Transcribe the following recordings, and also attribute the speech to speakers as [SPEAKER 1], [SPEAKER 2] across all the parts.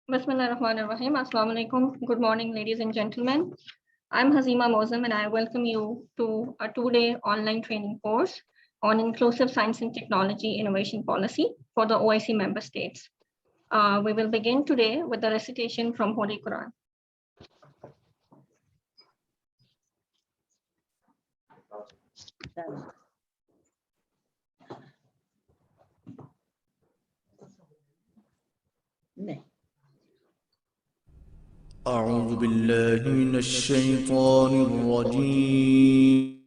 [SPEAKER 1] Bismillahirrahmanirrahim. Assalamu alaikum. Good morning, ladies and gentlemen. I'm Hazima Mozam, and I welcome you to a two-day online training course on inclusive science and technology innovation policy for the OIC member states. We will begin today with the recitation from Holy Quran.
[SPEAKER 2] أعوذ بالله من الشيطان الرجيم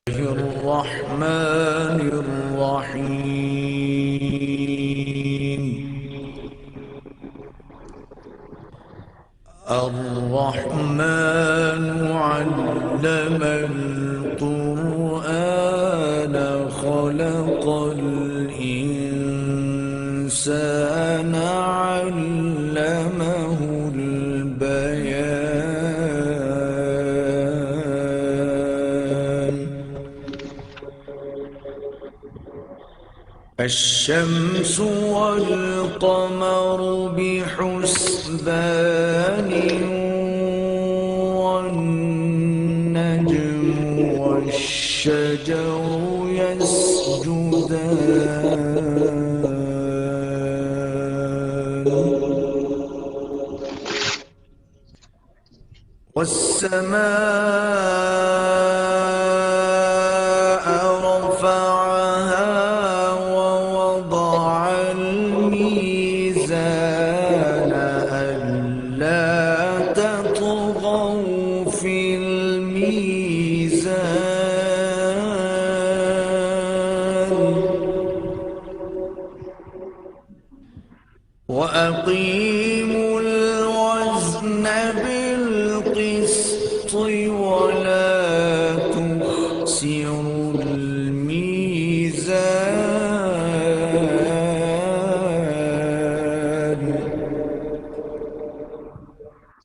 [SPEAKER 2] الرحمن الرحيم الرحمن علم القرآن خلق الإنسان علمه البيان الشمس والقمر بحسبان والنجم والشجر يسجدان والسماء رفعها ووضع الميزان ألا تطغوا في الميزان وأقيموا الوزن بالقسط ولا تخسروا الميزان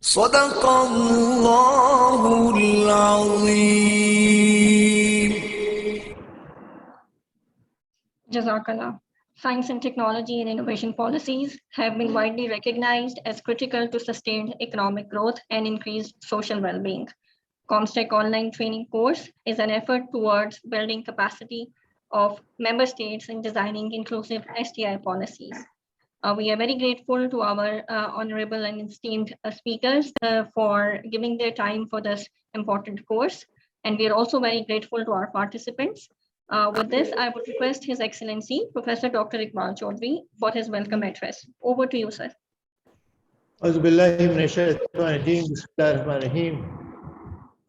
[SPEAKER 2] صدق الله العظيم.
[SPEAKER 1] Jazakallah. Science and technology and innovation policies have been widely recognized as critical to sustained economic growth and increased social well-being. Comstech online training course is an effort towards building capacity of member states in designing inclusive STI policies. We are very grateful to our honorable and esteemed speakers for giving their time for this important course. And we are also very grateful to our participants. With this, I would request His Excellency, Professor Dr. Iqbal Chaudhry, for his welcome address. Over to you, sir.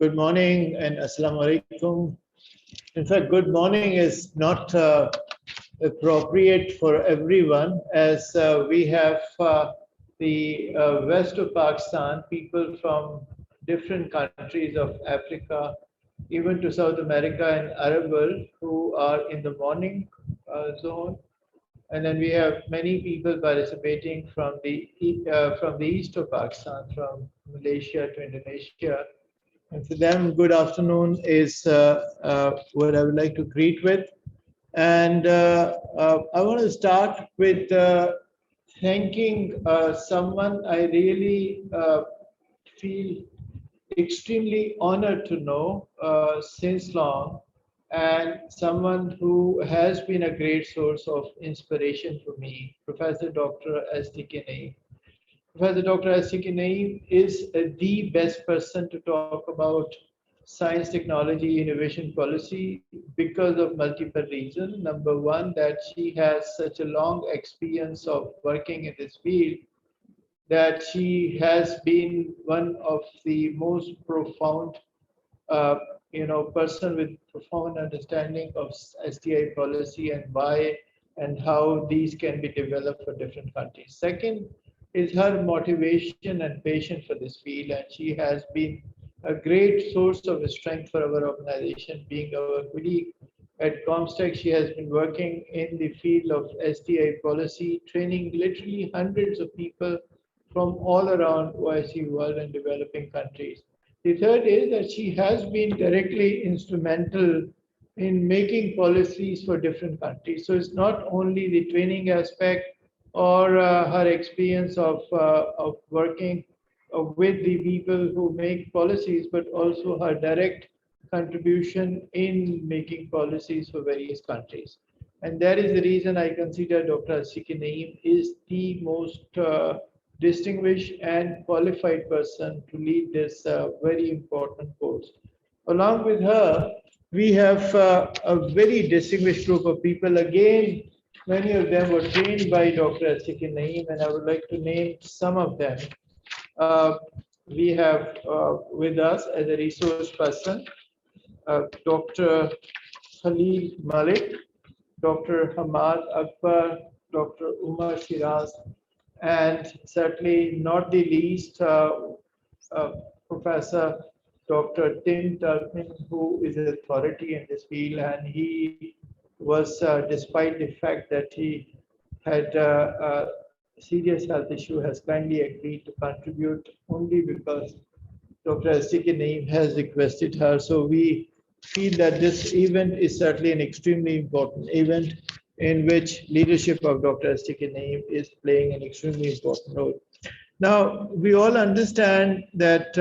[SPEAKER 3] Good morning and assalamu alaikum. In fact, good morning is not appropriate for everyone, as we have the west of Pakistan, people from different countries of Africa, even to South America and Arab world, who are in the morning zone. And then we have many people participating from the east of Pakistan, from Malaysia to Indonesia. And for them, good afternoon is what I would like to greet with. And I want to start with thanking someone I really feel extremely honored to know since long, and someone who has been a great source of inspiration for me, Professor Dr. S.T.K. Naeem. Professor Dr. S.T.K. Naeem is the best person to talk about science, technology, innovation policy because of multiple reasons. Number one, that she has such a long experience of working in this field, that she has been one of the most profound person with profound understanding of STI policy and why and how these can be developed for different countries. Second is her motivation and passion for this field, and she has been a great source of strength for our organization. Being our colleague at Comstech, she has been working in the field of STI policy, training literally hundreds of people from all around OIC world and developing countries. The third is that she has been directly instrumental in making policies for different countries. So it's not only the training aspect or her experience of working with the people who make policies, but also her direct contribution in making policies for various countries. And that is the reason I consider Dr. Asiki Naeem is the most distinguished and qualified person to lead this very important post. Along with her, we have a very distinguished group of people. Again, many of them were trained by Dr. Asiki Naeem, and I would like to name some of them. We have with us as a resource person Dr. Khalil Malik, Dr. Hamad Akbar, Dr. Umar Shiraz, and certainly not the least, Professor Dr. Tim Turkman, who is an authority in this field, and he was, despite the fact that he had a serious health issue, has kindly agreed to contribute only because Dr. Asiki Naeem has requested her. So we feel that this event is certainly an extremely important event in which leadership of Dr. Asiki Naeem is playing an extremely important role. Now, we all understand that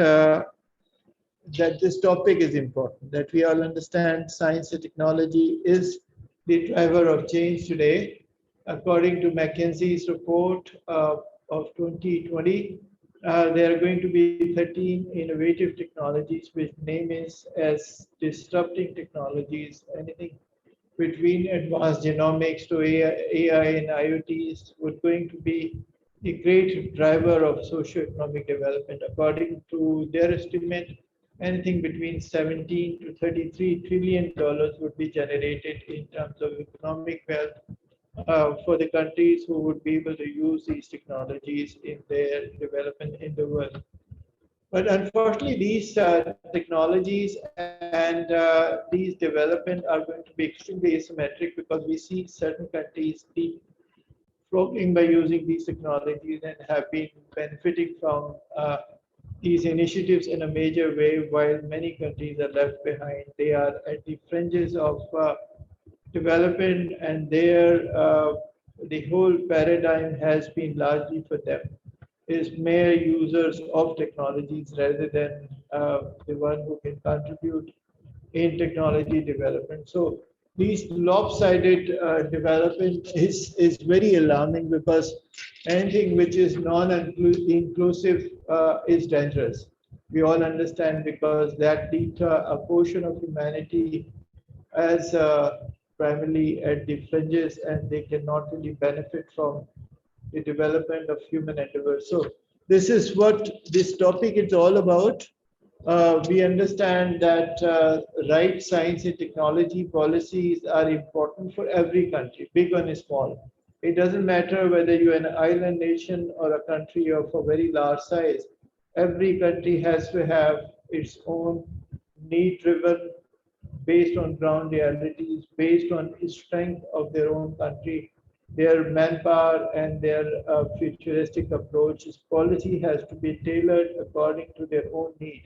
[SPEAKER 3] that this topic is important, that we all understand science and technology is the driver of change today. According to McKinsey's report of 2020, there are going to be 13 innovative technologies, which name is as disrupting technologies. Anything between advanced genomics to AI and IoTs would going to be a great driver of socio-economic development. According to their estimate, anything between 17 to 33 trillion dollars would be generated in terms of economic wealth for the countries who would be able to use these technologies in their development in the world. But unfortunately, these technologies and these development are going to be extremely asymmetric because we see certain countries leapfrogging by using these technologies and have been benefiting from these initiatives in a major way, while many countries are left behind. They are at the fringes of development, and the whole paradigm has been largely for them is mere users of technologies rather than the one who can contribute in technology development. So these lopsided development is very alarming because anything which is non-inclusive is dangerous. We all understand because that leaves a portion of humanity as primarily at the fringes, and they cannot really benefit from the development of human endeavor. So this is what this topic is all about. We understand that right science and technology policies are important for every country, big or small. It doesn't matter whether you're an island nation or a country of a very large size. Every country has to have its own need-driven, based on ground realities, based on the strength of their own country, their manpower and their futuristic approach. Policy has to be tailored according to their own need.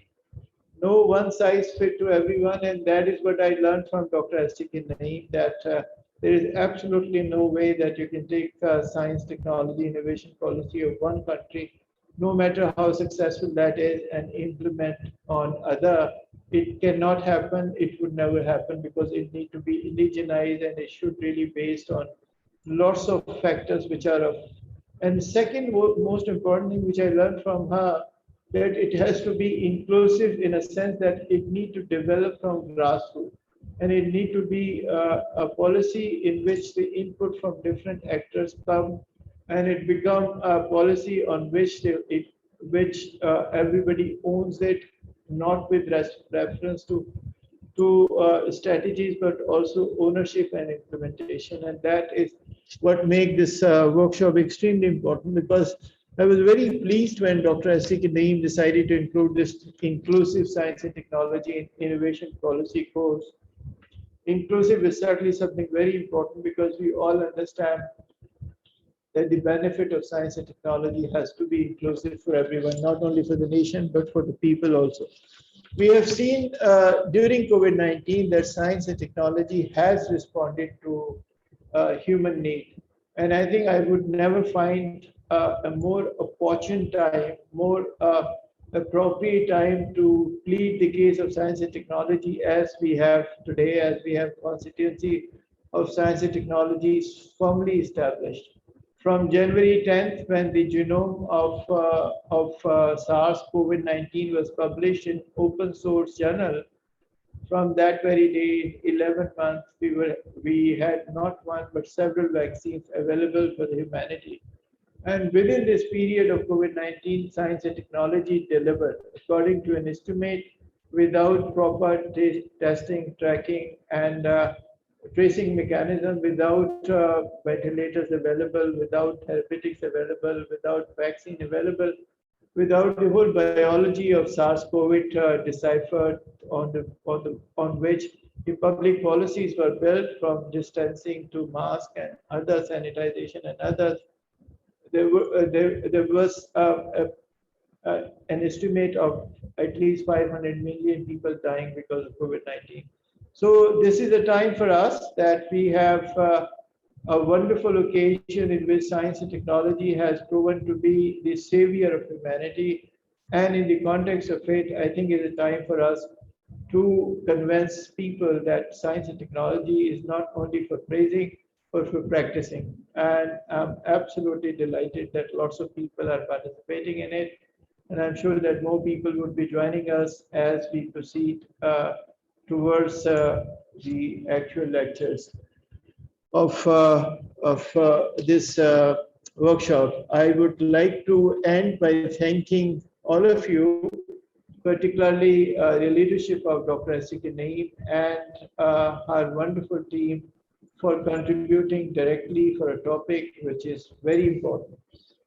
[SPEAKER 3] No one size fit to everyone, and that is what I learned from Dr. Asiki Naeem, that there is absolutely no way that you can take science, technology, innovation policy of one country, no matter how successful that is, and implement on other. It cannot happen. It would never happen because it needs to be indigenized, and it should really based on lots of factors which are of. And second most important thing which I learned from her, that it has to be inclusive in a sense that it need to develop from grassroots, and it need to be a policy in which the input from different actors come, and it become a policy on which everybody owns it, not with reference to strategies, but also ownership and implementation. And that is what makes this workshop extremely important, because I was very pleased when Dr. Asiki Naeem decided to include this inclusive science and technology and innovation policy course. Inclusive is certainly something very important because we all understand that the benefit of science and technology has to be inclusive for everyone, not only for the nation, but for the people also. We have seen during COVID-19 that science and technology has responded to human need. And I think I would never find a more opportune time, more appropriate time to plead the case of science and technology as we have today, as we have constituency of science and technology firmly established. From January 10th, when the genome of SARS-CoV-19 was published in open source journal, from that very day, 11 months, we had not one but several vaccines available for the humanity. And within this period of COVID-19, science and technology delivered, according to an estimate, without proper testing, tracking, and tracing mechanism, without ventilators available, without therapeutics available, without vaccine available, without the whole biology of SARS-CoV deciphered, on which the public policies were built, from distancing to mask and other sanitization and others. There was an estimate of at least 500 million people dying because of COVID-19. So this is a time for us that we have a wonderful occasion in which science and technology has proven to be the savior of humanity. And in the context of it, I think it is time for us to convince people that science and technology is not only for praising, but for practicing. And I'm absolutely delighted that lots of people are participating in it. And I'm sure that more people would be joining us as we proceed towards the actual lectures of this workshop. I would like to end by thanking all of you, particularly the leadership of Dr. Asika Naeem and our wonderful team, for contributing directly for a topic which is very important.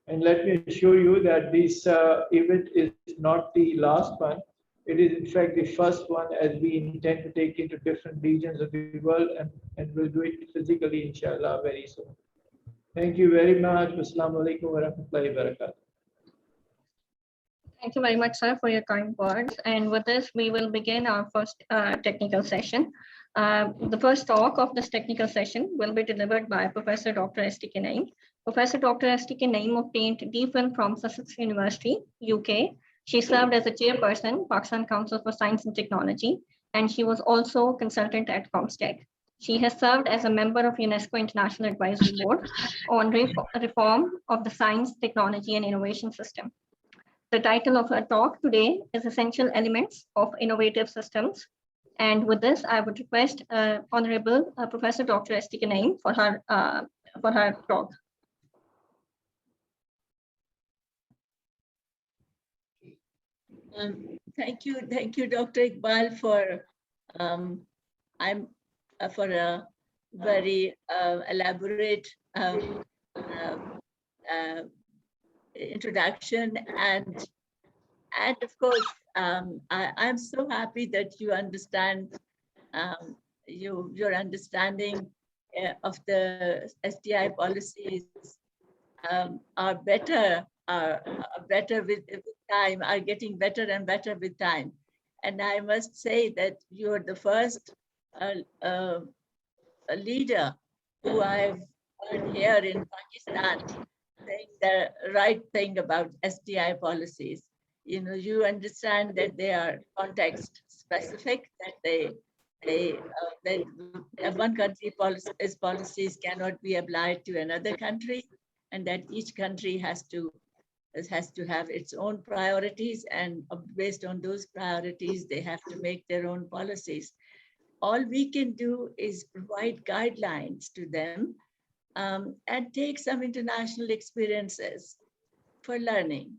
[SPEAKER 3] And let me assure you that this event is not the last one. It is in fact the first one, as we intend to take into different regions of the world, and we'll do it physically, inshallah, very soon. Thank you very much. Wassalamu alaikum wa rahmatullahi wa barakatuh.
[SPEAKER 1] Thank you very much, sir, for your kind words. And with this, we will begin our first technical session. The first talk of this technical session will be delivered by Professor Dr. STI Naeem. Professor Dr. STI Naeem obtained DPhil from Sussex University, UK. She served as a chairperson, Pakistan Council for Science and Technology, and she was also consultant at Comstech. She has served as a member of UNESCO International Advisory Board on reform of the science, technology, and innovation system. The title of her talk today is Essential Elements of Innovative Systems. And with this, I would request Honorable Professor Dr. STI Naeem for her talk.
[SPEAKER 4] Thank you, Dr. Iqbal, for for a very elaborate introduction, and of course, I'm so happy that you understand your understanding of the STI policies are better with time, are getting better and better with time. And I must say that you're the first leader who I've heard here in Pakistan saying the right thing about STI policies. You know, you understand that they are context specific, that that one country policies cannot be applied to another country, and that each country has to have its own priorities, and based on those priorities, they have to make their own policies. All we can do is provide guidelines to them and take some international experiences for learning.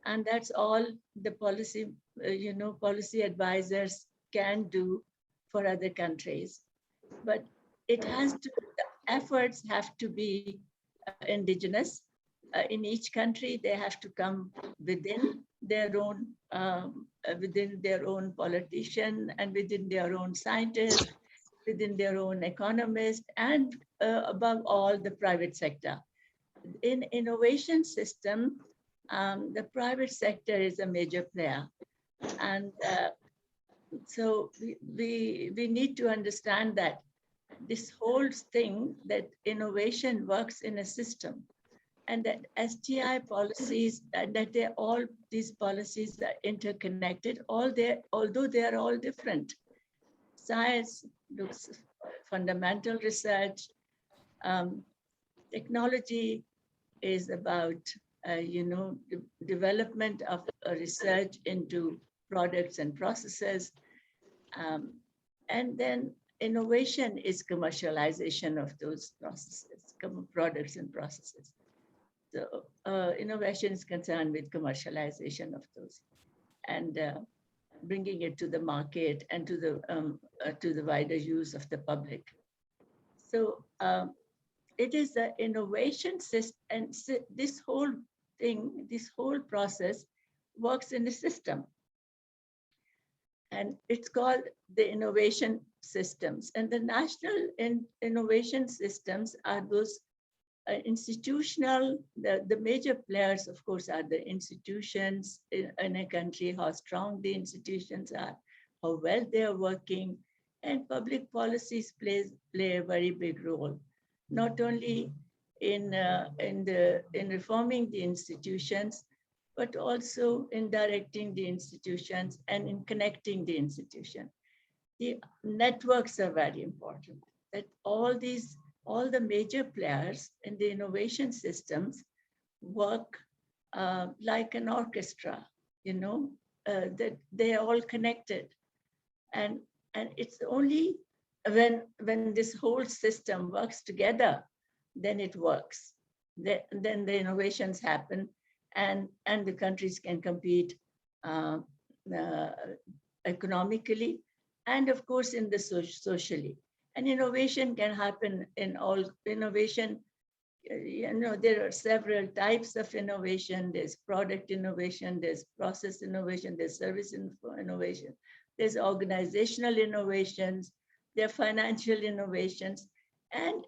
[SPEAKER 4] And that's all the policy, policy advisors can do for other countries. But it has to, the efforts have to be indigenous. In each country, they have to come within their own politician, and within their own scientists, within their own economists, and above all, the private sector. In innovation system, the private sector is a major player, and so we need to understand that this whole thing, that innovation works in a system, and that STI policies, that they all these policies are interconnected, although they are all different. Science looks fundamental research. Technology is about development of research into products and processes, and then innovation is commercialization of those processes, products and processes. So innovation is concerned with commercialization of those and bringing it to the market and to the wider use of the public. So it is the innovation system, and this whole thing, this whole process works in a system. And it's called the innovation systems. And the national innovation systems are those institutional, the major players, of course, are the institutions in a country, how strong the institutions are, how well they are working, and public policies play a very big role, not only in reforming the institutions, but also in directing the institutions and in connecting the institution. The networks are very important, that all the major players in the innovation systems work like an orchestra, that they are all connected. And it's only when this whole system works together, then it works. Then the innovations happen, and the countries can compete economically, and of course in the socially. And innovation can happen in all innovation. There are several types of innovation. There's product innovation, there's process innovation, there's service innovation, there's organizational innovations, there are financial innovations. And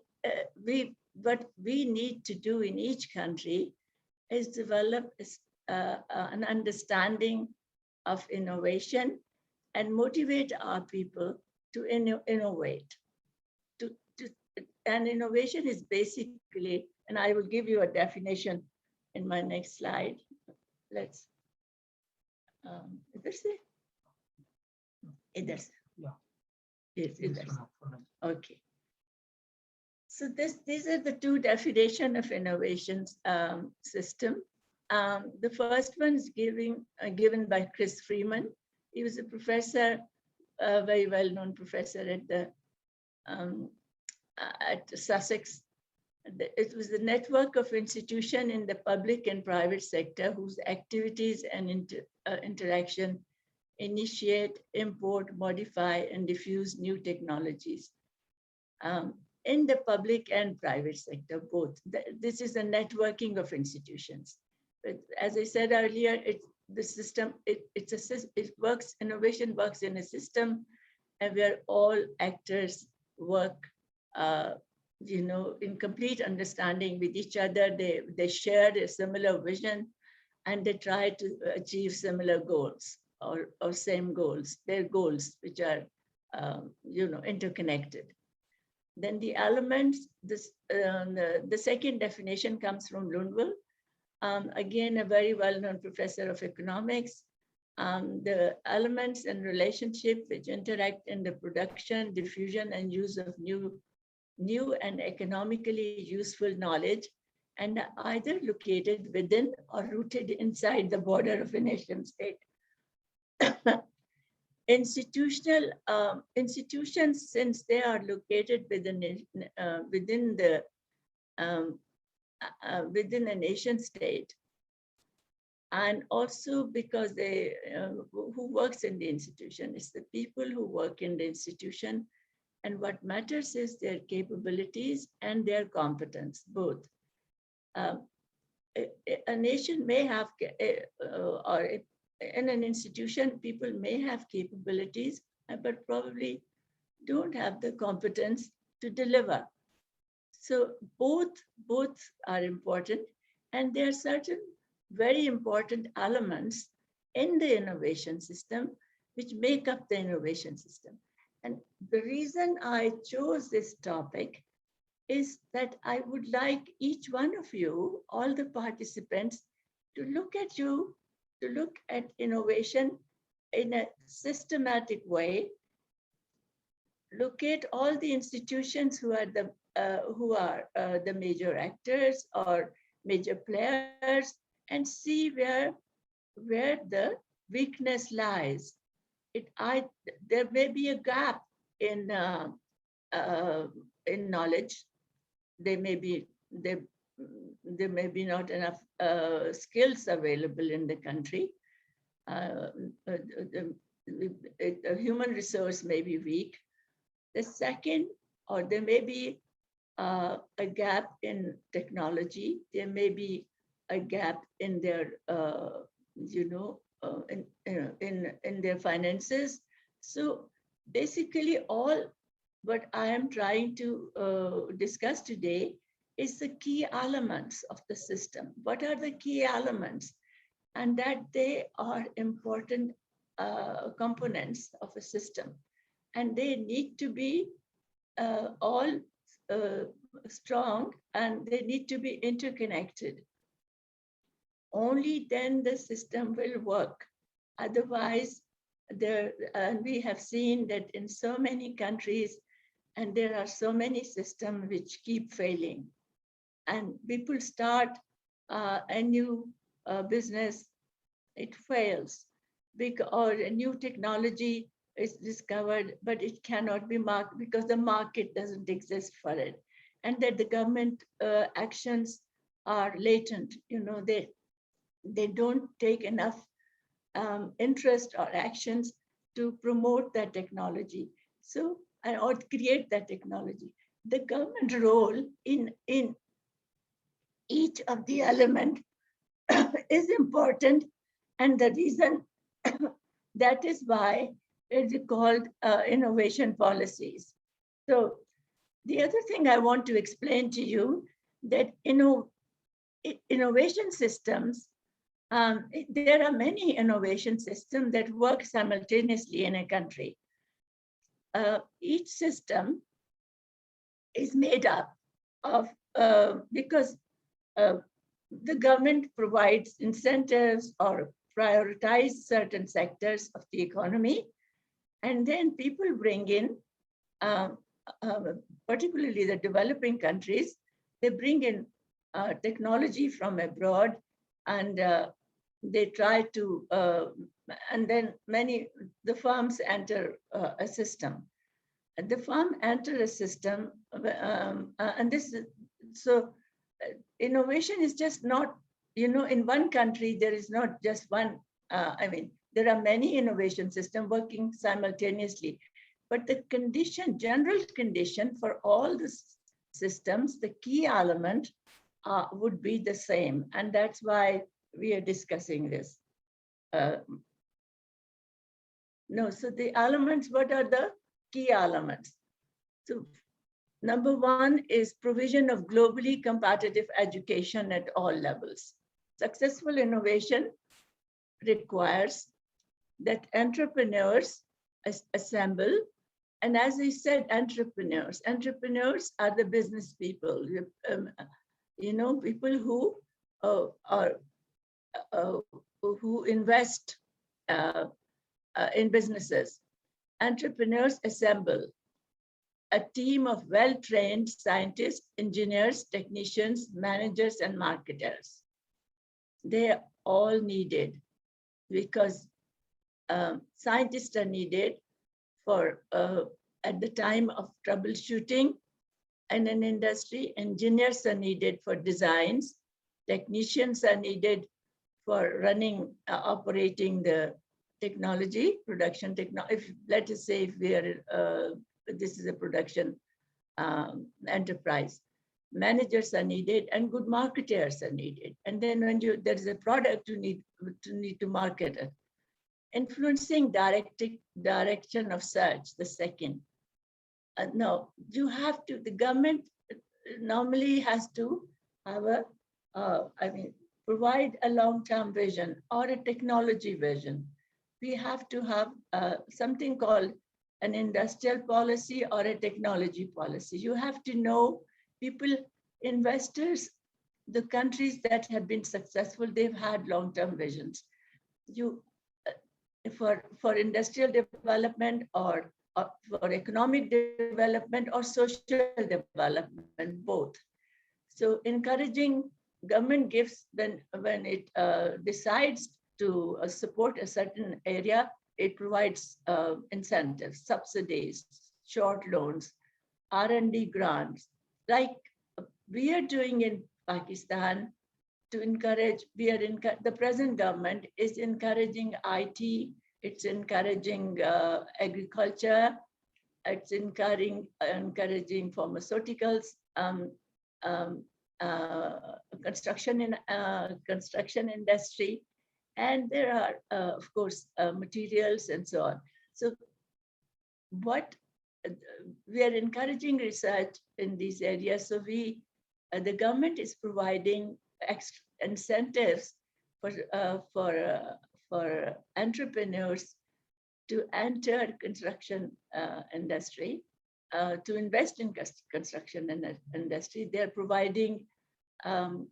[SPEAKER 4] what we need to do in each country is develop an understanding of innovation and motivate our people to innovate. And innovation is basically, and I will give you a definition in my next slide. Let's, okay. So these are the two definitions of innovation system. The first one is given by Chris Freeman. He was a professor, a very well-known professor at Sussex. It was the network of institutions in the public and private sector whose activities and interaction initiate, import, modify, and diffuse new technologies. In the public and private sector, both. This is a networking of institutions. But as I said earlier, innovation works in a system, and where all actors work in complete understanding with each other. They share a similar vision, and they try to achieve similar goals or same goals, their goals, which are interconnected. Then the elements, the second definition comes from Lundvall, again, a very well-known professor of economics. The elements and relationship which interact in the production, diffusion, and use of new and economically useful knowledge, and are either located within or rooted inside the border of a nation state. Institutions, since they are located within a nation state, and also because who works in the institution, it's the people who work in the institution, and what matters is their capabilities and their competence, both. A nation may have, in an institution, people may have capabilities, but probably don't have the competence to deliver. So both are important, and there are certain very important elements in the innovation system which make up the innovation system. And the reason I chose this topic is that I would like each one of you, all the participants, to look at innovation in a systematic way, look at all the institutions who are the major actors or major players, and see where the weakness lies. There may be a gap in knowledge. There may be not enough skills available in the country. Human resource may be weak. The second, or there may be a gap in technology. There may be a gap in their, in their finances. So basically, all what I am trying to discuss today is the key elements of the system. What are the key elements? And that they are important components of a system. And they need to be all strong, and they need to be interconnected. Only then the system will work. Otherwise, and we have seen that in so many countries, and there are so many systems which keep failing. And people start a new business, it fails. Or a new technology is discovered, but it cannot be marked because the market doesn't exist for it. And that the government actions are latent. They don't take enough interest or actions to promote that technology. So, or create that technology. The government role in each of the elements is important, and the reason that is why it's called innovation policies. So the other thing I want to explain to you that innovation systems, there are many innovation systems that work simultaneously in a country. Each system is made up of, because the government provides incentives or prioritize certain sectors of the economy, and then people bring in, particularly the developing countries, they bring in technology from abroad, and they try to, and then the firms enter a system. And the firm enter a system, and this is, so innovation is just not, in one country, there is not just one, there are many innovation systems working simultaneously, but the general condition for all the systems, the key element would be the same. And that's why we are discussing this. So the elements, what are the key elements? So number one is provision of globally competitive education at all levels. Successful innovation requires that entrepreneurs assemble, and as I said, entrepreneurs are the business people, people who who invest in businesses. Entrepreneurs assemble a team of well-trained scientists, engineers, technicians, managers, and marketers. They are all needed because scientists are needed for at the time of troubleshooting in an industry. Engineers are needed for designs. Technicians are needed for running, operating the technology, production technology. Let us say if we are, this is a production enterprise. Managers are needed and good marketers are needed. And then when there is a product, you need to market it. Influencing direction of search, the second. No, you have to, the government normally has to have a, provide a long-term vision or a technology vision. we have to have something called an industrial policy or a technology policy. You have to know people, investors, the countries that have been successful, they've had long-term visions. You, for industrial development or for economic development or social development, both. So encouraging government gives when it decides to support a certain area, it provides incentives, subsidies, short loans, R&D grants, like we are doing in Pakistan to encourage, the present government is encouraging IT, it's encouraging agriculture, it's encouraging pharmaceuticals, construction industry, and there are of course materials and so on. So what we are encouraging research in these areas. So the government is providing extra incentives for entrepreneurs to enter construction industry, to invest in construction industry. They're providing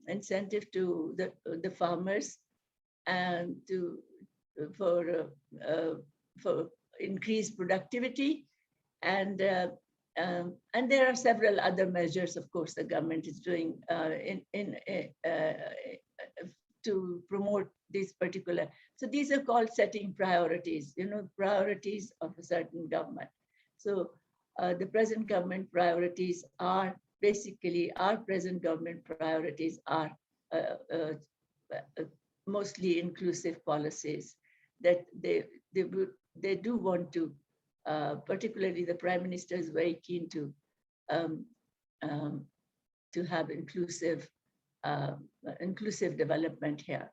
[SPEAKER 4] incentive to the farmers and for increased productivity, and there are several other measures, of course, the government is doing to promote these particular. So these are called setting priorities, priorities of a certain government. So the present government priorities are basically, our present government priorities are mostly inclusive policies that they do want to, particularly the Prime Minister is very keen to have inclusive development here.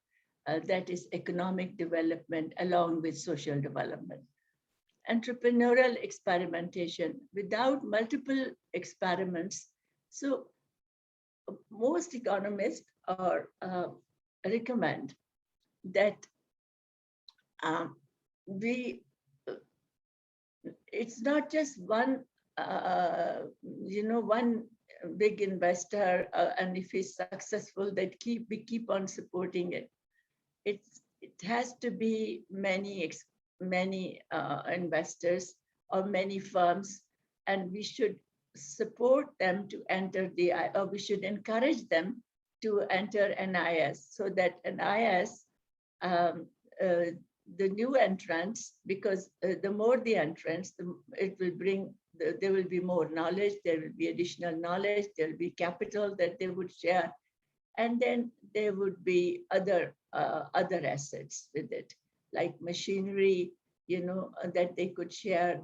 [SPEAKER 4] That is economic development along with social development. Entrepreneurial experimentation without multiple experiments. So most economists recommend that it's not just one, one big investor, and if he's successful, that we keep on supporting it. It has to be many investors or many firms, and we should support them to enter or we should encourage them to enter NIS, so that NIS, the new entrants, because the more the entrants, it will bring, there will be more knowledge, there will be additional knowledge, there will be capital that they would share, and then there would be other assets with it, like machinery, that they could share,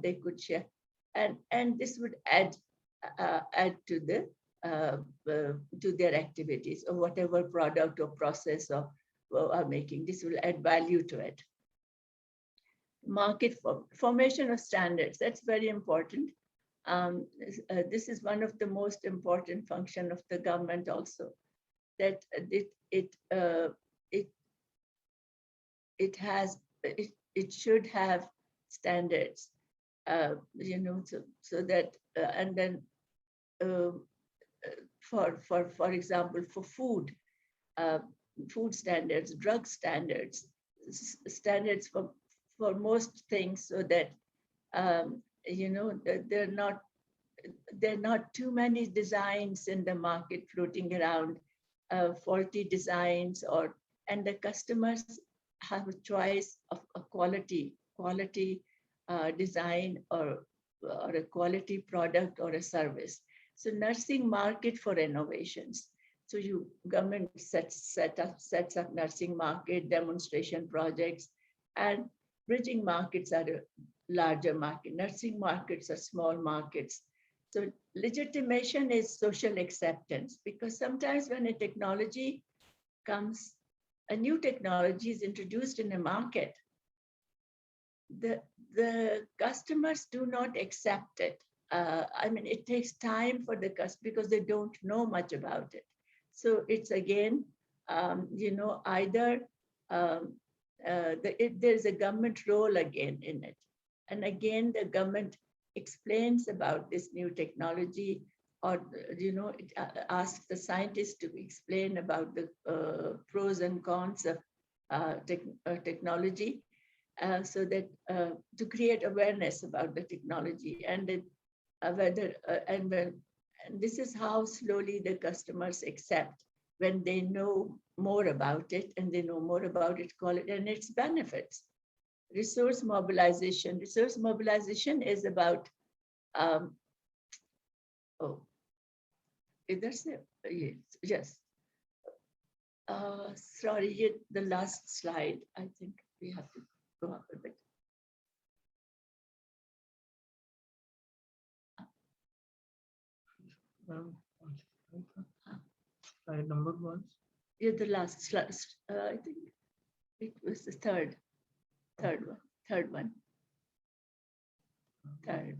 [SPEAKER 4] and this would add to their activities, or whatever product or process or are making. This will add value to it. Market formation of standards, that's very important. This is one of the most important function of the government also, that it should have standards, so that and then for example, for food standards, drug standards for most things, so that there are not too many designs in the market floating around, faulty designs, and the customers have a choice of a quality design or a quality product or a service. So nursing market for innovations. So government sets up nursing market, demonstration projects, and bridging markets are a larger market. Nursing markets are small markets. So legitimation is social acceptance, because sometimes when a technology comes, a new technology is introduced in a market, the customers do not accept it. It takes time for the customer because they don't know much about it. So it's again, either there's a government role again in it. And again, the government explains about this new technology, or it asks the scientists to explain about the pros and cons of technology, so that to create awareness about the technology, and and this is how slowly the customers accept when they know more about it, and they know more about it, call it, and its benefits. Resource mobilization. Resource mobilization is about, that's it. Yes. Sorry, the last slide. I think we have to go up a bit.
[SPEAKER 3] Slide number 1.
[SPEAKER 4] Yeah, the last slide. I think it was the third one. Third.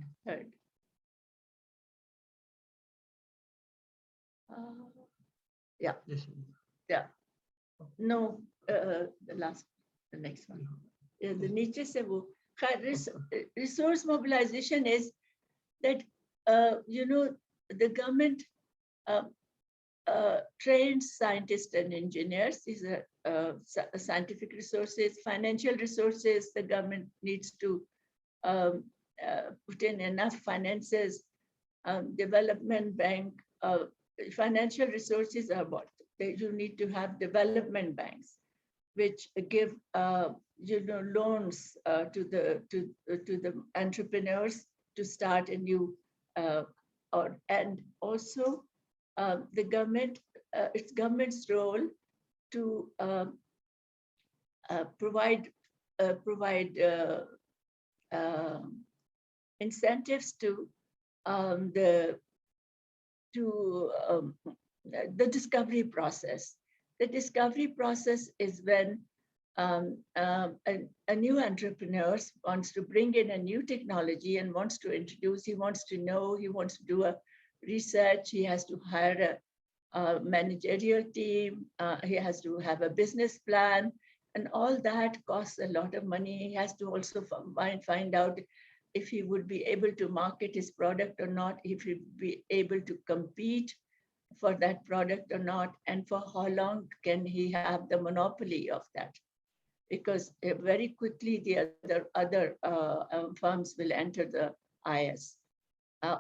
[SPEAKER 4] Yeah. Yeah. No, the next one. Yeah, the नीचे से वो resource mobilization is that the government trains scientists and engineers. These are scientific resources, financial resources. The government needs to put in enough finances. Development bank, financial resources are what you need to have. Development banks, which give loans to the entrepreneurs to start a new and also the government, it's government's role to provide incentives to the discovery process. The discovery process is when a new entrepreneur wants to bring in a new technology and wants to introduce, he wants to know, he wants to do a research, he has to hire a managerial team, he has to have a business plan, and all that costs a lot of money. He has to also find out if he would be able to market his product or not, if he would be able to compete for that product or not, and for how long can he have the monopoly of that. Because very quickly the other firms will enter the IS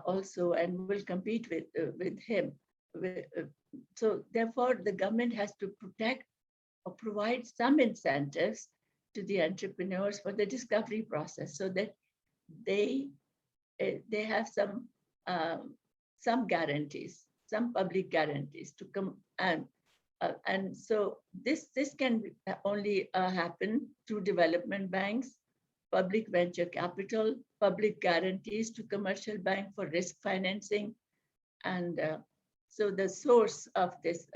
[SPEAKER 4] also and will compete with him. So therefore, the government has to protect or provide some incentives to the entrepreneurs for the discovery process, so that they have some guarantees, some public guarantees to come and so this can only happen through development banks, public venture capital, public guarantees to commercial bank for risk financing. And so the source of this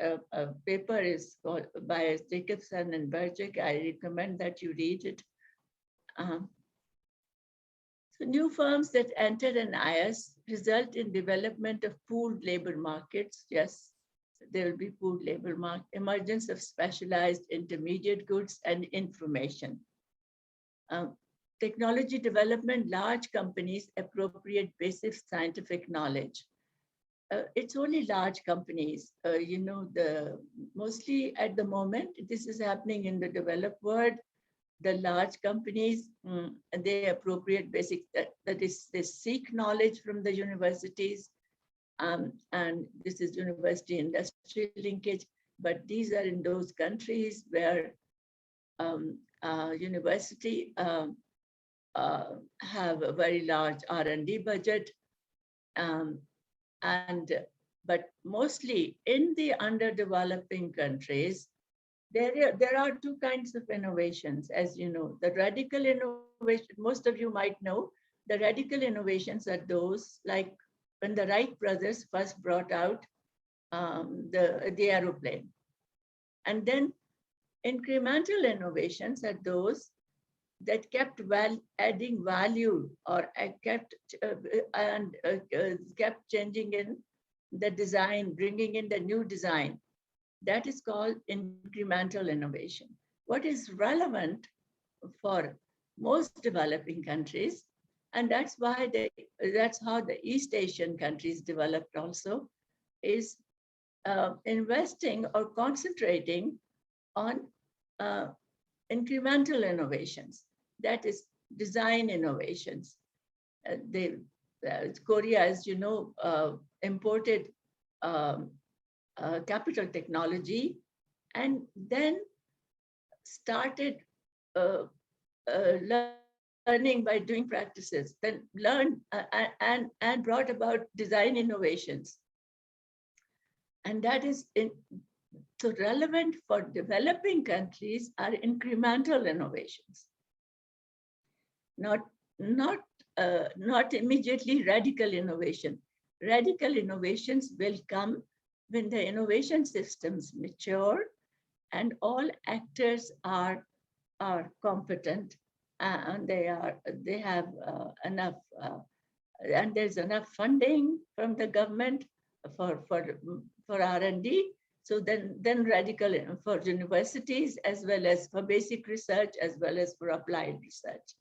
[SPEAKER 4] paper is called by Jacobson and Bergic. I recommend that you read it. So new firms that enter an IS result in development of pooled labor markets. Yes, there will be pooled labor market, emergence of specialized intermediate goods and information. Technology development, large companies appropriate basic scientific knowledge. It's only large companies, mostly at the moment, this is happening in the developed world. The large companies, they appropriate basic, that is, they seek knowledge from the universities. And this is university industry linkage, but these are in those countries where university have a very large R&D budget. But mostly in the underdeveloping countries, there are two kinds of innovations, as you know. The radical innovation, most of you might know, the radical innovations are those like when the Wright brothers first brought out the aeroplane. And then incremental innovations are those that kept adding value or kept changing in the design, bringing in the new design. That is called incremental innovation. What is relevant for most developing countries. And that's how the East Asian countries developed also, is investing or concentrating on incremental innovations, that is design innovations. Korea, as you know, imported capital technology and then started learning by doing practices, then learned and brought about design innovations. And that is so relevant for developing countries are incremental innovations, not immediately radical innovation. Radical innovations will come when the innovation systems mature and all actors are competent and they have enough and there's enough funding from the government for R&D. So then radical for universities as well as for basic research as well as for applied research.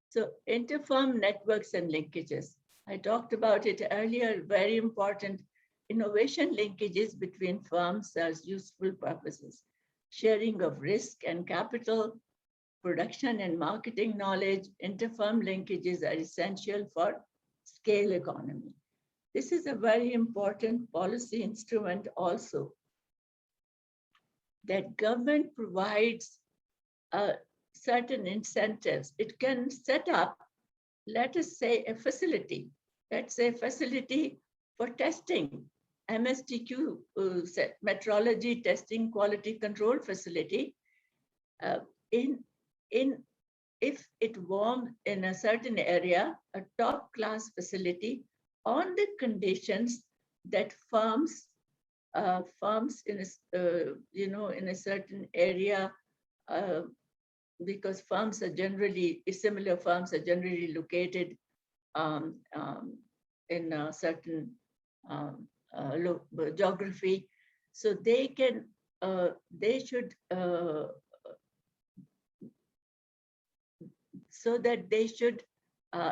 [SPEAKER 4] So inter-firm networks and linkages. I talked about it earlier, very important. Innovation linkages between firms serves useful purposes. Sharing of risk and capital, production and marketing knowledge, inter-firm linkages are essential for scale economy. This is a very important policy instrument also, that government provides certain incentives. It can set up, let us say, a facility. Let's say facility for testing, MSTQ, metrology testing quality control facility. If it warms in a certain area, a top class facility on the conditions that firms in a certain area, because firms are generally similar firms are generally located in a certain geography, so they should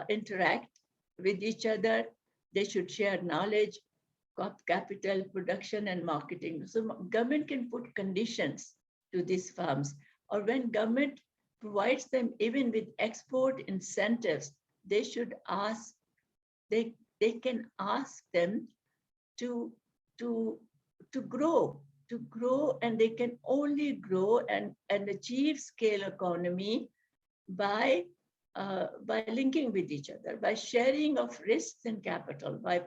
[SPEAKER 4] interact with each other. They should share knowledge, capital, production, and marketing. So government can put conditions to these firms, or when government provides them even with export incentives, they should ask, they can ask them to grow, and they can only grow and achieve scale economy by linking with each other, by sharing of risks and capital, by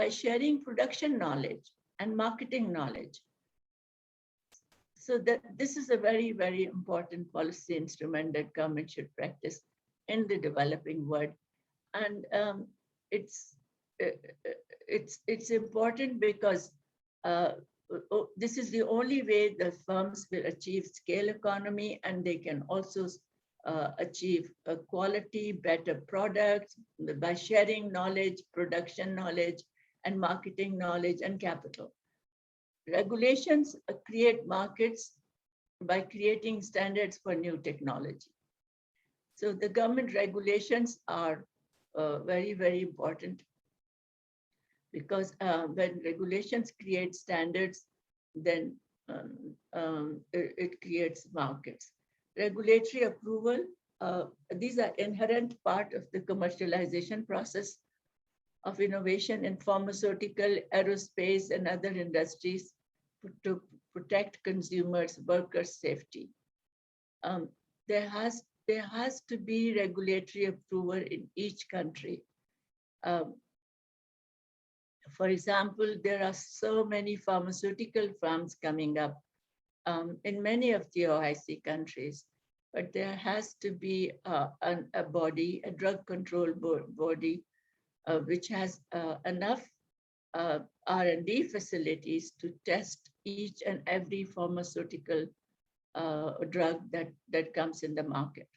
[SPEAKER 4] sharing production knowledge and marketing knowledge. So that this is a very, very important policy instrument that government should practice in the developing world. And it's important because this is the only way the firms will achieve scale economy, and they can also achieve quality, better products by sharing knowledge, production knowledge, and marketing knowledge and capital. Regulations create markets by creating standards for new technology. So the government regulations are very, very important, because when regulations create standards, then it creates markets. Regulatory approval, these are inherent part of the commercialization process of innovation in pharmaceutical, aerospace, and other industries to protect consumers, workers' safety. There has to be regulatory approval in each country. For example, there are so many pharmaceutical firms coming up in many of the OIC countries, but there has to be a body, a drug control body, which has enough R&D facilities to test each and every pharmaceutical drug that comes in the market.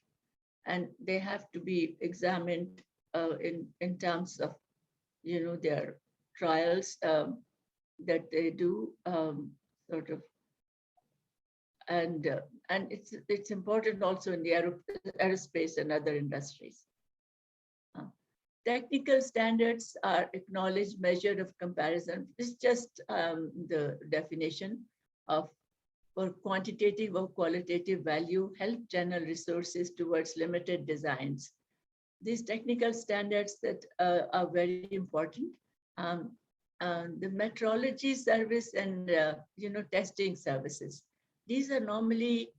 [SPEAKER 4] And they have to be examined in terms of, their trials that they do, sort of and it's important also in the aerospace and other industries. Technical standards are acknowledged measure of comparison. It's just the definition of for quantitative or qualitative value, help channel resources towards limited designs. These technical standards that are very important. The metrology service and testing services. These are normally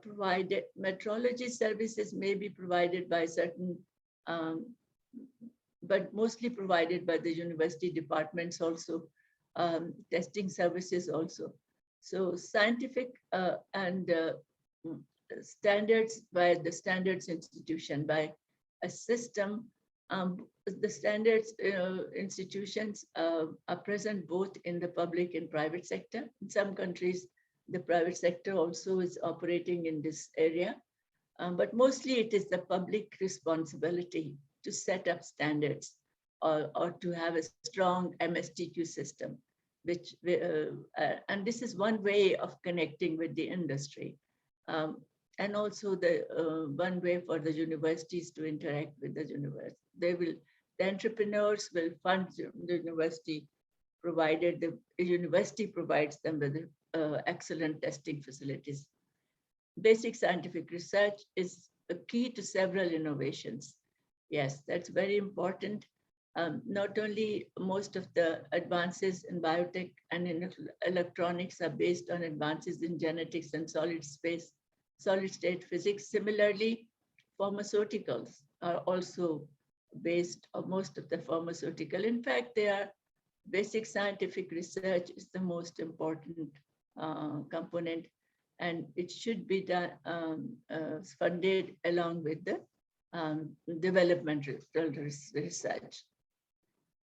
[SPEAKER 4] provided. Metrology services may be provided by certain, but mostly provided by the university departments also. Testing services also. So scientific and standards by the standards institution, by a system. The standards institutions are present both in the public and private sector. In some countries, the private sector also is operating in this area, but mostly it is the public responsibility to set up standards or to have a strong MSTQ system, which and this is one way of connecting with the industry. And also the one way for the universities to interact with the university. The entrepreneurs will fund the university, provided the university provides them with excellent testing facilities. Basic scientific research is a key to several innovations. Yes, that's very important. Not only most of the advances in biotech and in electronics are based on advances in genetics and solid state physics. Similarly, pharmaceuticals are also based on most of the pharmaceutical. In fact, they are basic scientific research is the most important component, and it should be done, funded along with the developmental research.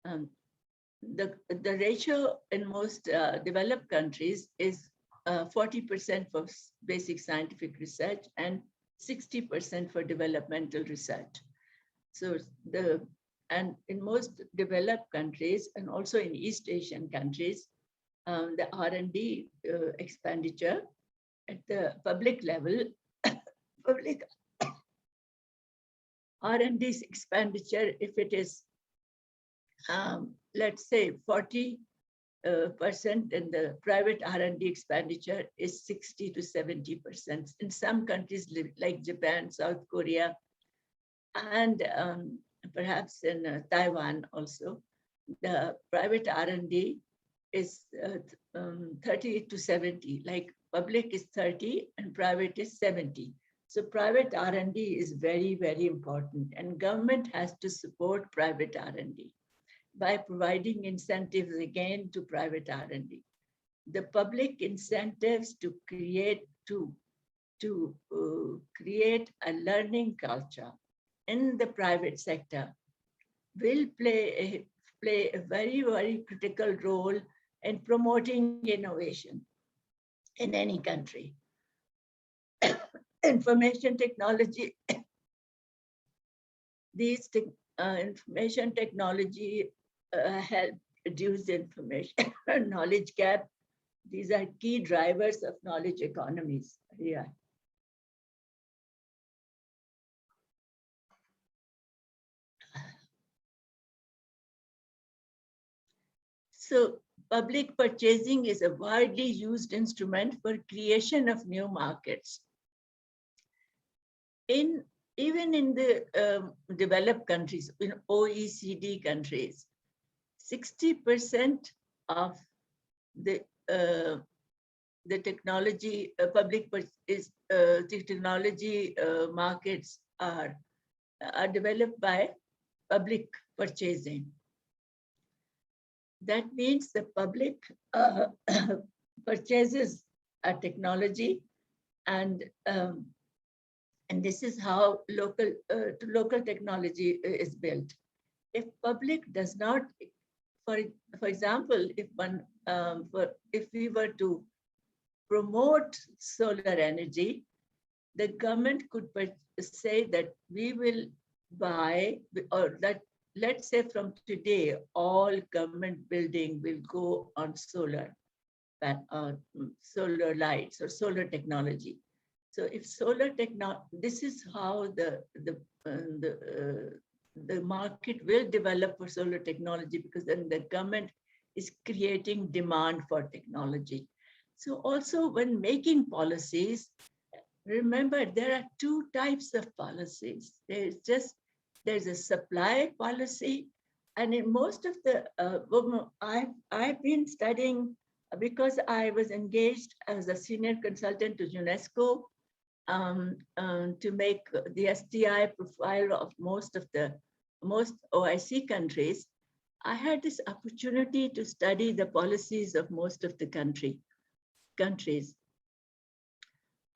[SPEAKER 4] The ratio in most developed countries is 40% for basic scientific research and 60% for developmental research. So and in most developed countries and also in East Asian countries, the R&D expenditure at the public level, public R&D expenditure, if it is, let's say 40% and the private R&D expenditure is 60 to 70%. In some countries like Japan, South Korea, and perhaps in Taiwan also, the private R&D is 30 to 70, like public is 30 and private is 70. So private R&D is very, very important, and government has to support private R&D by providing incentives again to private R&D. The public incentives to create a learning culture in the private sector will play a very, very critical role in promoting innovation in any country. Information technology, these information technology help reduce the information knowledge gap. These are key drivers of knowledge economies. Yeah. So public purchasing is a widely used instrument for creation of new markets. Even in the developed countries, in OECD countries, 60% of the technology technology markets are developed by public purchasing. That means the public purchases a technology, and this is how local technology is built. If public does not, for example, if we were to promote solar energy, the government could say that we will buy, or that let's say from today, all government building will go on solar solar lights or solar technology. So if this is how the market will develop for solar technology, because then the government is creating demand for technology. So also when making policies, remember there are two types of policies. There's a supply policy, and in most of the I've been studying because I was engaged as a senior consultant to UNESCO to make the STI profile of most OIC countries. I had this opportunity to study the policies of most of the countries.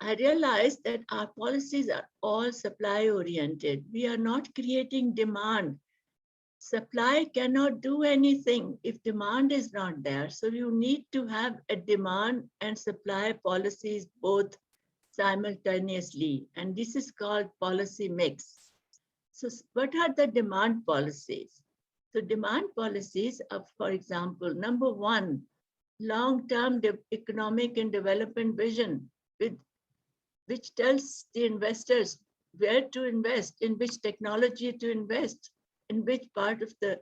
[SPEAKER 4] I realized that our policies are all supply oriented. We are not creating demand. Supply cannot do anything if demand is not there. So you need to have a demand and supply policies both simultaneously. And this is called policy mix. So what are the demand policies? So demand policies are, for example, number one, long-term economic and development vision, which tells the investors where to invest, in which technology to invest, in which part of the,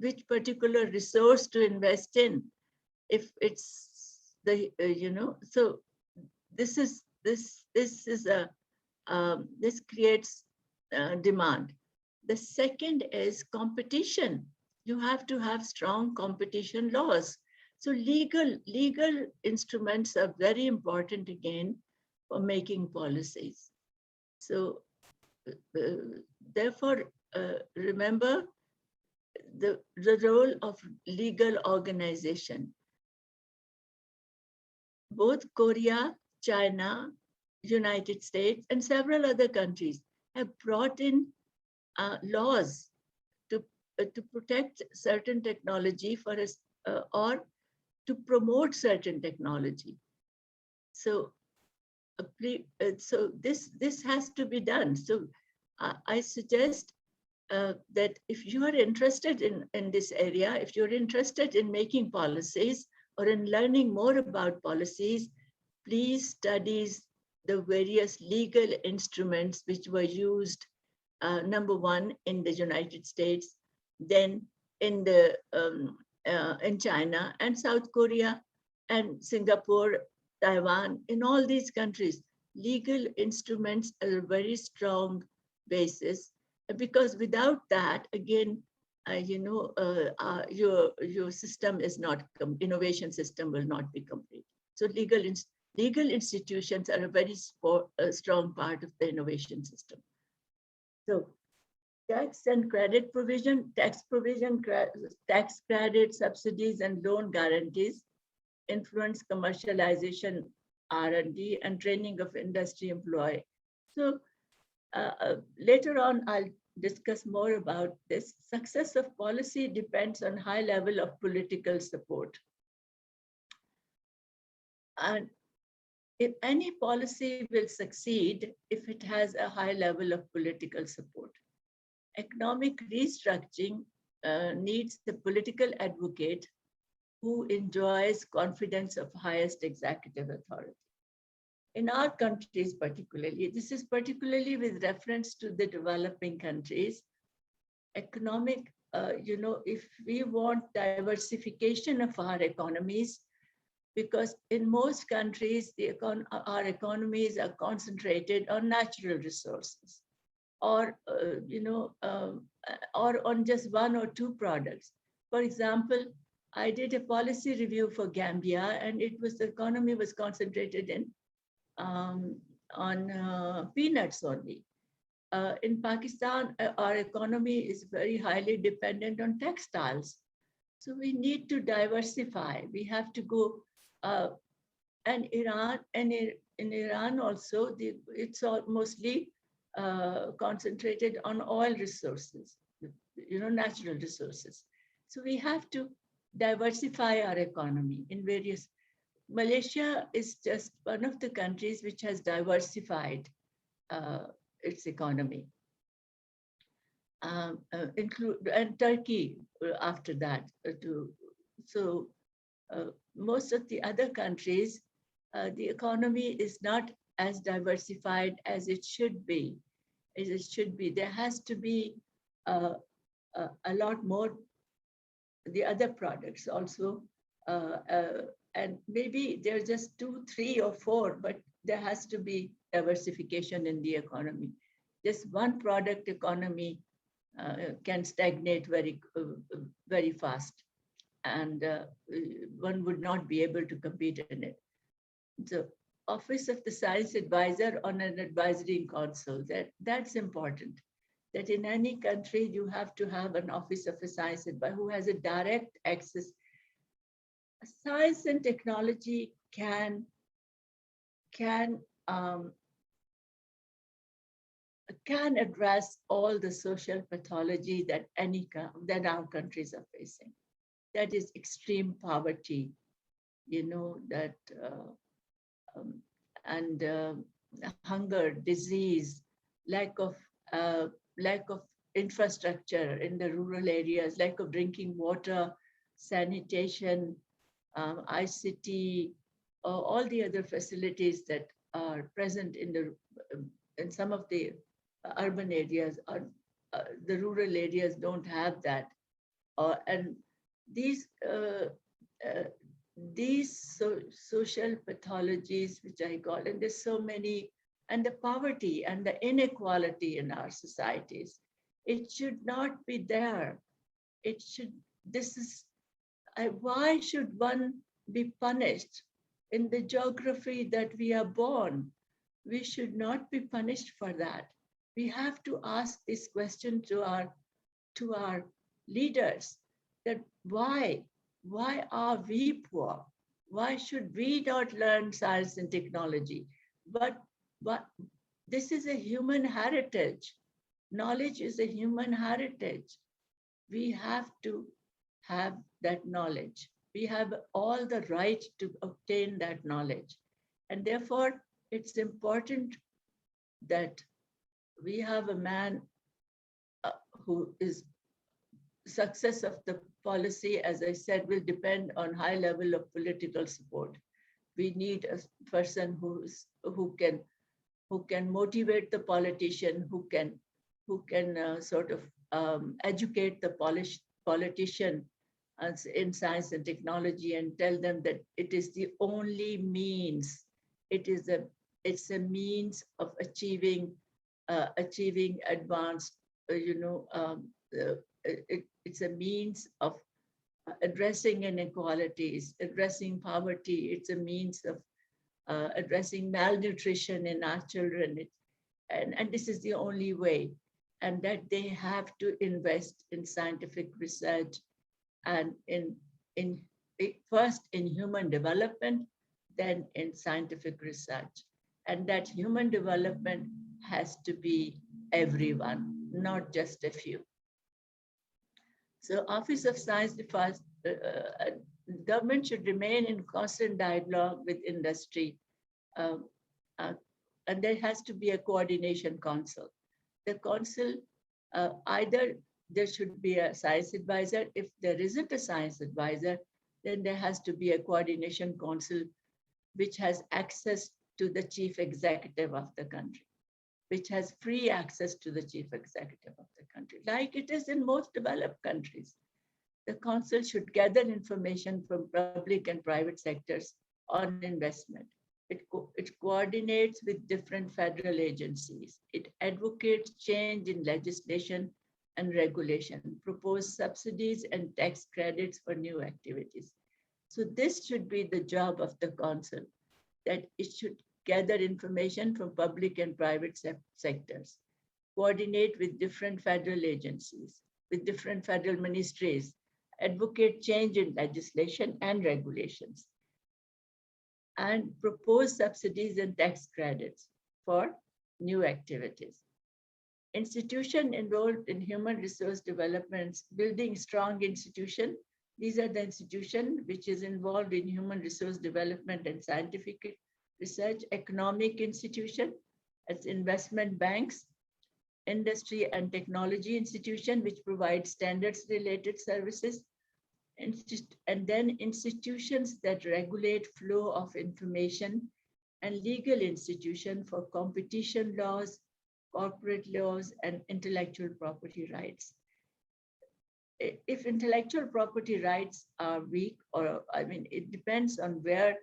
[SPEAKER 4] which particular resource to invest in. If it's the, so this creates demand. The second is competition. You have to have strong competition laws. So legal instruments are very important again for making policies. So therefore, remember the role of legal organization. Both Korea, China, United States, and several other countries have brought in laws to protect certain technology for us, or to promote certain technology. So, so this has to be done. So I suggest that if you are interested in this area, if you're interested in making policies or in learning more about policies, please study the various legal instruments which were used, number one, in the United States, then in China and South Korea and Singapore, Taiwan. In all these countries, legal instruments are a very strong basis, because without that, again, your system is not, innovation system will not be complete. So legal institutions are a very strong part of the innovation system. So tax and credit provision, tax credit, subsidies, and loan guarantees influence commercialization, R&D, and training of industry employee. So later on, I'll discuss more about this. Success of policy depends on high level of political support. And if any policy will succeed if it has a high level of political support. Economic restructuring needs the political advocate who enjoys confidence of highest executive authority. In our countries particularly, this is particularly with reference to the developing countries, economic, if we want diversification of our economies, because in most countries, our economies are concentrated on natural resources, or or on just one or two products. For example, I did a policy review for Gambia, and the economy was concentrated on peanuts only. In Pakistan, our economy is very highly dependent on textiles. So we need to diversify. We have to go, and Iran, and in Iran also, it's all mostly concentrated on oil resources, natural resources. So we have to diversify our economy in various. Malaysia is just one of the countries which has diversified its economy, and Turkey after that. So most of the other countries, the economy is not as diversified as it should be. There has to be a lot more the other products also, and maybe there are just 2, 3, or 4, but there has to be diversification in the economy. Just one product economy can stagnate very fast, and one would not be able to compete in it. So Office of the Science Advisor on an advisory council, that's important. That in any country, you have to have an Office of a Science Advisor who has a direct access. Science and technology can address all the social pathology that our countries are facing. That is extreme poverty, that and hunger, disease, lack of infrastructure in the rural areas, lack of drinking water, sanitation, ICT, all the other facilities that are present in some of the urban areas, or the rural areas don't have that. And these social pathologies, which I call, and there's so many, and the poverty and the inequality in our societies, it should not be there. Why should one be punished in the geography that we are born? We should not be punished for that. We have to ask this question to our leaders, that why are we poor? Why should we not learn science and technology? But this is a human heritage. Knowledge is a human heritage. We have to have that knowledge. We have all the right to obtain that knowledge. And therefore, it's important that we have a man who is success of the policy, as I said, will depend on high level of political support. We need a person who can motivate the politician, who can educate the politician in science and technology, and tell them that it is the only means. It's a means of achieving advanced, it's a means of addressing inequalities, addressing poverty. It's a means of addressing malnutrition in our children. And this is the only way. And that they have to invest in scientific research and first in human development, then in scientific research. And that human development has to be everyone, not just a few. So Office of Science, government should remain in constant dialogue with industry. And there has to be a coordination council. The council, either there should be a science advisor. If there isn't a science advisor, then there has to be a coordination council which has access to the chief executive of the country, which has free access to the chief executive of the country, like it is in most developed countries. The council should gather information from public and private sectors on investment. It coordinates with different federal agencies. It advocates change in legislation and regulation, propose subsidies and tax credits for new activities. So this should be the job of the council, that it should gather information from public and private sectors, coordinate with different federal agencies, with different federal ministries, advocate change in legislation and regulations, and propose subsidies and tax credits for new activities. Institution enrolled in human resource developments, building strong institution. These are the institution which is involved in human resource development and scientific research. Economic institution, as investment banks, industry and technology institution, which provide standards related services, and then institutions that regulate flow of information, and legal institution for competition laws, corporate laws, and intellectual property rights. If intellectual property rights are weak, or I mean, it depends on where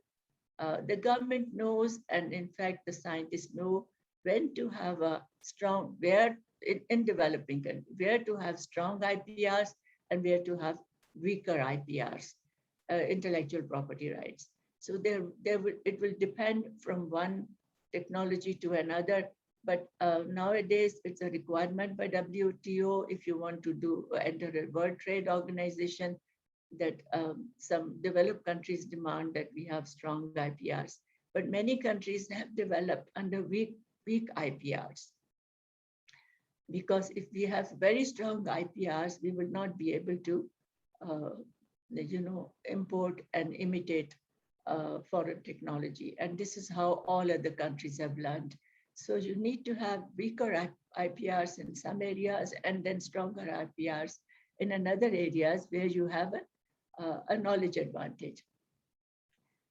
[SPEAKER 4] the government knows, and in fact, the scientists know when to have a strong, where in developing countries, where to have strong IPRs and where to have weaker IPRs, intellectual property rights. So it will depend from one technology to another. But nowadays, it's a requirement by WTO if you want to enter a World Trade Organization, that some developed countries demand that we have strong IPRs. But many countries have developed under weak IPRs. Because if we have very strong IPRs, we will not be able to, import and imitate foreign technology. And this is how all other countries have learned. So you need to have weaker IPRs in some areas and then stronger IPRs in another areas where you have a knowledge advantage.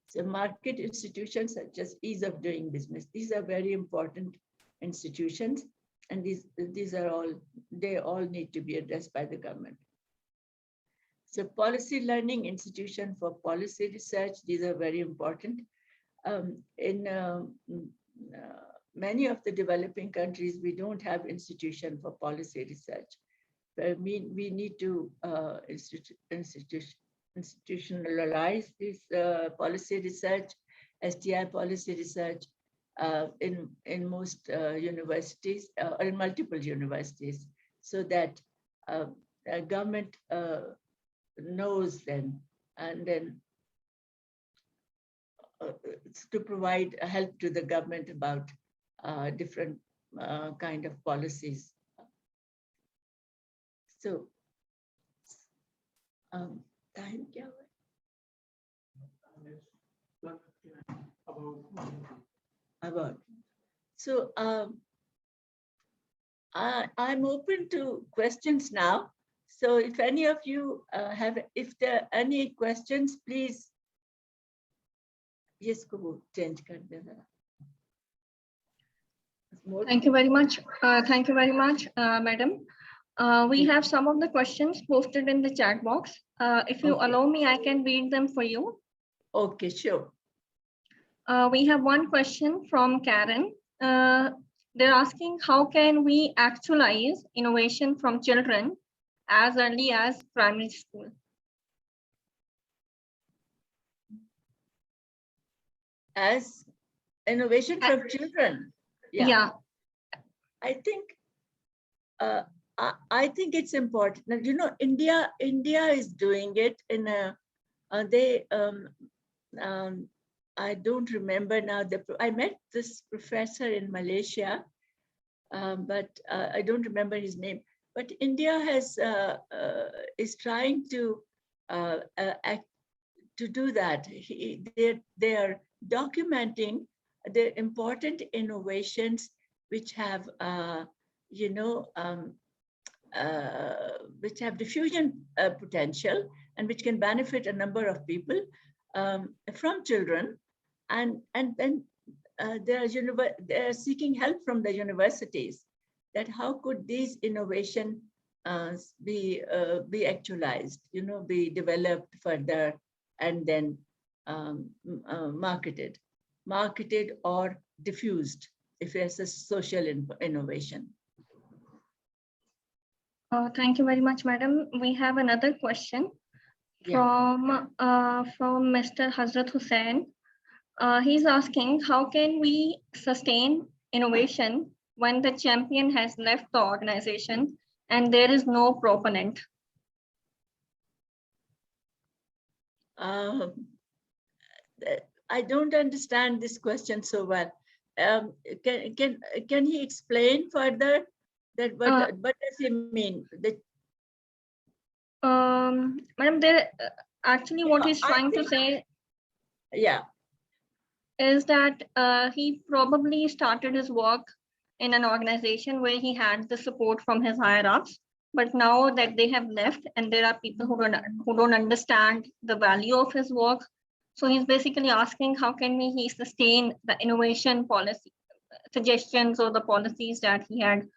[SPEAKER 4] So market institutions such as ease of doing business, these are very important institutions, and these are all, they all need to be addressed by the government. So policy learning institution for policy research, these are very important. In many of the developing countries, we don't have institution for policy research. We need to institutionalize this policy research, STI policy research in most universities, or in multiple universities, so that government knows them, and then to provide help to the government about different kind of policies. So, time kya about. So I'm open to questions now. So if any of you if there are any questions, please. Yes, go change kar dena.
[SPEAKER 1] Thank you very much. Thank you very much, madam. We have some of the questions posted in the chat box. If you allow me, I can read them for you.
[SPEAKER 4] Okay, sure.
[SPEAKER 1] We have one question from Karen. They're asking, how can we actualize innovation from children as early as primary school?
[SPEAKER 4] As innovation from children.
[SPEAKER 1] Yeah.
[SPEAKER 4] I think it's important. Now, you know, India is doing it in a I don't remember now. I met this professor in Malaysia, but I don't remember his name. But India is trying to do that. They are documenting the important innovations which have which have diffusion potential and which can benefit a number of people from children, and then they're seeking help from the universities, that how could these innovation be actualized, be developed further, and then marketed or diffused if it's a social innovation.
[SPEAKER 1] Thank you very much, madam. We have another question from Mr. Hazrat Hussain. He's asking, how can we sustain innovation when the champion has left the organization and there is no proponent?
[SPEAKER 4] I don't understand this question so well. Can he explain further that what does he mean?
[SPEAKER 1] Madam, actually what he's trying to say is that he probably started his work in an organization where he had the support from his higher ups, But now that they have left and there are people who don't understand the value of his work, so he's basically asking how can he sustain the innovation policy suggestions or the policies that he had,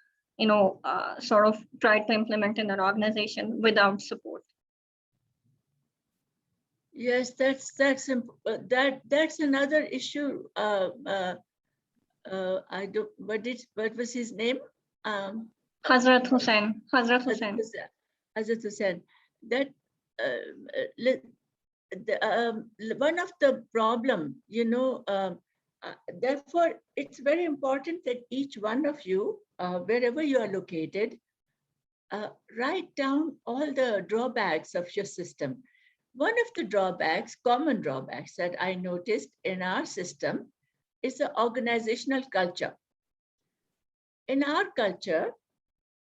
[SPEAKER 1] sort of tried to implement in an organization without support.
[SPEAKER 4] Yes, that's another issue. I don't. What was his name?
[SPEAKER 1] Hazrat Hussain.
[SPEAKER 4] Hazrat Hussain. That one of the problem, therefore, it's very important that each one of you, wherever you are located, write down all the drawbacks of your system. One of the drawbacks, common drawbacks that I noticed in our system is the organizational culture. In our culture,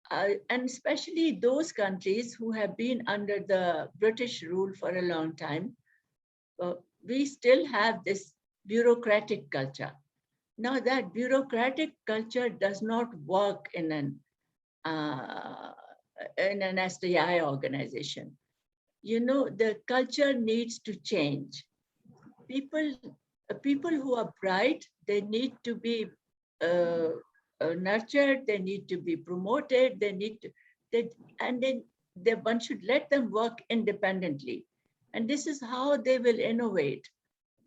[SPEAKER 4] and especially those countries who have been under the British rule for a long time, we still have this bureaucratic culture. Now that bureaucratic culture does not work in an STI organization. The culture needs to change. People who are bright, they need to be nurtured, they need to be promoted, and then one should let them work independently. And this is how they will innovate.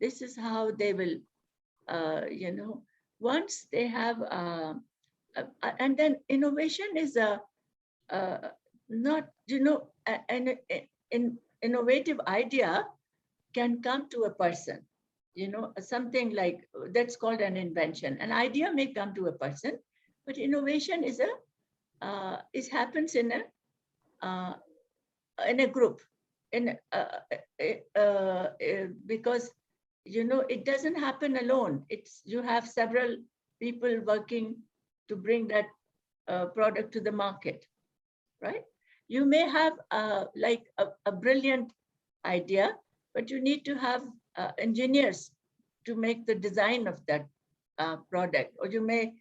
[SPEAKER 4] This is how they will, once they have, and then innovation is not, an innovative idea can come to a person, something like that's called an invention. An idea may come to a person, but innovation is it happens in a group, because it doesn't happen alone. You have several people working to bring that product to the market, right? You may have like a brilliant idea, but you need to have engineers to make the design of that product. Or you may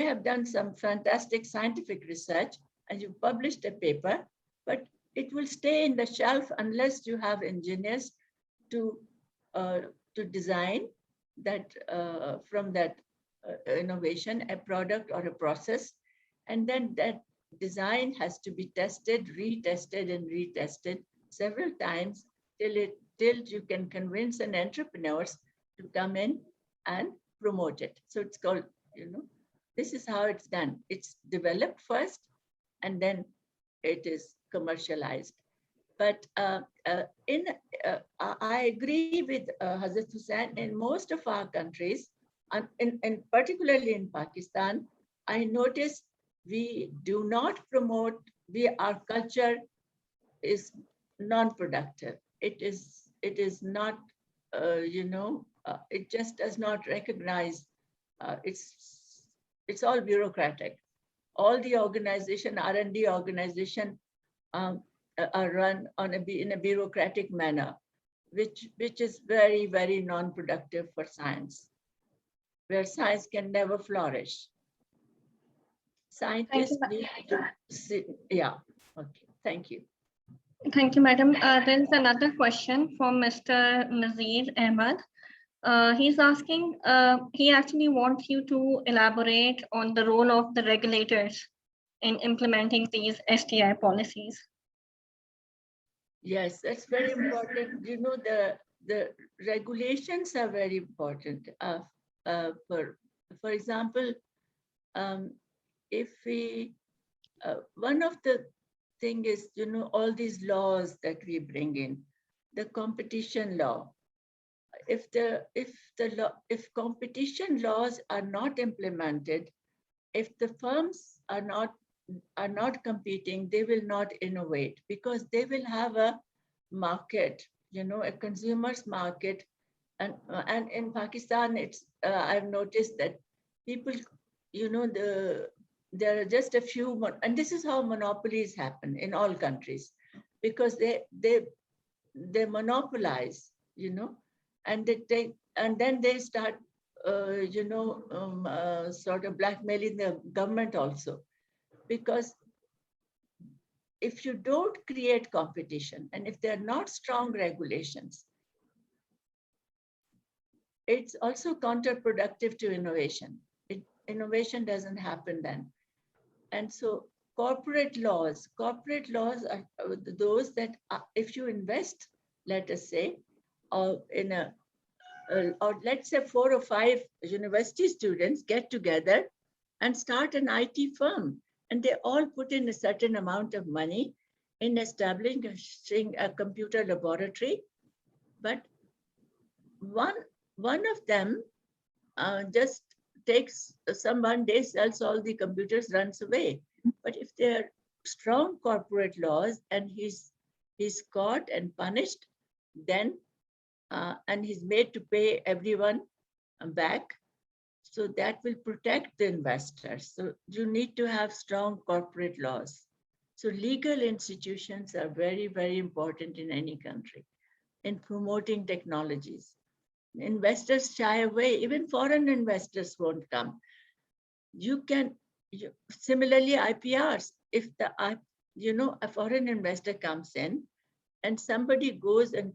[SPEAKER 4] have done some fantastic scientific research and you published a paper, but it will stay in the shelf unless you have engineers to design that from that innovation, a product or a process. And then that design has to be tested, retested, and retested several times till you can convince an entrepreneurs to come in and promote it. So it's called, this is how it's done. It's developed first, and then it is commercialized. But I agree with Hazrat Hussain. In most of our countries, and particularly in Pakistan, I noticed we do not promote, our culture is non-productive. It is not, it just does not recognize, it's all bureaucratic. All the organization, R&D organization are run in a bureaucratic manner, which is very, very non-productive for science, where science can never flourish. Scientists need to sit, yeah, okay, thank you.
[SPEAKER 1] Thank you, madam. There is another question from Mr. Nazir Ahmad. He's asking, he actually wants you to elaborate on the role of the regulators in implementing these STI policies.
[SPEAKER 4] Yes, that's very important. The regulations are very important. For example, if we, one of the thing is, all these laws that we bring in, the competition law. If competition laws are not implemented, if the firms are not competing, they will not innovate, because they will have a market, a consumer's market. And in Pakistan, I've noticed that people, there are just a few, and this is how monopolies happen in all countries, because they monopolize, and they take, and then they start, sort of blackmailing the government also, because if you don't create competition and if there are not strong regulations, it's also counterproductive to innovation. Innovation doesn't happen then. And so corporate laws are those that if you invest, let us say, in a, or let's say 4 or 5 university students get together and start an IT firm, and they all put in a certain amount of money in establishing a computer laboratory. But one of them just takes one day, sells all the computers, runs away. But if there are strong corporate laws and he's caught and punished, then and he's made to pay everyone back, so that will protect the investors. So you need to have strong corporate laws. So legal institutions are very, very important in any country in promoting technologies. Investors shy away, even foreign investors won't come. Similarly, IPRs, if a foreign investor comes in and somebody goes and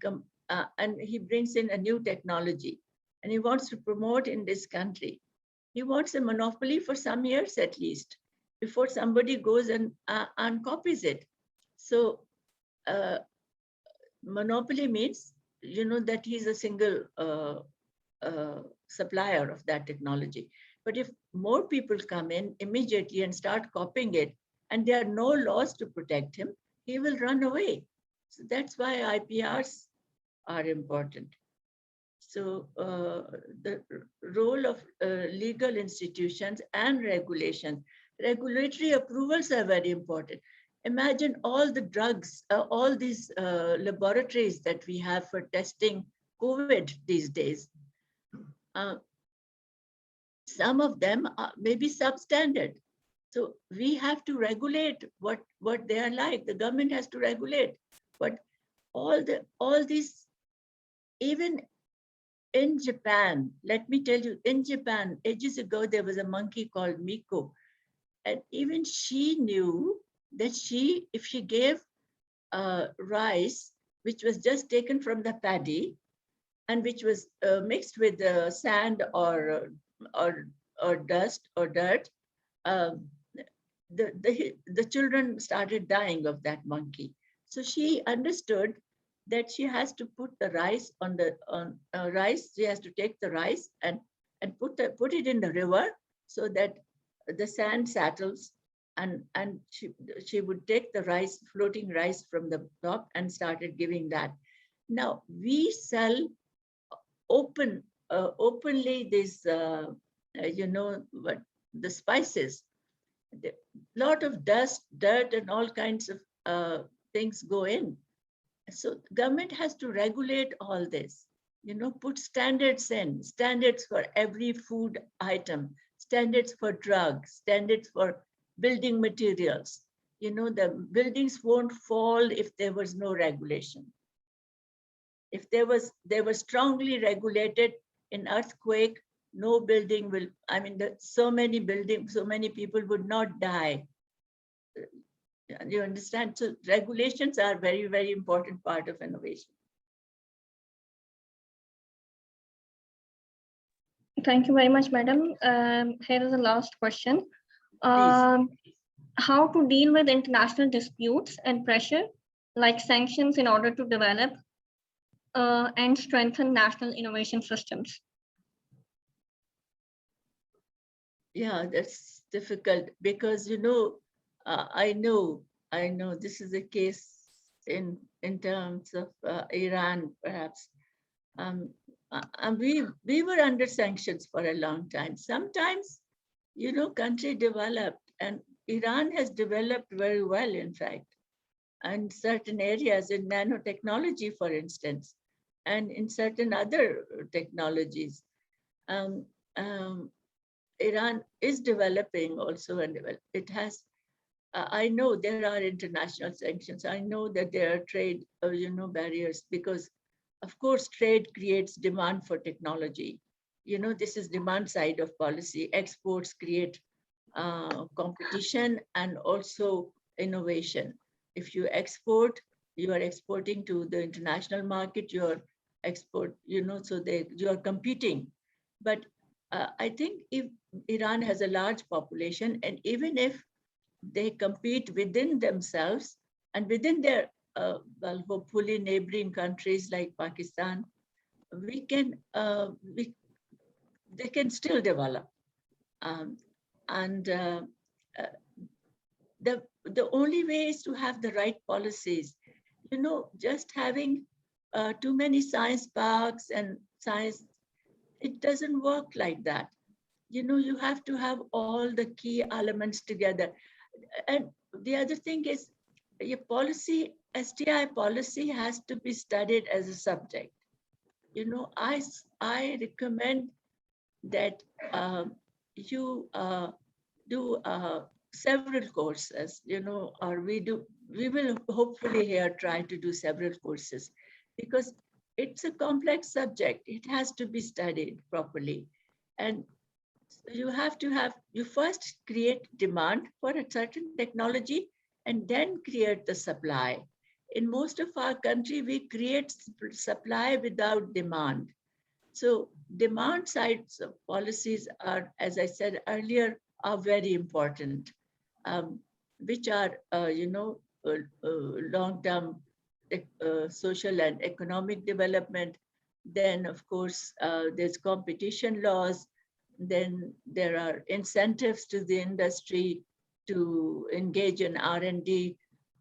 [SPEAKER 4] he brings in a new technology and he wants to promote in this country, he wants a monopoly for some years at least before somebody goes and copies it. So monopoly means, that he's a single supplier of that technology. But if more people come in immediately and start copying it, and there are no laws to protect him, he will run away. So that's why IPRs are important. So the role of legal institutions and regulatory approvals are very important. Imagine all the drugs, all these laboratories that we have for testing COVID these days. Some of them may be substandard. So we have to regulate what they are like. The government has to regulate. But all these, even in Japan, let me tell you, in Japan, ages ago, there was a monkey called Miko. And even she knew that if she gave rice, which was just taken from the paddy, and which was mixed with sand or dust or dirt, the children started dying of that monkey. So she understood that she has to put the rice on rice. She has to take the rice and put it in the river so that the sand settles, and she would take the rice, floating rice from the top, and started giving that. Now we sell openly this, the spices. A lot of dust, dirt, and all kinds of things go in. So government has to regulate all this, put standards for every food item, standards for drugs, standards for building materials. The buildings won't fall if there was no regulation. If they were strongly regulated in earthquake, no building will, so many people would not die. You understand? So regulations are very, very important part of innovation.
[SPEAKER 1] Thank you very much, madam. Here is the last question. How to deal with international disputes and pressure, like sanctions, in order to develop and strengthen national innovation systems?
[SPEAKER 4] Yeah, that's difficult because, I know this is a case in terms of Iran, perhaps. We were under sanctions for a long time. Sometimes, country developed, and Iran has developed very well, in fact, and certain areas in nanotechnology, for instance, and in certain other technologies. Iran is developing also, and it has. I know there are international sanctions. I know that there are trade, barriers, because, of course, trade creates demand for technology. This is demand side of policy. Exports create competition and also innovation. if you export, you are exporting to the international market, you're export, so you are competing. But I think if Iran has a large population, and even if they compete within themselves and within their, well, hopefully neighboring countries like Pakistan, they can still develop. And the only way is to have the right policies. Just having too many science parks and science, it doesn't work like that. You have to have all the key elements together. And the other thing is, your policy, STI policy, has to be studied as a subject. I recommend that you do several courses, or we will hopefully here try to do several courses, because it's a complex subject. It has to be studied properly. And you first create demand for a certain technology and then create the supply. In most of our country, we create supply without demand. So demand sides of policies are, as I said earlier, are very important, which are, long-term social and economic development. Then, of course, there's competition laws. Then there are incentives to the industry to engage in R&D.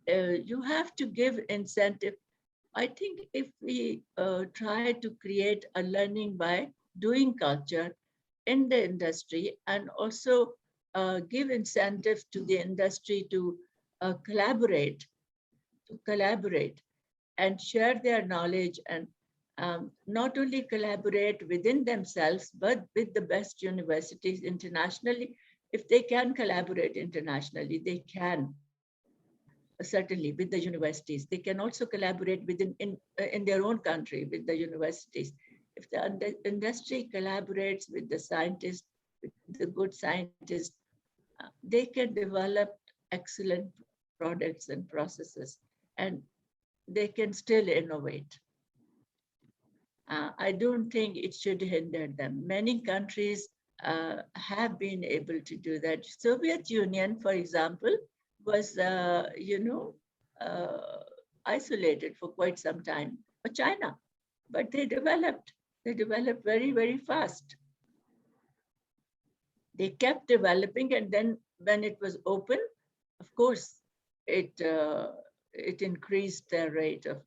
[SPEAKER 4] You have to give incentive. I think if we try to create a learning by doing culture in the industry, and also give incentives to the industry to collaborate and share their knowledge, and not only collaborate within themselves, but with the best universities internationally. If they can collaborate internationally, they can. Certainly with the universities. They can also collaborate in their own country with the universities. If the industry collaborates with the scientists, with the good scientists, they can develop excellent products and processes, and they can still innovate. I don't think it should hinder them. Many countries have been able to do that. Soviet Union, for example, was, isolated for quite some time, or China, but they developed very, very fast. They kept developing, and then when it was open, of course, it increased their rate of,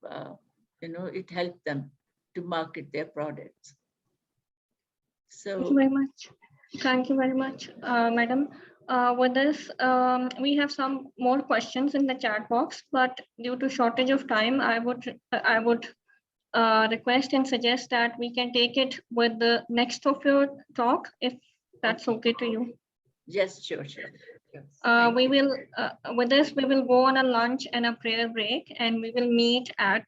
[SPEAKER 4] it helped them to market their products. So
[SPEAKER 1] Thank you very much. Thank you very much, Madam. With this, we have some more questions in the chat box, but due to shortage of time, I would request and suggest that we can take it with the next of your talk, if that's okay to you.
[SPEAKER 4] yes, sure.
[SPEAKER 1] We will, with this, we will go on a lunch and a prayer break, and we will meet at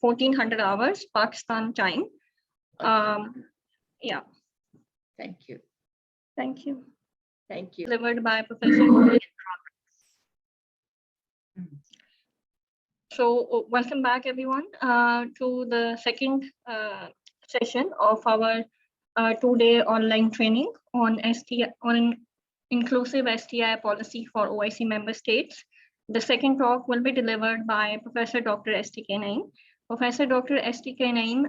[SPEAKER 1] 1400 hours Pakistan time. Yeah.
[SPEAKER 4] Thank you.
[SPEAKER 1] Thank you.
[SPEAKER 4] Thank you.
[SPEAKER 1] Delivered by Professor. So welcome back, everyone, to the second session of our 2-day online training on inclusive STI policy for OIC member states. The second talk will be delivered by Professor Dr. STK Naeem. Professor Dr. STK Naeem,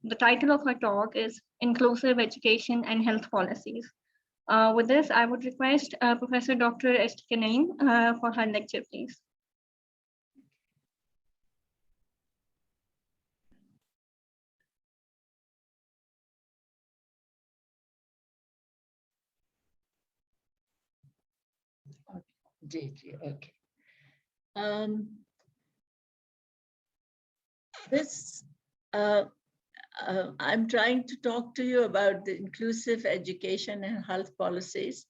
[SPEAKER 1] the title of her talk is Inclusive Education and Health Policies. With this, I would request Professor Dr. STK Naeem for her lecture, please.
[SPEAKER 4] Okay. I'm trying to talk to you about the inclusive education and health policies.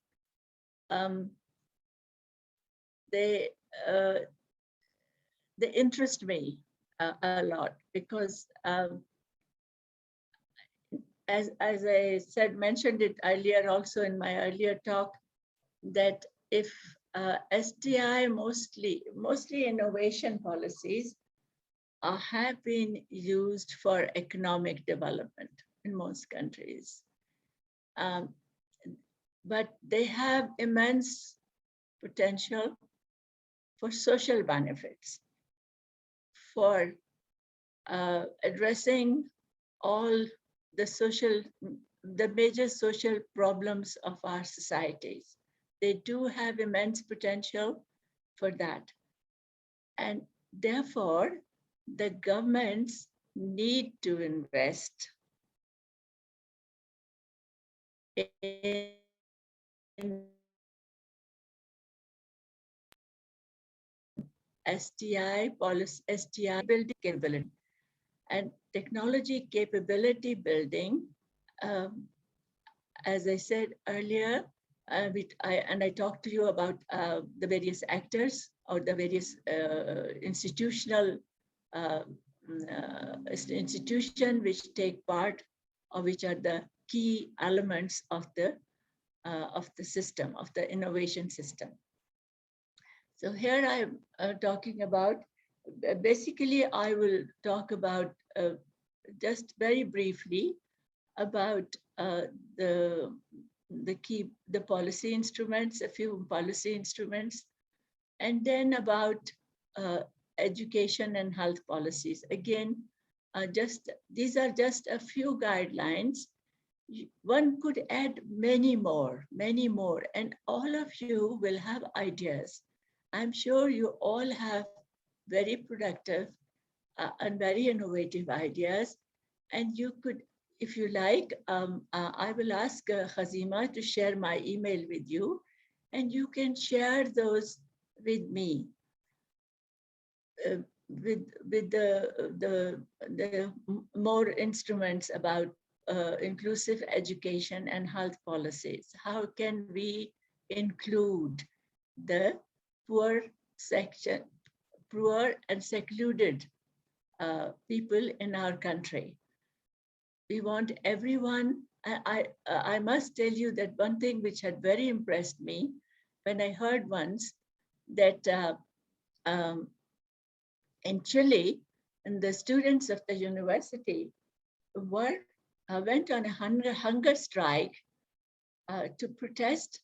[SPEAKER 4] They interest me a lot, because as I mentioned it earlier, also in my earlier talk, that if STI mostly innovation policies have been used for economic development in most countries. But they have immense potential for social benefits, for addressing all the major social problems of our societies. They do have immense potential for that. And therefore, the governments need to invest in STI policy, STI building capability and technology capability building. As I said earlier, I talked to you about the various actors or the various institution which take part or which are the key elements of the system, of the innovation system. So here I'm talking about, basically I will talk about just very briefly about the policy instruments, a few policy instruments, and then about education and health policies. Again, these are just a few guidelines. One could add many more, and all of you will have ideas. I'm sure you all have very productive and very innovative ideas, and you could, if you like, I will ask Khazima to share my email with you, and you can share those with me, with the more instruments about inclusive education and health policies. How can we include the poor and secluded people in our country? We want everyone. I must tell you that one thing which had very impressed me when I heard once that in Chile, and the students of the university went on a hunger strike to protest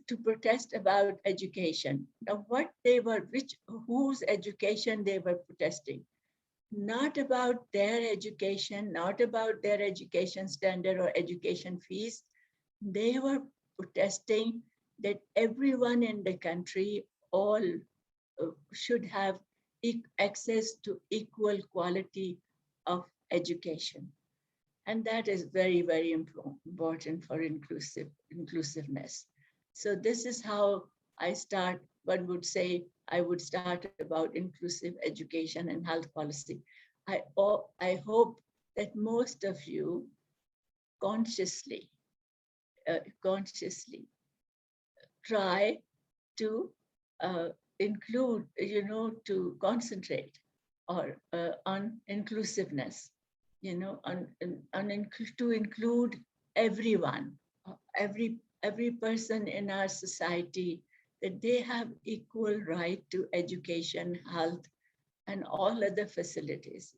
[SPEAKER 4] to protest about education. Now, whose education they were protesting? Not about their education, not about their education standard or education fees. They were protesting that everyone in the country all should have access to equal quality of education. And that is very, very important for inclusiveness. So this is how I start. One would say I would start about inclusive education and health policy. I hope that most of you consciously try to include, to concentrate or on inclusiveness, to include everyone, every person in our society, that they have equal right to education, health, and all other facilities,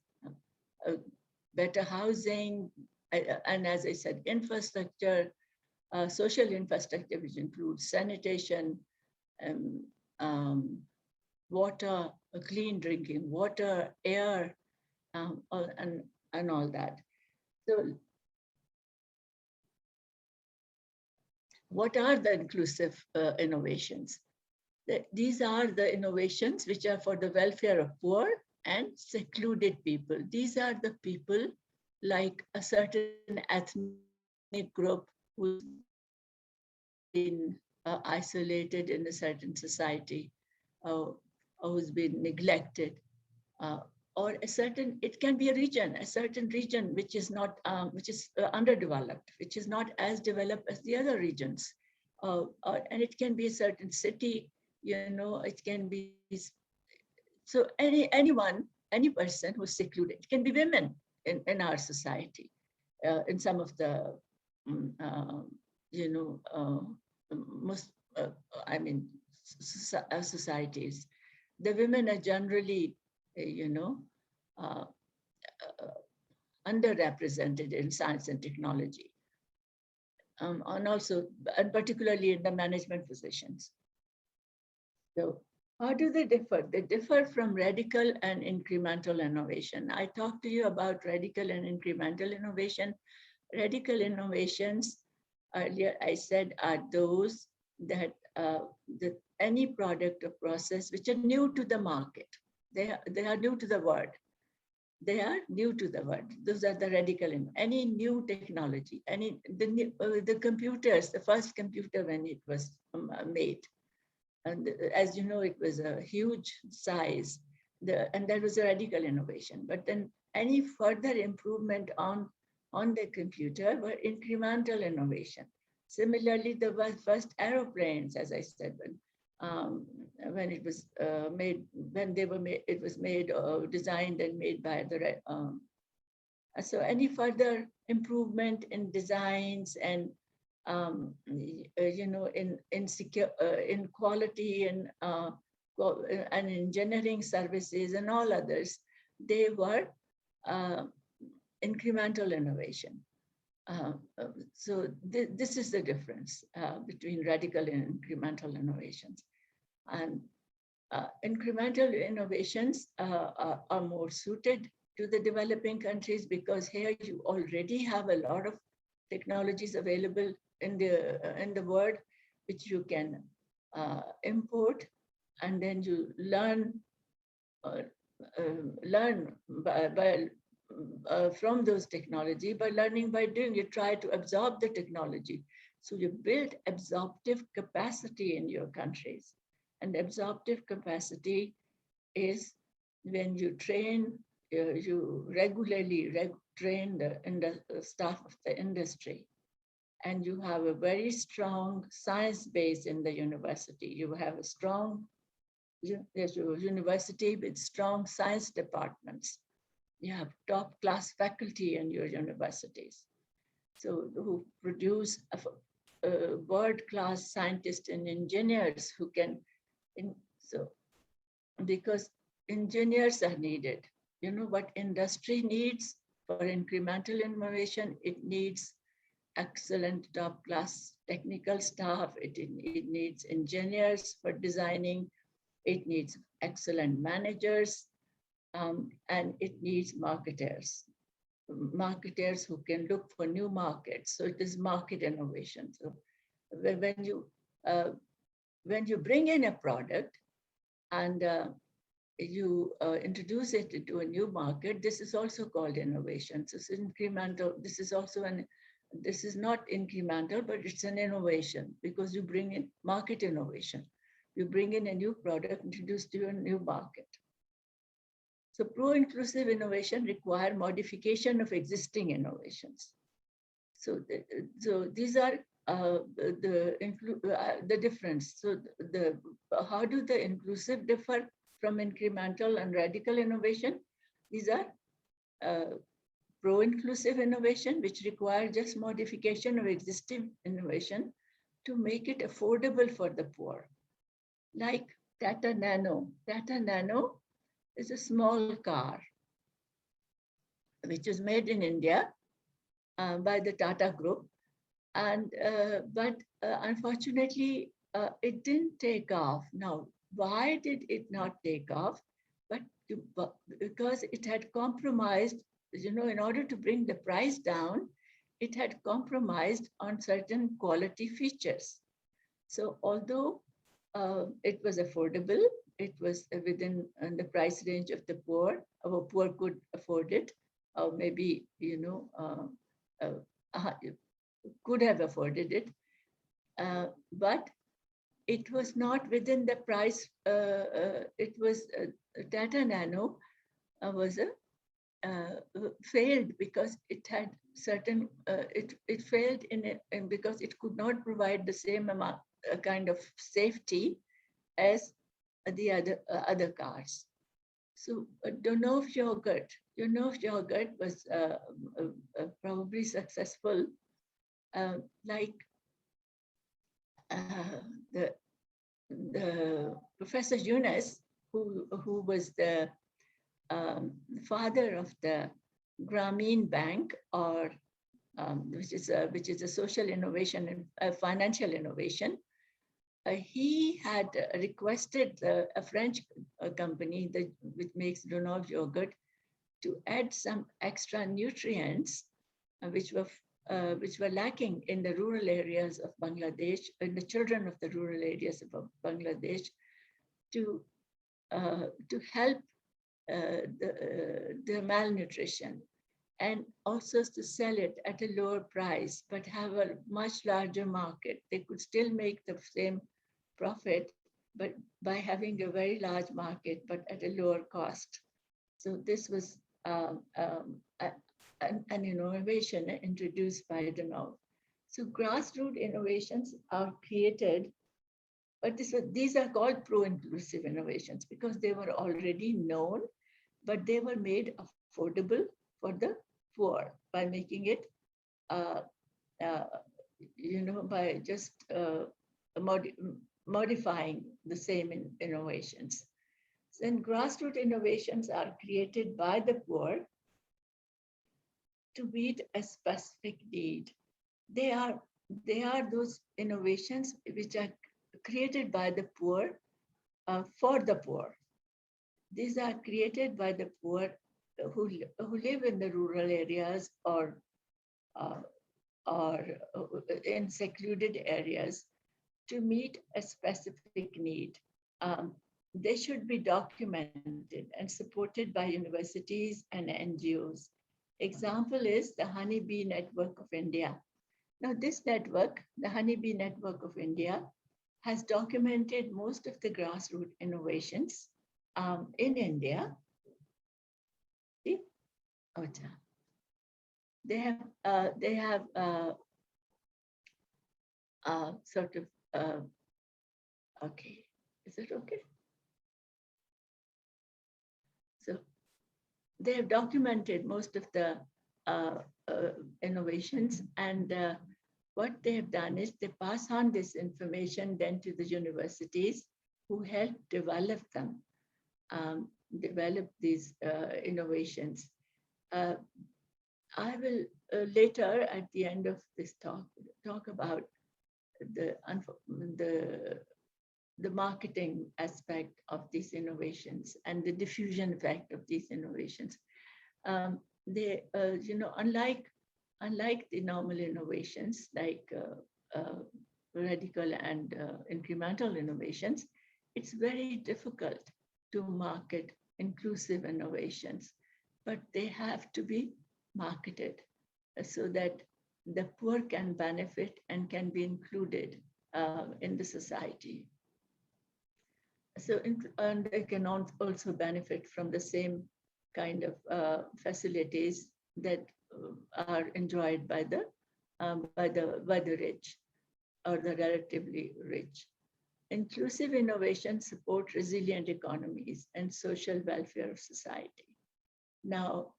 [SPEAKER 4] better housing, and as I said, infrastructure, social infrastructure, which includes sanitation, water, clean drinking water, air, and all that. So what are the inclusive innovations? These are the innovations which are for the welfare of poor and secluded people. These are the people like a certain ethnic group who's been isolated in a certain society, who's been neglected, or it can be a certain region which is not, which is underdeveloped, which is not as developed as the other regions. And it can be a certain city, it can be, so any person who's secluded. It can be women in our society, in some of the, I mean, societies. The women are generally, uh, underrepresented in science and technology, and particularly in the management positions. So how do they differ? They differ from radical and incremental innovation. I talked to you about radical and incremental innovation. Radical innovations, earlier I said, are those that any product or process which are new to the market. They are new to the world. They are new to the world. Those are the radical. Any new technology, the computers, the first computer when it was made, and as you know, it was a huge size, and that was a radical innovation. But then any further improvement on the computer were incremental innovation. Similarly, the first aeroplanes, as I said, when it was made, when they were made, it was made, designed and made by the. So any further improvement in designs and in quality and engineering services and all others, they were incremental innovation. So this is the difference between radical and incremental innovations. And incremental innovations are more suited to the developing countries because here you already have a lot of technologies available in the world, which you can import, and then you learn from those technology. By learning by doing, you try to absorb the technology. So you build absorptive capacity in your countries. And absorptive capacity is when you train, you regularly train the staff of the industry. And you have a very strong science base in the university. You have a strong university with strong science departments. You have top class faculty in your universities. So who produce world-class scientists and engineers who can, because engineers are needed. You know what industry needs for incremental innovation? It needs excellent top class technical staff. It needs engineers for designing. It needs excellent managers, and it needs marketers who can look for new markets. So it is market innovation. So when you bring in a product and you introduce it into a new market, this is also called innovation. So it's incremental. This is also this is not incremental, but it's an innovation because you bring in market innovation. You bring in a new product introduced to a new market. So pro-inclusive innovation require modification of existing innovations. So these are the difference. So how do the inclusive differ from incremental and radical innovation? These are pro-inclusive innovation, which require just modification of existing innovation to make it affordable for the poor. Like Tata Nano. Tata Nano is a small car, which is made in India by the Tata Group. And but unfortunately, it didn't take off. Now, why did it not take off? But because it had compromised, in order to bring the price down, it had compromised on certain quality features. So although it was affordable, it was within the price range of the poor. Our poor could afford it, or maybe could have afforded it, but it was not within the price. It was Tata Nano was failed because it had certain. It failed because it could not provide the same amount kind of safety as the other cars. So Donov yogurt was probably successful. Like the Professor Yunus, who was the father of the Grameen Bank, or which is a social innovation and financial innovation. He had requested a French company which makes Renault yogurt to add some extra nutrients which were lacking in the rural areas of Bangladesh, in the children of the rural areas of Bangladesh, to help the malnutrition, and also to sell it at a lower price, but have a much larger market. They could still make the same profit, but by having a very large market, but at a lower cost. So this was an innovation introduced by Renault. So grassroots innovations are created, but these are called pro-inclusive innovations because they were already known, but they were made affordable for the poor by making it, by just modifying the same innovations. Then grassroots innovations are created by the poor to meet a specific need. They are those innovations which are created by the poor for the poor. These are created by the poor who live in the rural areas or in secluded areas to meet a specific need. They should be documented and supported by universities and NGOs. Example is the Honeybee Network of India. Now this network, the Honeybee Network of India, has documented most of the grassroots innovations in India. See? They have sort of, okay, is it okay? So they have documented most of the innovations, and what they have done is they pass on this information then to the universities who help develop them, develop these innovations. I will later at the end of this talk about the marketing aspect of these innovations and the diffusion effect of these innovations. They, unlike the normal innovations like radical and incremental innovations, it's very difficult to market inclusive innovations, but they have to be marketed so that the poor can benefit and can be included in the society. So, and they can also benefit from the same kind of facilities that are enjoyed by the rich or the relatively rich. Inclusive innovation support resilient economies and social welfare of society. Now,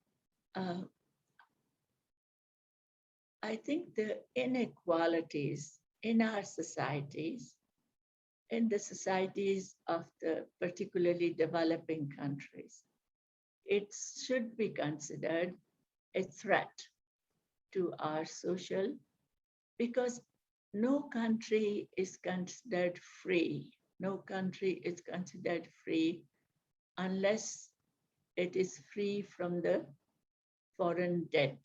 [SPEAKER 4] I think the inequalities in our societies, in the societies of the particularly developing countries, it should be considered a threat to our social, because no country is considered free. No country is considered free unless it is free from the foreign debt.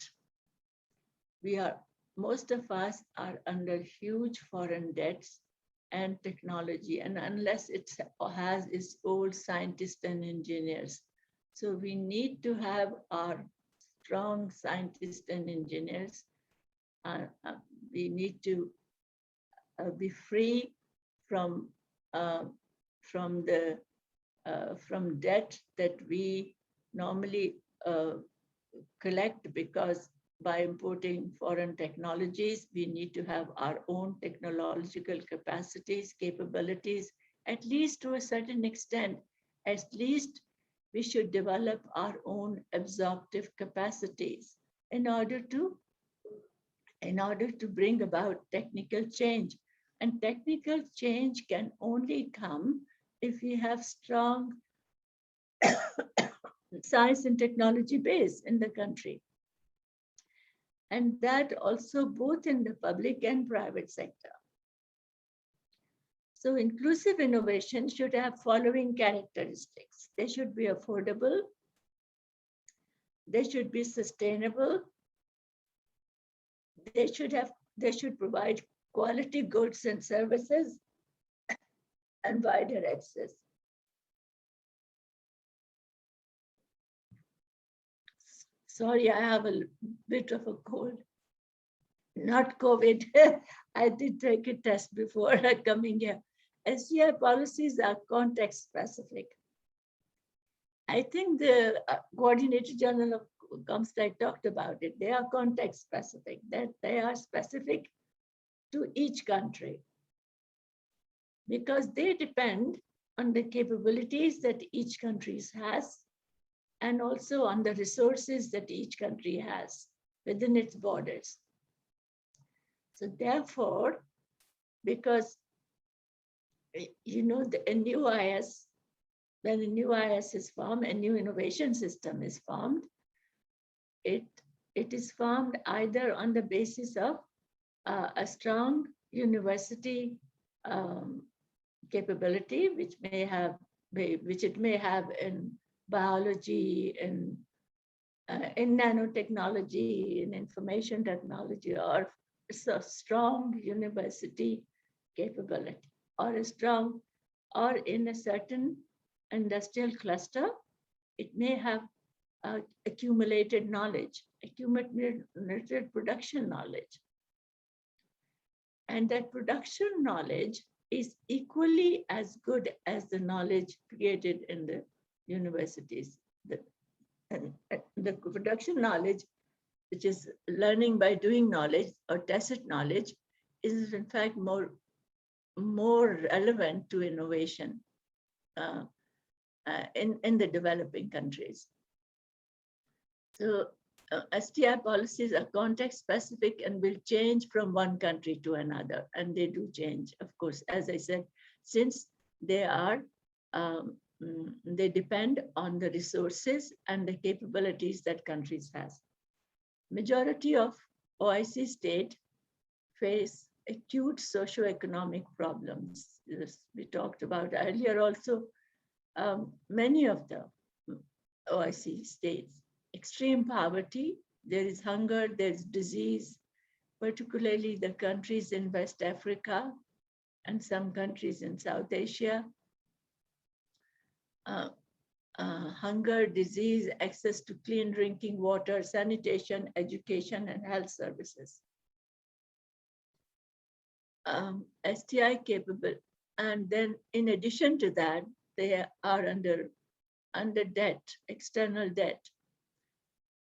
[SPEAKER 4] Most of us are under huge foreign debts and technology, and unless it has its own scientists and engineers. So we need to have our strong scientists and engineers. We need to be free from debt that we normally collect, because by importing foreign technologies, we need to have our own technological capacities, capabilities, at least to a certain extent. At least we should develop our own absorptive capacities in order to bring about technical change. And technical change can only come if we have strong science and technology base in the country. And that also both in the public and private sector. So inclusive innovation should have following characteristics. They should be affordable, they should be sustainable, they should provide quality goods and services and wider access. Sorry, I have a bit of a cold. Not COVID. I did take a test before coming here. STI policies are context specific. I think the Coordinator General of Comstech talked about it. They are context specific, that they are specific to each country because they depend on the capabilities that each country has and also on the resources that each country has within its borders. So therefore, because you know, a new IS, when a new IS is formed, a new innovation system is formed, it is formed either on the basis of a strong university capability, which it may have in biology, in nanotechnology, in information technology, or a strong university capability, or in a certain industrial cluster, it may have accumulated knowledge, accumulated production knowledge. And that production knowledge is equally as good as the knowledge created in the universities. The production knowledge, which is learning by doing knowledge or tacit knowledge, is in fact more relevant to innovation in the developing countries. So STI policies are context specific and will change from one country to another, and they do change, of course, as I said, since they are they depend on the resources and the capabilities that countries has. Majority of OIC states face acute socioeconomic problems. This we talked about earlier also. Many of the OIC states, extreme poverty, there is hunger, there's disease, particularly the countries in West Africa and some countries in South Asia. Hunger, disease, access to clean drinking water, sanitation, education, and health services. STI capable, and then in addition to that, they are under debt, external debt.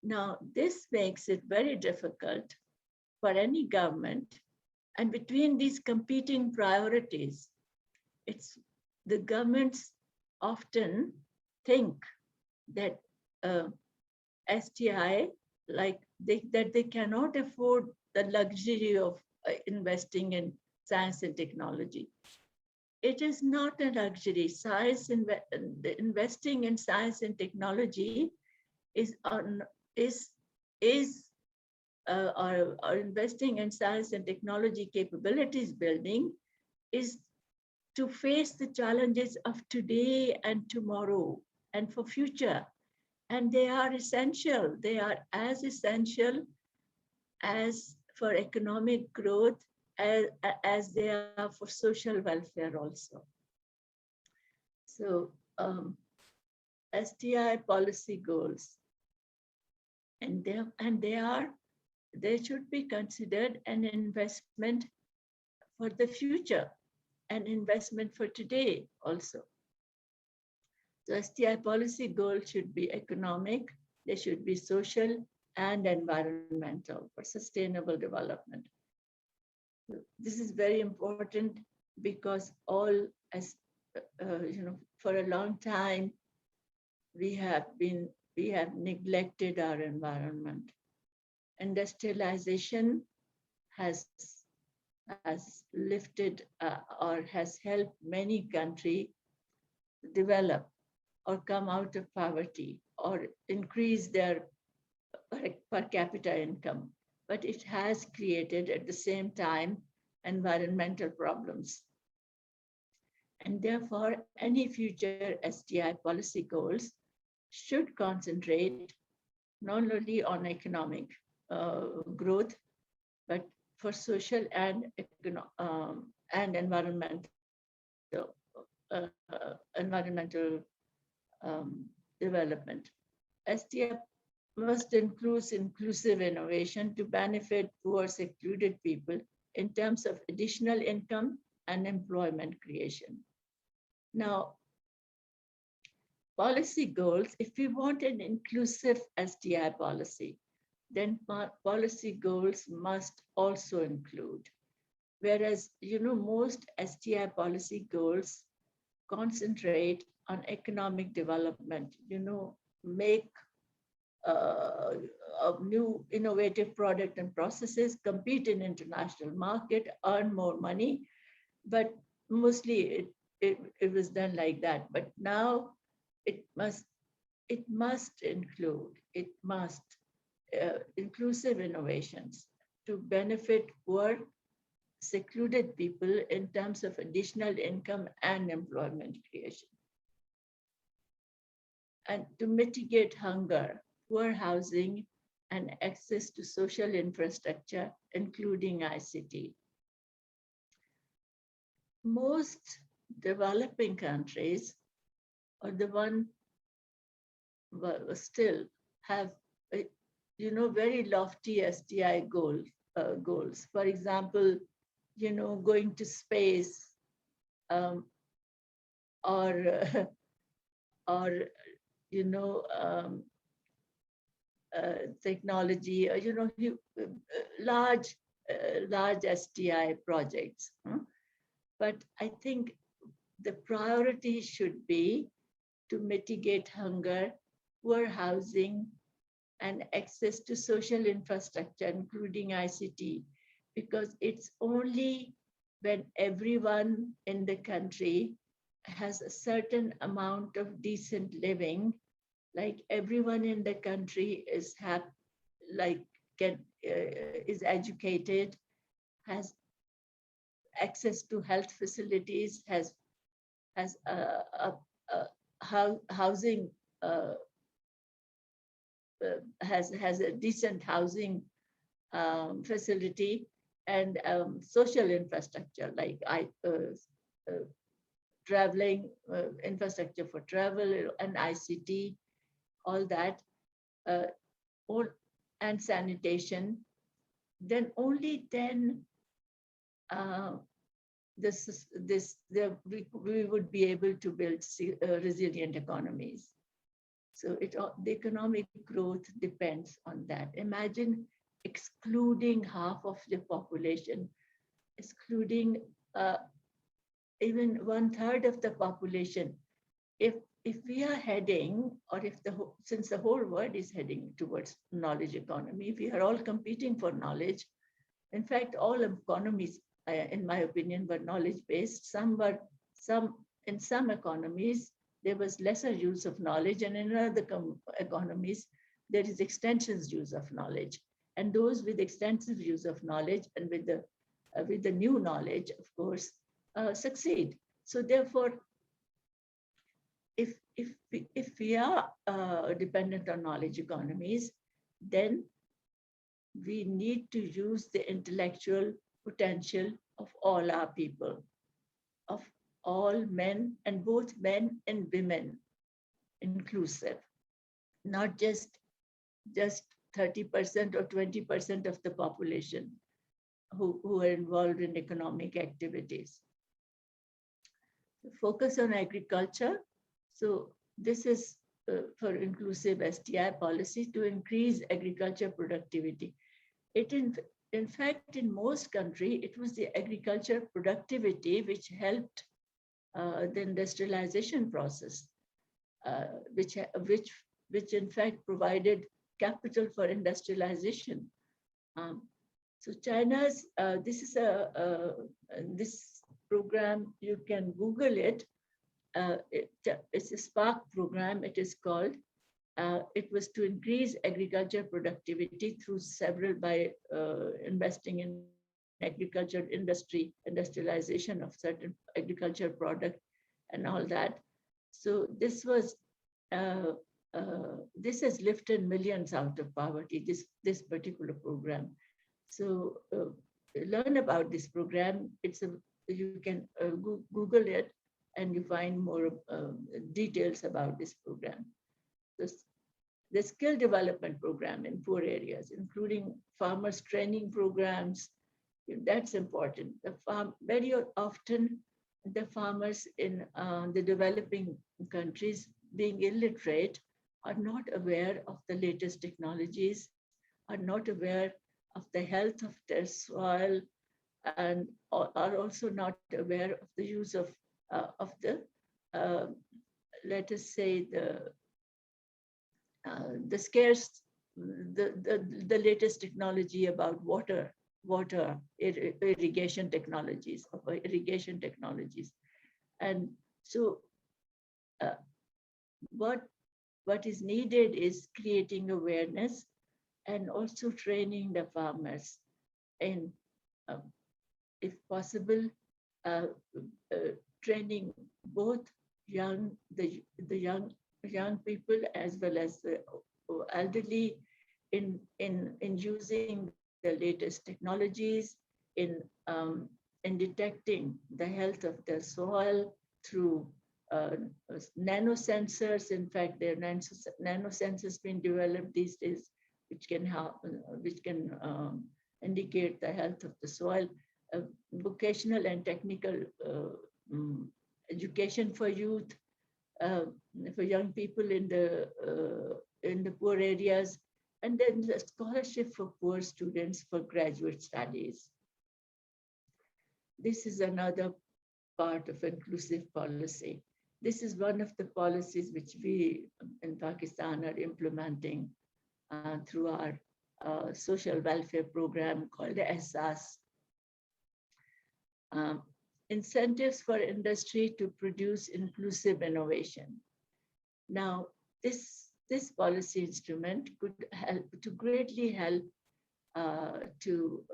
[SPEAKER 4] Now, this makes it very difficult for any government, and between these competing priorities, it's the governments often think that STI, that they cannot afford the luxury of investing in science and technology. It is not a luxury. Investing in science and technology or investing in science and technology capabilities building is to face the challenges of today and tomorrow and for future. And they are essential. They are as essential as for economic growth as they are for social welfare also. So STI policy goals, and they should be considered an investment for the future, an investment for today also. So STI policy goals should be economic, they should be social and environmental for sustainable development. So this is very important because for a long time, we have neglected our environment. Industrialization has has lifted or has helped many countries develop or come out of poverty or increase their per capita income, but it has created at the same time environmental problems. And therefore, any future STI policy goals should concentrate not only on economic growth, but for social and environmental development. STI must include inclusive innovation to benefit poor secluded people in terms of additional income and employment creation. Now, policy goals, if we want an inclusive STI policy, then policy goals must also include. Whereas, most STI policy goals concentrate on economic development, make of new innovative product and processes, compete in international market, earn more money, but mostly it was done like that. But now it must include inclusive innovations to benefit poor secluded people in terms of additional income and employment creation. And to mitigate hunger, poor housing, and access to social infrastructure, including ICT. Most developing countries, or the one still have, very lofty STI goals. For example, going to space, technology, large STI projects. But I think the priority should be to mitigate hunger, poor housing, and access to social infrastructure, including ICT, because it's only when everyone in the country has a certain amount of decent living, like everyone in the country is is educated, has access to health facilities, has housing, has a decent housing facility, and social infrastructure like traveling, infrastructure for travel and ICT, all that, and sanitation, then only then we would be able to build resilient economies. So the economic growth depends on that. Imagine excluding half of the population, excluding even 1/3 of the population. If we are heading, or since the whole world is heading towards knowledge economy, we are all competing for knowledge. In fact, all economies, in my opinion, were knowledge-based. In some economies, there was lesser use of knowledge, and in other economies, there is extensive use of knowledge. And those with extensive use of knowledge and with the new knowledge, of course, succeed. So therefore, if we are dependent on knowledge economies, then we need to use the intellectual potential of all our people, of all men, and both men and women, inclusive, not just 30% or 20% of the population who are involved in economic activities. Focus on agriculture. So this is for inclusive STI policy to increase agriculture productivity. In fact, in most countries, it was the agriculture productivity which helped the industrialization process, which in fact provided capital for industrialization. So China's, this program, you can Google it. It's a Spark program, it is called. It was to increase agriculture productivity through several by investing in agriculture industry, industrialization of certain agriculture product and all that. So this was, this has lifted millions out of poverty, this particular program. So learn about this program. You can Google it and you find more details about this program. The skill development program in poor areas, including farmers training programs, that's important. Very often the farmers in the developing countries, being illiterate, are not aware of the latest technologies, are not aware of the health of their soil, and are also not aware of the use of the, let us say, the scarce, the latest technology about water irrigation technologies, and so what is needed is creating awareness and also training the farmers, and if possible, training both the young people as well as the elderly in using the latest technologies, in detecting the health of the soil through nanosensors. In fact, there are nanosensors being developed these days, which can help, indicate the health of the soil. Vocational and technical education for youth, for young people in the poor areas, and then the scholarship for poor students for graduate studies. This is another part of inclusive policy. This is one of the policies which we in Pakistan are implementing through our social welfare program called SAS. Incentives for industry to produce inclusive innovation. Now, this policy instrument could help to greatly help to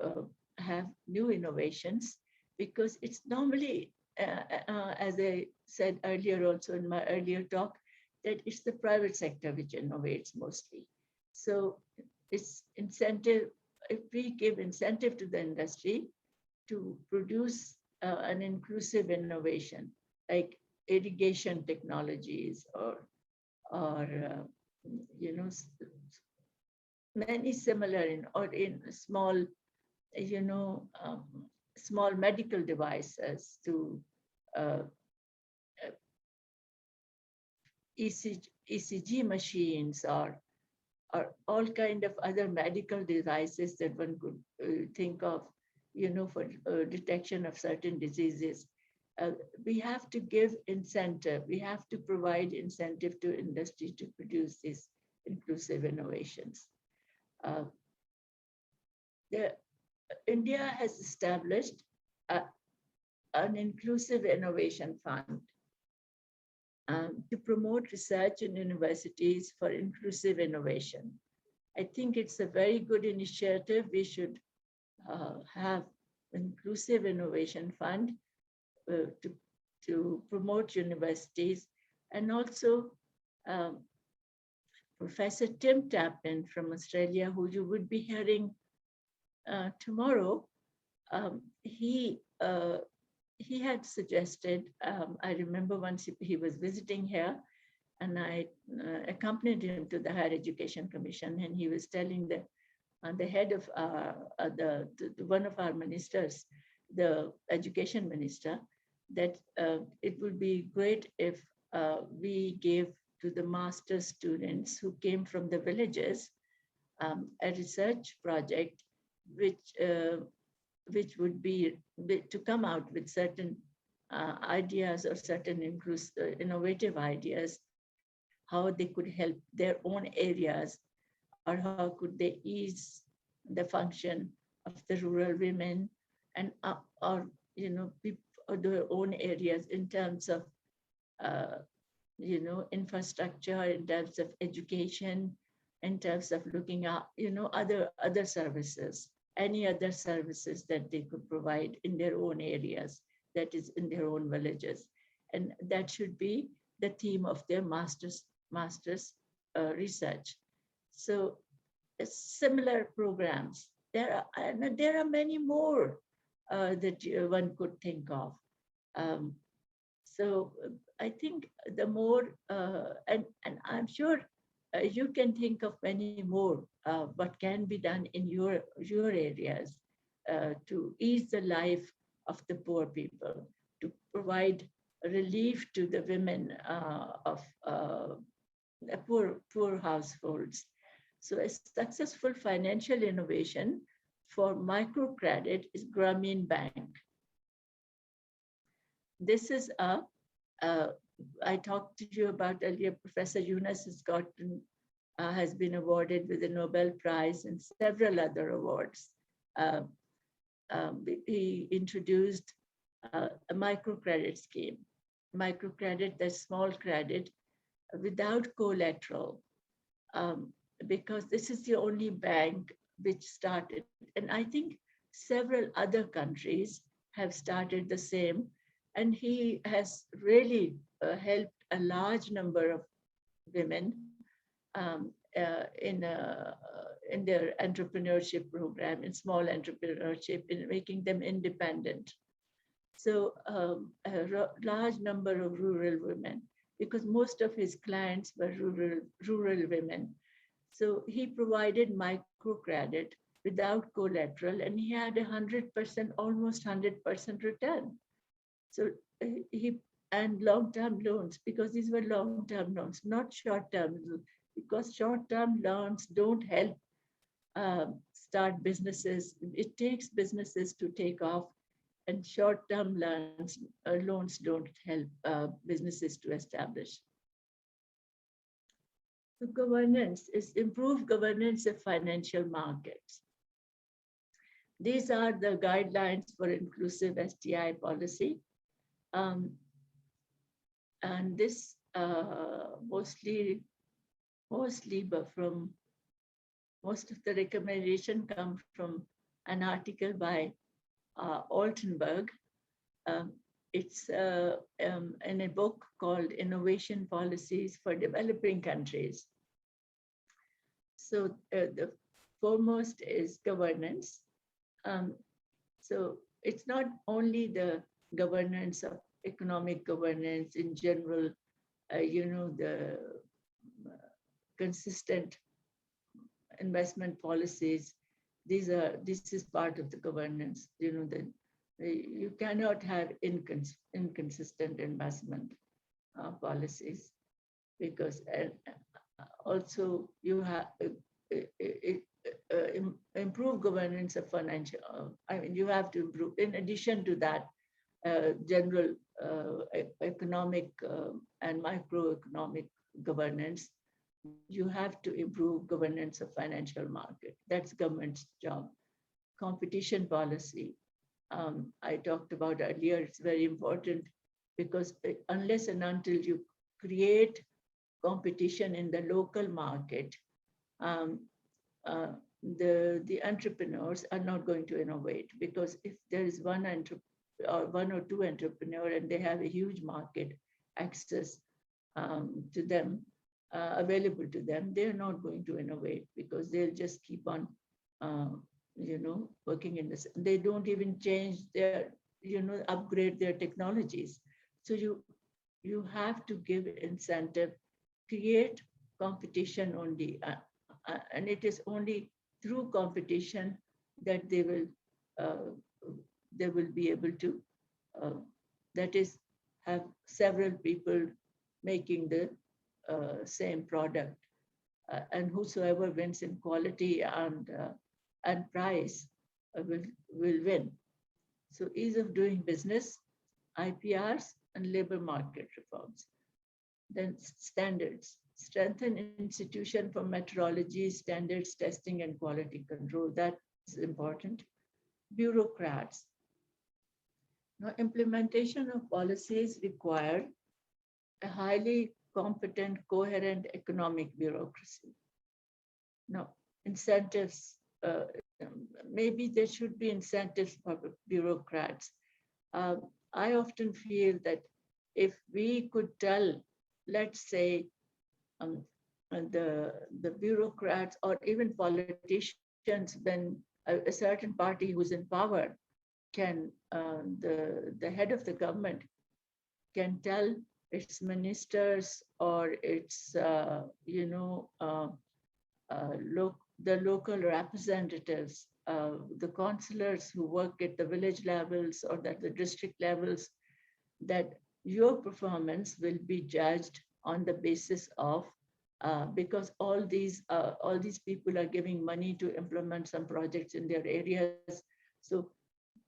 [SPEAKER 4] have new innovations, because it's normally, as I said earlier also in my earlier talk, that it's the private sector which innovates mostly. So it's incentive, if we give incentive to the industry to produce an inclusive innovation, like irrigation technologies or many similar in small, small medical devices to ECG machines or all kind of other medical devices that one could think of, for detection of certain diseases. We have to give incentive. We have to provide incentive to industry to produce these inclusive innovations. India has established an inclusive innovation fund to promote research in universities for inclusive innovation. I think it's a very good initiative. We should have inclusive innovation fund to promote universities. And also Professor Tim Tappan from Australia, who you would be hearing tomorrow, he had suggested, I remember once he was visiting here, and I accompanied him to the Higher Education Commission, and he was telling the head of one of our ministers, the education minister, that it would be great if we gave to the master's students who came from the villages a research project which would be to come out with certain ideas or certain innovative ideas, how they could help their own areas, or how could they ease the function of the rural women and or their own areas in terms of infrastructure, in terms of education, in terms of looking at other services, any other services that they could provide in their own areas, that is in their own villages. And that should be the theme of their master's research. So similar programs. There are many more that one could think of. So I think the more, and I'm sure you can think of many more what can be done in your areas to ease the life of the poor people, to provide relief to the women of poor households. So a successful financial innovation for microcredit is Grameen Bank. This is I talked to you about earlier, Professor Yunus has been awarded with the Nobel Prize and several other awards. He introduced a microcredit scheme. Microcredit, the small credit without collateral, because this is the only bank which started. And I think several other countries have started the same. And he has really helped a large number of women in their entrepreneurship program, in small entrepreneurship, in making them independent. So a large number of rural women, because most of his clients were rural women. So he provided microcredit without collateral, and he had 100%, almost 100% return. So and long-term loans, because these were long-term loans, not short-term, because short-term loans don't help start businesses. It takes businesses to take off, and short-term loans don't help businesses to establish. So governance is improved governance of financial markets. These are the guidelines for inclusive STI policy. And this mostly, but from most of the recommendation come from an article by Altenberg. It's in a book called Innovation Policies for Developing Countries. So the foremost is governance. So it's not only the governance of economic governance in general, the consistent investment policies. This is part of the governance. You cannot have inconsistent investment policies, because also you have improve governance of financial. You have to improve. In addition to that, general economic and microeconomic governance, you have to improve governance of financial market. That's government's job. Competition policy, I talked about earlier, it's very important, because unless and until you create competition in the local market, the entrepreneurs are not going to innovate, because if there is one or two entrepreneurs and they have a huge market access to them, available to them, they're not going to innovate, because they'll just keep on working in this. They don't even change their, upgrade their technologies. So you have to give incentive, create competition only, and it is only through competition that they will be able to, that is, have several people making the same product, and whosoever wins in quality and price will win. So ease of doing business, IPRs, and labor market reforms. Then standards, strengthen institution for metrology, standards, testing, and quality control. That is important. bureaucrats. Now, implementation of policies require a highly competent, coherent economic bureaucracy. Now, incentives, maybe there should be incentives for bureaucrats. I often feel that if we could tell, let's say, the bureaucrats or even politicians, when a certain party who's in power can, the head of the government can tell its ministers or its, the local representatives, the councillors who work at the village levels or at the district levels, that your performance will be judged on the basis of, because all these people are giving money to implement some projects in their areas. So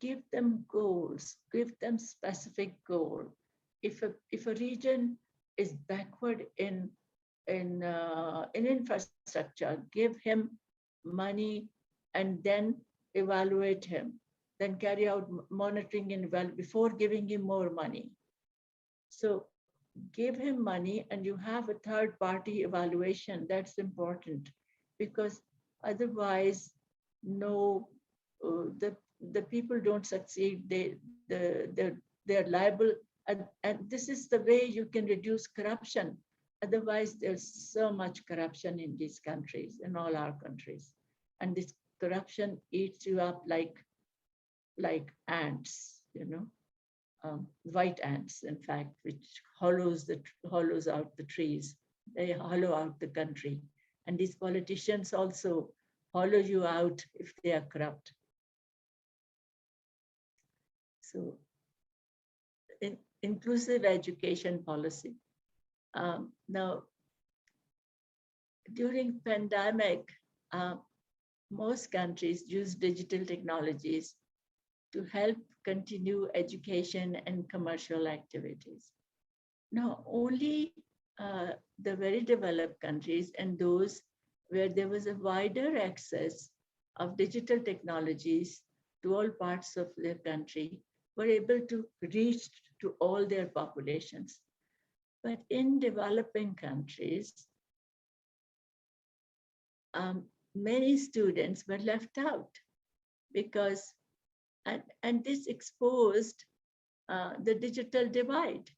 [SPEAKER 4] give them goals, give them specific goal. If a region is backward in infrastructure, give him money and then evaluate him, then carry out monitoring and before giving him more money. So give him money and you have a third party evaluation. That's important, because otherwise the people don't succeed. They're liable, and this is the way you can reduce corruption. Otherwise, there's so much corruption in these countries, in all our countries, and this corruption eats you up like ants, white ants, in fact, which hollows out the trees. They hollow out the country, and these politicians also hollow you out if they are corrupt. So, inclusive education policy. Now, during pandemic, most countries use digital technologies to help continue education and commercial activities. Now, only the very developed countries and those where there was a wider access of digital technologies to all parts of their country were able to reach to all their populations. But in developing countries, many students were left out because, and this exposed the digital divide,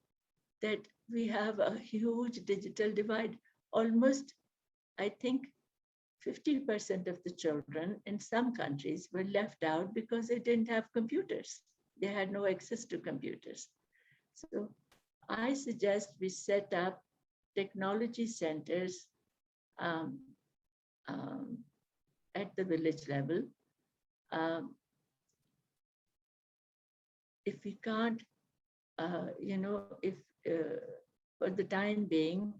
[SPEAKER 4] that we have a huge digital divide. Almost, I think, 50% of the children in some countries were left out because they didn't have computers. They had no access to computers. So I suggest we set up technology centers at the village level. If we can't, if for the time being,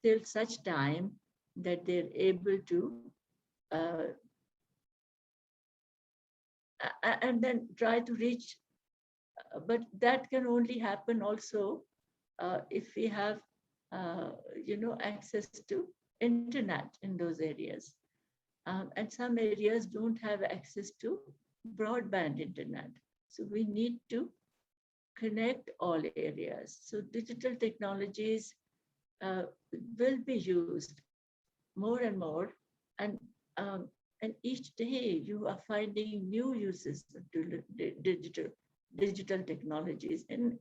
[SPEAKER 4] till such time that they're able to, and then try to reach, but that can only happen also if we have, access to internet in those areas. And some areas don't have access to broadband internet. So we need to connect all areas. So digital technologies will be used more and more, and each day you are finding new uses of digital technologies, and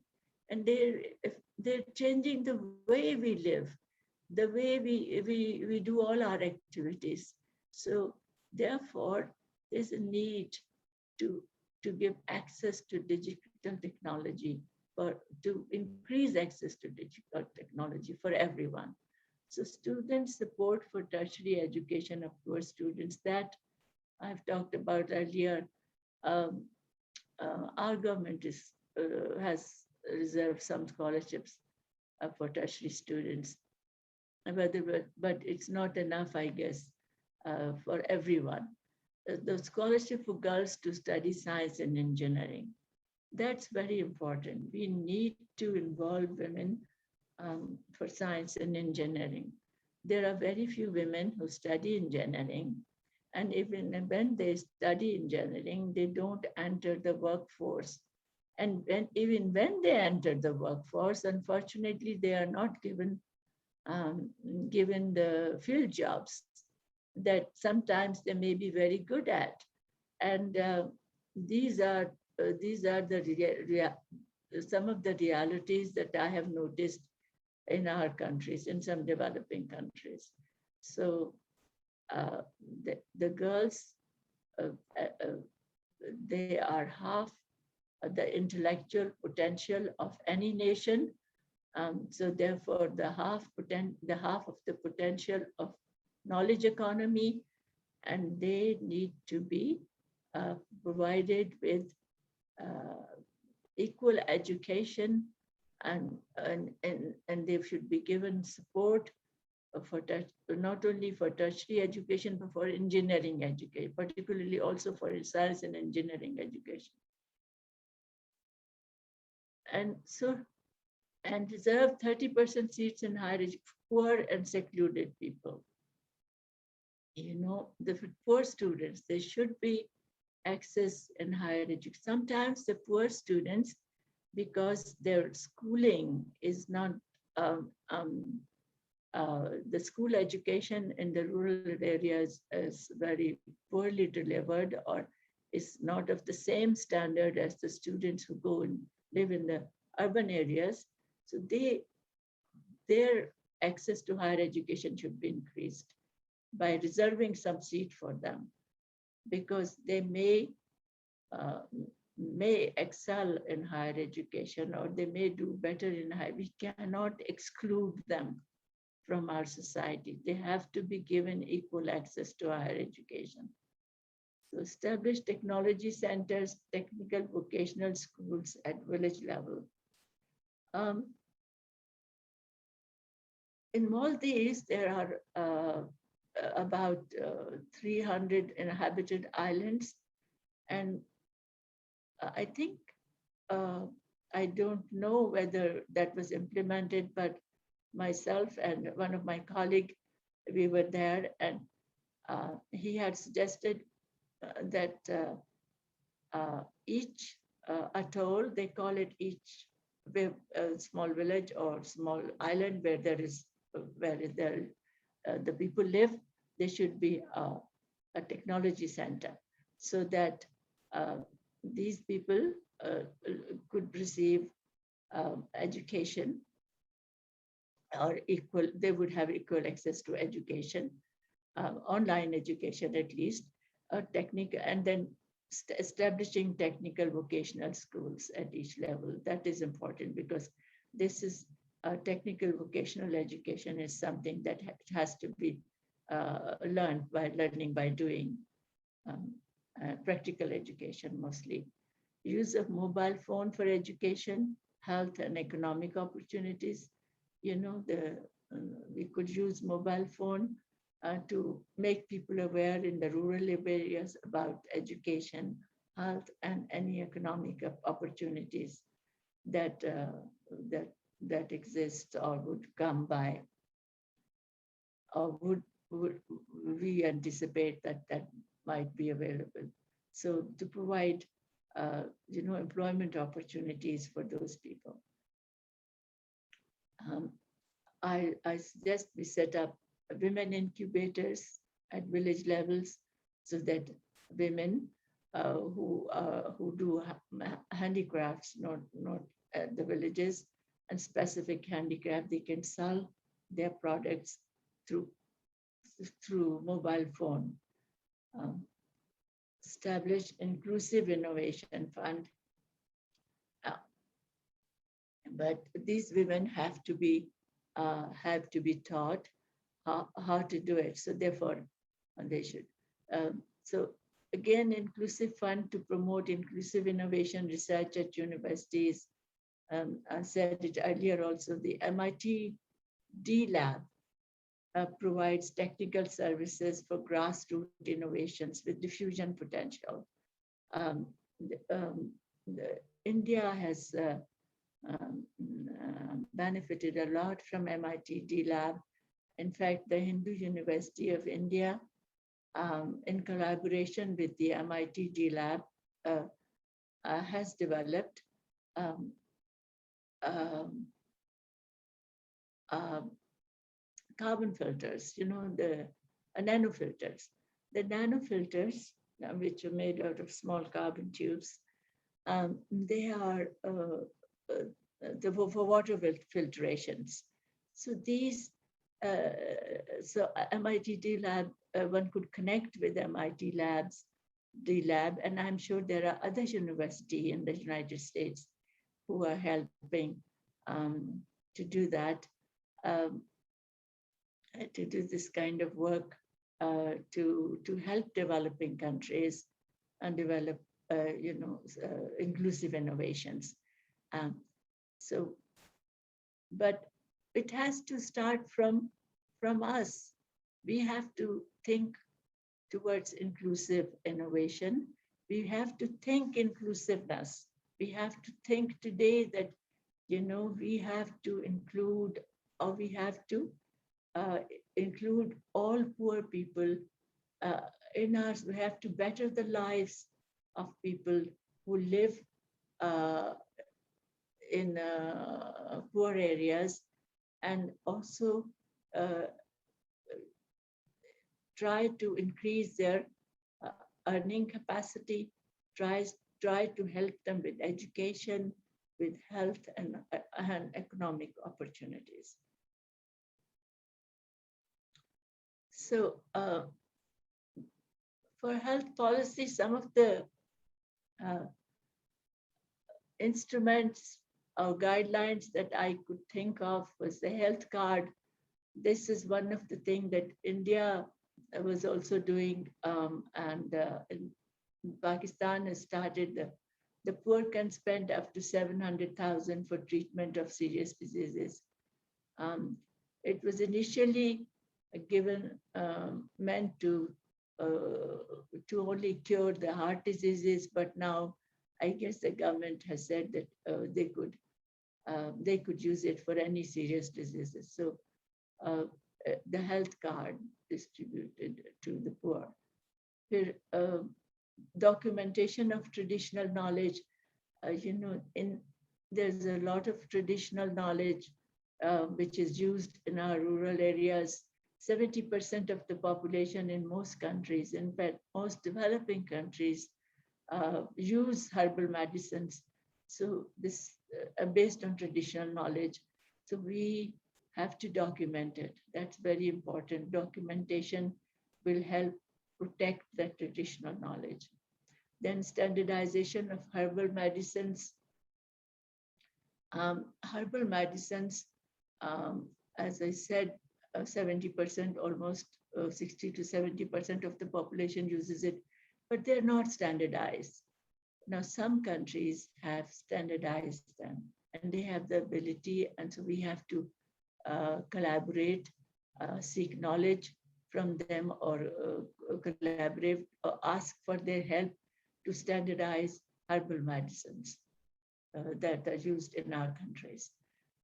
[SPEAKER 4] they're changing the way we live, the way we do all our activities. So therefore, there's a need to give access to digital technology, to increase access to digital technology for everyone. So student support for tertiary education of poor students, that I've talked about earlier. Our government has reserved some scholarships for tertiary students, but it's not enough, I guess, for everyone. The scholarship for girls to study science and engineering, that's very important. We need to involve women for science and engineering. There are very few women who study engineering, And even when they study engineering, they don't enter the workforce. And even when they enter the workforce, unfortunately, they are not um, given the field jobs that sometimes they may be very good at. And these are some of the realities that I have noticed in our countries, in some developing countries. So uh, the girls, uh, uh, they are half the intellectual potential of any nation. So therefore, the half of the potential of knowledge economy, and they need to be provided with uh, equal education, and they should be given support for not only for tertiary education, but for engineering education, particularly also for science and engineering education. And so, and reserve 30% seats in higher education, poor and secluded people. You know, the poor students, they should be access in higher education. Sometimes the poor students, because their schooling is not, the school education in the rural areas is very poorly delivered, or is not of the same standard as the students who go and live in the urban areas. So their access to higher education should be increased by reserving some seat for them, because they uh, may excel in higher education, or they may do better in higher. We cannot exclude them from our society. They have to be given equal access to higher education. So establish technology centers, technical vocational schools at village level. Um, in Maldives, there are about 300 inhabited islands. And I think, I don't know whether that was implemented, but myself and one of my colleagues, we were there, and he had suggested that each atoll, they call it each small village or small island where there is the people live, there should be a technology center, so that these people could receive education, or equal, they would have equal access to education, online education at least, technical, and then establishing technical vocational schools at each level. That is important, because this is technical vocational education is something that has to be learned by learning by doing, um, practical education mostly. Use of mobile phone for education, health and economic opportunities. You know, we could use mobile phone to make people aware in the rural areas about education, health, and any economic opportunities that that exist or would come by, or would we anticipate that might be available. So to provide employment opportunities for those people. I suggest we set up women incubators at village levels, so that women who do handicrafts, not at the villages, and specific handicraft, they can sell their products through mobile phone. Establish inclusive innovation fund. But these women have to be taught how to do it. So therefore, they should. So again, inclusive fund to promote inclusive innovation research at universities. I said it earlier also, the MIT D Lab provides technical services for grassroots innovations with diffusion potential. India has benefited a lot from MIT D Lab. In fact, the Hindu University of India in collaboration with the MIT Lab, has developed um, um, carbon filters, the nanofilters. The nanofilters, which are made out of small carbon tubes, they are for water filtrations. So these, MIT Lab, one could connect with MIT Labs, the lab, and I'm sure there are other universities in the United States who are helping to do that, to do this kind of work, to help developing countries and develop, inclusive innovations. So, but it has to start from us. We have to think towards inclusive innovation. We have to think inclusiveness. We have to think today that, we have to include, or we have to include all poor people in ours. We have to better the lives of people who live in poor areas, and also try to increase their earning capacity, try to help them with education, with health, and economic opportunities. So for health policy, some of the instruments or guidelines that I could think of was the health card. This is one of the things that India was also doing, and in Pakistan has started. The poor can spend up to 700,000 for treatment of serious diseases. It was initially given, meant to only cure the heart diseases, but now I guess the government has said that they could use it for any serious diseases. So the health card distributed to the poor. Documentation of traditional knowledge, there's a lot of traditional knowledge which is used in our rural areas. 70% of the population in most countries, in fact, most developing countries, use herbal medicines. So this based on traditional knowledge. So we have to document it. That's very important. Documentation will help protect that traditional knowledge. Then standardization of herbal medicines. Herbal medicines, as I said, 70%, almost 60 to 70% of the population uses it, but they're not standardized. Now, some countries have standardized them and they have the ability, and so we have to collaborate, seek knowledge from them, or collaborate or ask for their help to standardize herbal medicines that are used in our countries.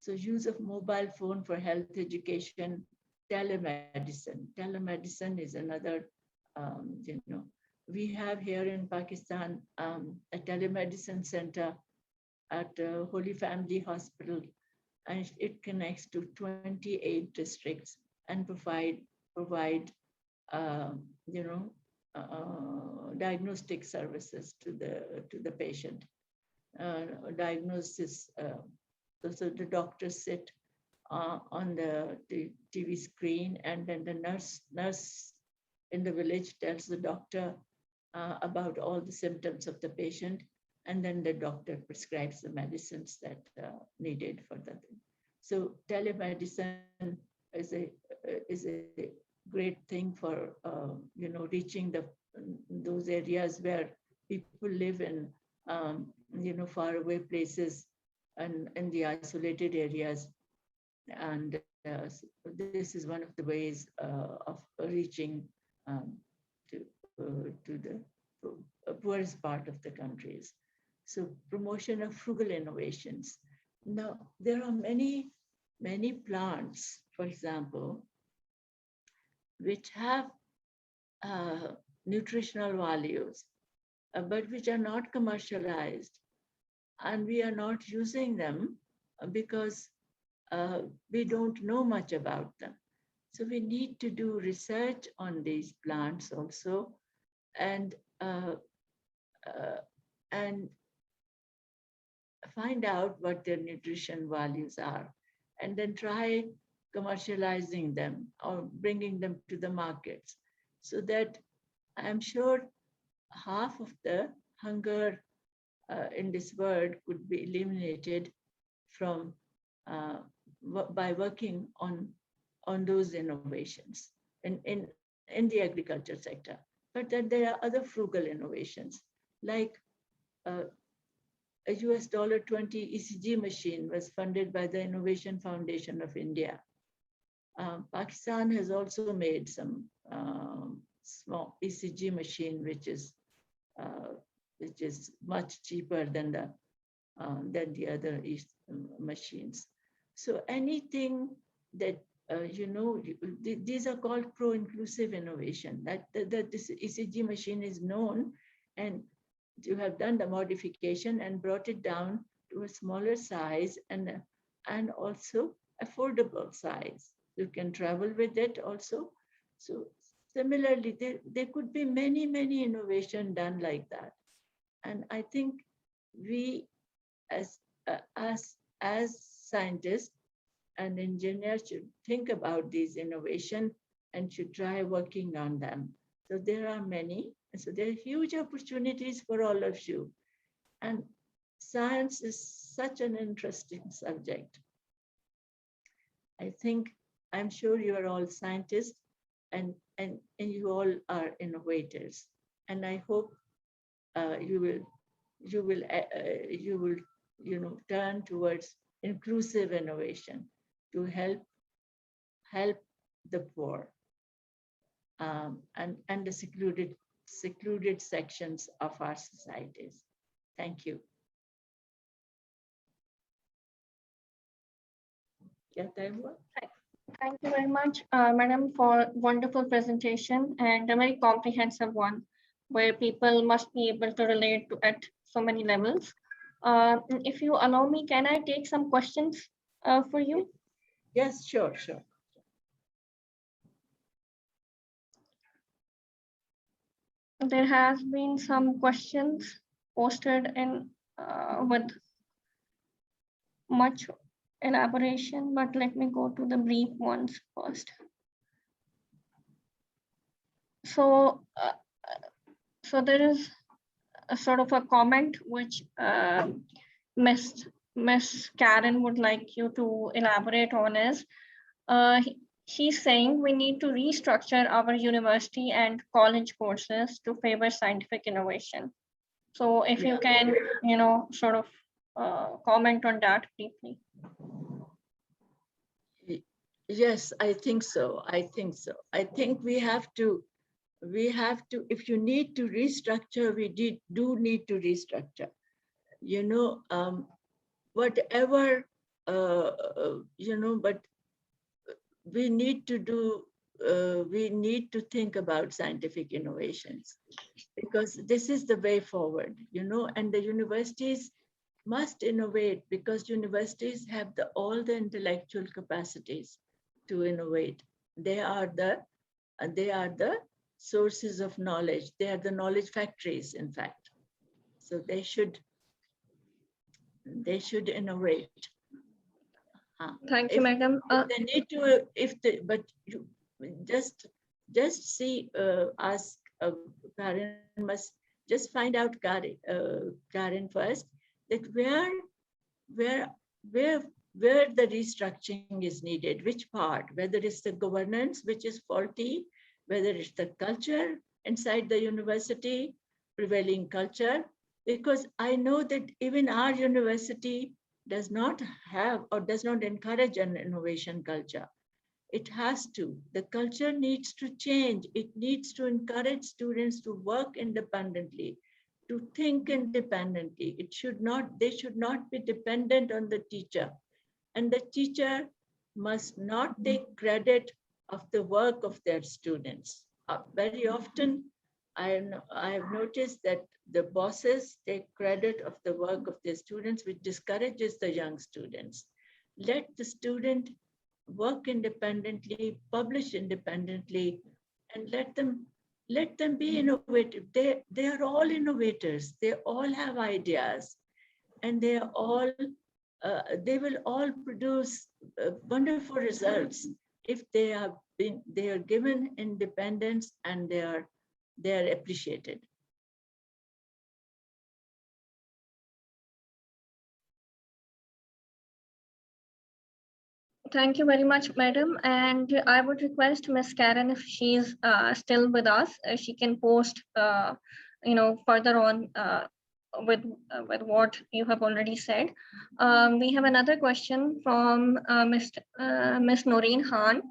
[SPEAKER 4] So use of mobile phone for health education, telemedicine. Telemedicine is another, we have here in Pakistan a telemedicine center at Holy Family Hospital, and it connects to 28 districts and provide diagnostic services to the patient. Diagnosis. So the doctors sit on the TV screen, and then the nurse in the village tells the doctor about all the symptoms of the patient, and then the doctor prescribes the medicines that needed for that. So telemedicine is a great thing for reaching those areas where people live in faraway places and in the isolated areas, and this is one of the ways of reaching to the poorest part of the countries. So promotion of frugal innovations. Now, there are many plants, for example, which have nutritional values, but which are not commercialized, and we are not using them because we don't know much about them. So we need to do research on these plants also, and find out what their nutrition values are, and then try commercializing them or bringing them to the markets, so that I'm sure half of the hunger in this world could be eliminated from by working on those innovations in the agriculture sector. But then there are other frugal innovations, like a $20 ECG machine was funded by the Innovation Foundation of India. Pakistan has also made some small ECG machine, which is much cheaper than the other machines. So anything that these are called pro-inclusive innovation. That this ECG machine is known, and you have done the modification and brought it down to a smaller size and also affordable size. You can travel with it also. So similarly, there could be many innovation done like that. And I think we as scientists and engineers should think about these innovation and should try working on them. So there are many. And so there are huge opportunities for all of you. And science is such an interesting subject. I think, I'm sure you are all scientists and you all are innovators. And I hope you will turn towards inclusive innovation to help the poor and the secluded sections of our societies. Thank you.
[SPEAKER 1] Thank you very much, Madam, for wonderful presentation and a very comprehensive one, where people must be able to relate to at so many levels. If you allow me, can I take some questions for you?
[SPEAKER 4] Yes, sure.
[SPEAKER 1] There has been some questions posted in with much elaboration, but let me go to the brief ones first. So there is a sort of a comment which Miss Karen would like you to elaborate on is, she's saying we need to restructure our university and college courses to favor scientific innovation. So if you can, sort of comment on that briefly.
[SPEAKER 4] Yes, I think so. I think we have to, if you need to restructure, we do need to restructure. Whatever, but we need to do, we need to think about scientific innovations, because this is the way forward, and the universities must innovate, because universities have all the intellectual capacities to innovate. They are the sources of knowledge. They are the knowledge factories, in fact. So they should innovate.
[SPEAKER 1] Thank you, Madam.
[SPEAKER 4] They need to, but you just see, ask Karen, must just find out, Karen first, that where the restructuring is needed, which part, whether it's the governance, which is faulty, whether it's the culture inside the university, prevailing culture, because I know that even our university does not have or does not encourage an innovation culture. It has to. The culture needs to change. It needs to encourage students to work independently, to think independently. They should not be dependent on the teacher. And the teacher must not take credit of the work of their students. very often I have noticed that the bosses take credit of the work of their students, which discourages the young students. Let the student work independently, publish independently, and let them be innovative. They are all innovators. They all have ideas, and they will all produce wonderful results if they are given independence and they are appreciated.
[SPEAKER 1] Thank you very much, madam. And I would request Ms. Karen, if she's still with us, she can post, further on with what you have already said. We have another question from Ms. Noreen Khan.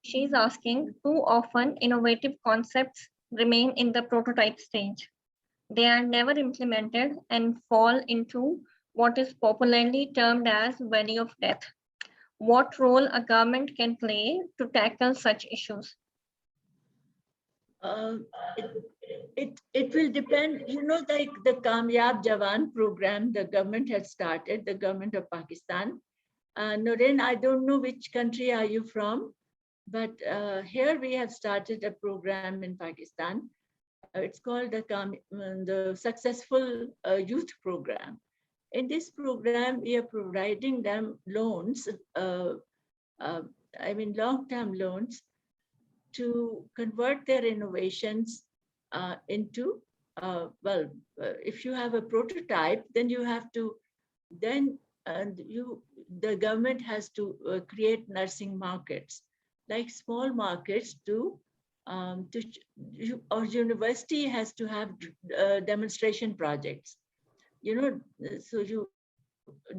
[SPEAKER 1] She's asking, too often innovative concepts remain in the prototype stage. They are never implemented and fall into what is popularly termed as valley of death. What role a government can play to tackle such issues?
[SPEAKER 4] Uh, it will depend, like the Kamyab Jawan program the government had started, the government of Pakistan. Noreen, I don't know which country are you from, but here we have started a program in Pakistan. It's called the Successful Youth Program. In this program, we are providing them loans, long-term loans, to convert their innovations into, if you have a prototype, then you have to, the government has to create nursing markets, like small markets or university has to have demonstration projects, so you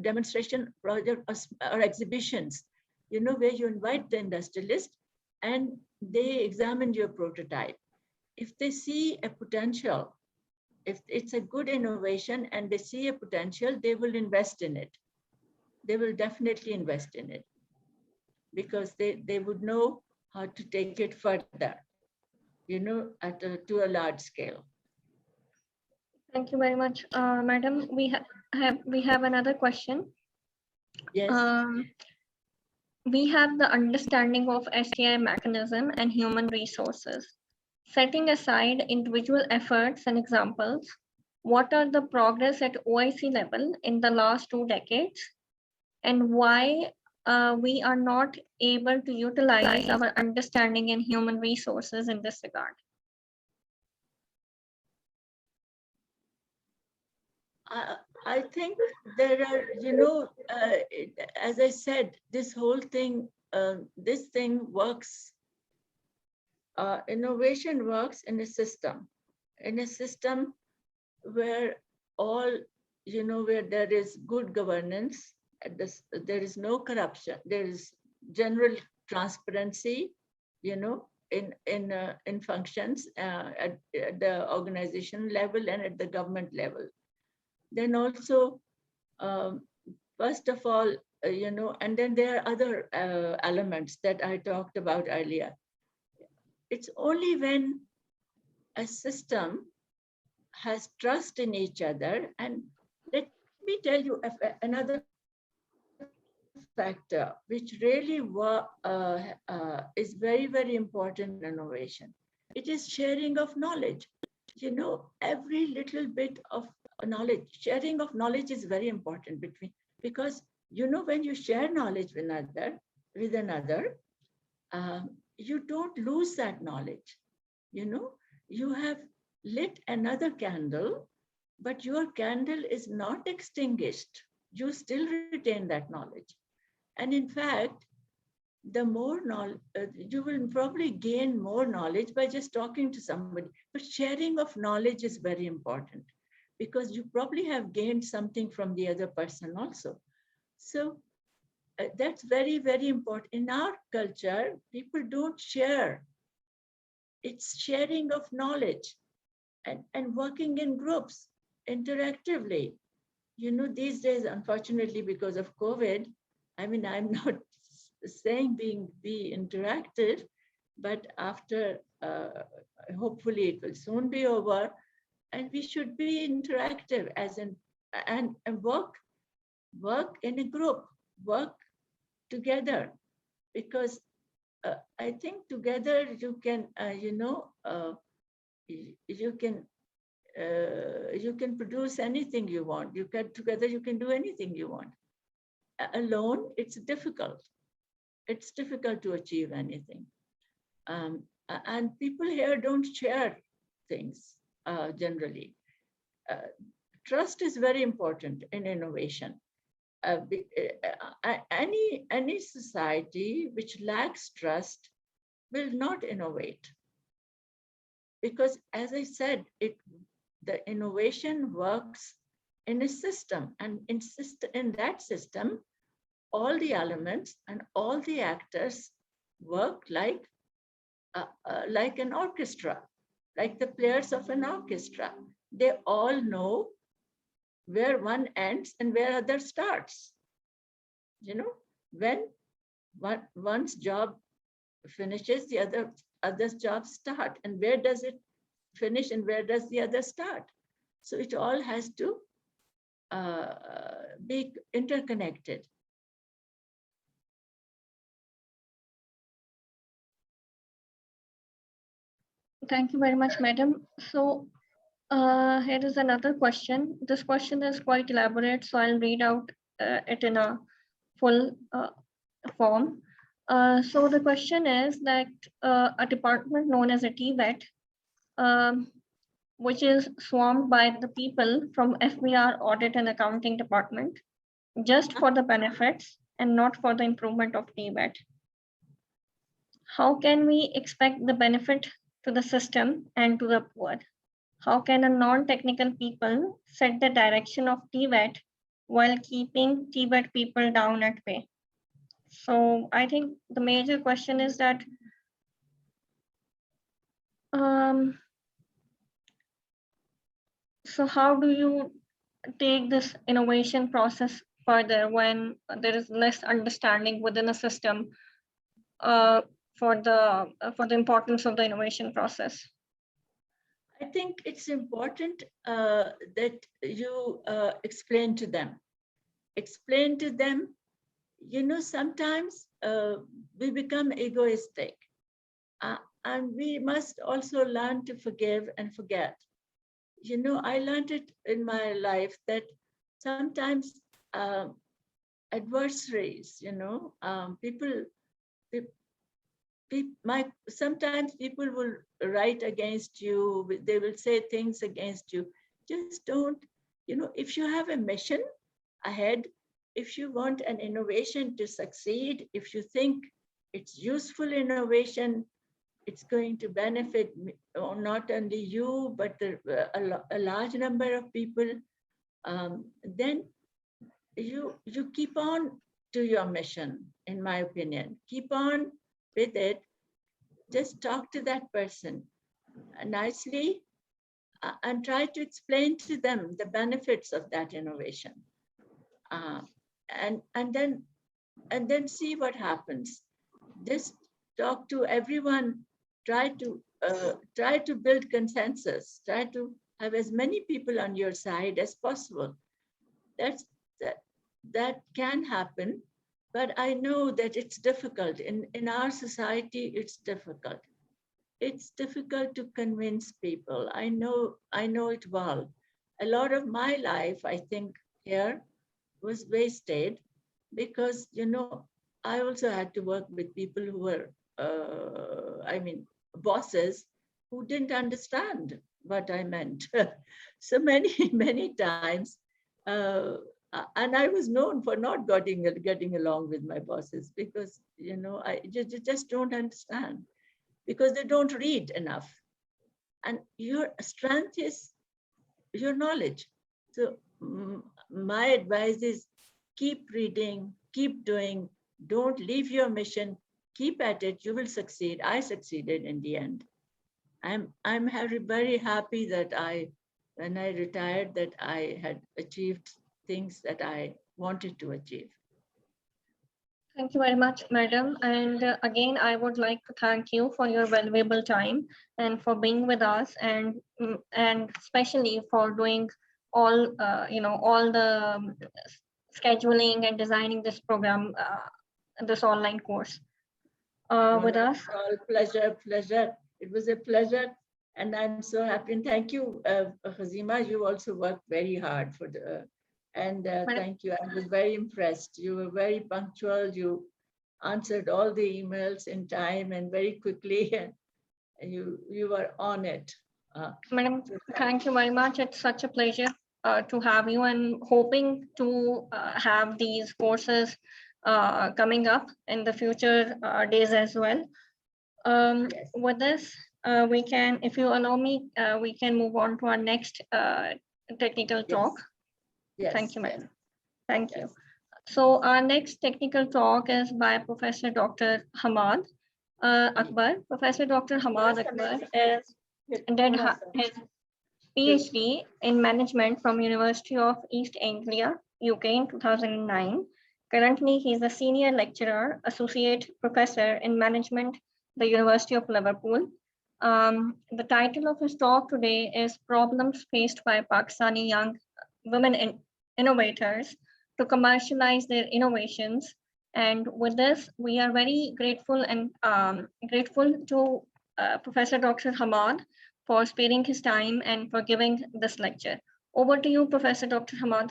[SPEAKER 4] demonstration project or exhibitions, where you invite the industrialist and they examine your prototype. If they see a potential, if it's a good innovation and they see a potential, they will invest in it. They will definitely invest in it because they would know how to take it further, to a large scale.
[SPEAKER 1] Thank you very much, madam. We have another question.
[SPEAKER 4] Yes.
[SPEAKER 1] We have the understanding of STI mechanism and human resources. Setting aside individual efforts and examples, what are the progress at OIC level in the last 2 decades, and why we are not able to utilize our understanding in human resources in this regard?
[SPEAKER 4] I think there are, as I said, this whole thing, this thing works, innovation works in a system where all, where there is good governance, there is no corruption, there is general transparency, in functions at the organization level and at the government level. Then also, first of all, and then there are other elements that I talked about earlier. It's only when a system has trust in each other, and let me tell you another factor which really is very, very important in innovation. It is sharing of knowledge. Every little bit of knowledge, sharing of knowledge is very important because when you share knowledge with another, you don't lose that knowledge. You have lit another candle, but your candle is not extinguished. You still retain that knowledge. And in fact, the more knowledge, you will probably gain more knowledge by just talking to somebody. But sharing of knowledge is very important because you probably have gained something from the other person also. So that's very, very important. In our culture, people don't share. It's sharing of knowledge and working in groups interactively. These days, unfortunately, because of COVID, I'm not saying be interactive, but after, hopefully it will soon be over, and we should be interactive as in, and work in a group, work together, because I think together you can, you can produce anything you want. Together you can do anything you want. Alone, it's difficult. It's difficult to achieve anything. And people here don't share things generally. Trust is very important in innovation. Any society which lacks trust will not innovate, because, as I said, the innovation works in a system, and in that system, all the elements and all the actors work like an orchestra, like the players of an orchestra. They all know where one ends and where other starts. When one's job finishes, the other's job start, and where does it finish and where does the other start? So it all has to be interconnected.
[SPEAKER 1] Thank you very much, madam. So here is another question. This question is quite elaborate, so I'll read out it in a full form. So the question is that a department known as a TVET, which is swarmed by the people from FBR Audit and Accounting Department, just for the benefits and not for the improvement of TVET. How can we expect the benefit to the system and to the poor? How can a non-technical people set the direction of TVET while keeping TVET people down at bay? So I think the major question is that so how do you take this innovation process further when there is less understanding within a system for the importance of the innovation process?
[SPEAKER 4] I think it's important that you explain to them. Sometimes we become egoistic, and we must also learn to forgive and forget. I learned it in my life that sometimes adversaries, sometimes people will write against you, they will say things against you. Just don't, if you have a mission ahead, if you want an innovation to succeed, if you think it's useful innovation, it's going to benefit not only you, but a large number of people, then you keep on to your mission, in my opinion. Keep on with it. Just talk to that person nicely and try to explain to them the benefits of that innovation. And then see what happens. Just talk to everyone. Try to build consensus. Try to have as many people on your side as possible. That can happen, but I know that it's difficult. In our society, it's difficult. It's difficult to convince people. I know it well. A lot of my life, I think, here was wasted because, I also had to work with people who were, bosses who didn't understand what I meant. So many times, and I was known for not getting along with my bosses because, I just don't understand, because they don't read enough. And your strength is your knowledge. So my advice is keep reading, keep doing, don't leave your mission, keep at it, you will succeed. I succeeded in the end. I'm very happy that when I retired, that I had achieved things that I wanted to achieve.
[SPEAKER 1] Thank you very much, madam. And again, I would like to thank you for your valuable time and for being with us, and especially for doing all all the scheduling and designing this program, this online course with us.
[SPEAKER 4] All pleasure. It was a pleasure, and I'm so happy. And thank you, Hazima. You also worked very hard for the, thank you. I was very impressed. You were very punctual. You answered all the emails in time and very quickly, and you were on it.
[SPEAKER 1] Madam, thank you very much. It's such a pleasure to have you, and hoping to have these courses coming up in the future days as well.
[SPEAKER 4] Yes.
[SPEAKER 1] With this, we can, if you allow me, we can move on to our next technical talk.
[SPEAKER 4] Yes.
[SPEAKER 1] Thank you, madam. Thank you.
[SPEAKER 4] Yes.
[SPEAKER 1] So our next technical talk is by Professor Dr. Hamad Akbar. Professor Dr. Hamad Akbar did his PhD in management from University of East Anglia, UK in 2009. Currently, he is a senior lecturer, associate professor in management, the University of Liverpool. The title of his talk today is Problems Faced by Pakistani Young Women Innovators to Commercialize Their Innovations. And with this, we are very grateful and grateful to Professor Dr. Hamad for sparing his time and for giving this lecture. Over to you, Professor Dr. Hamad.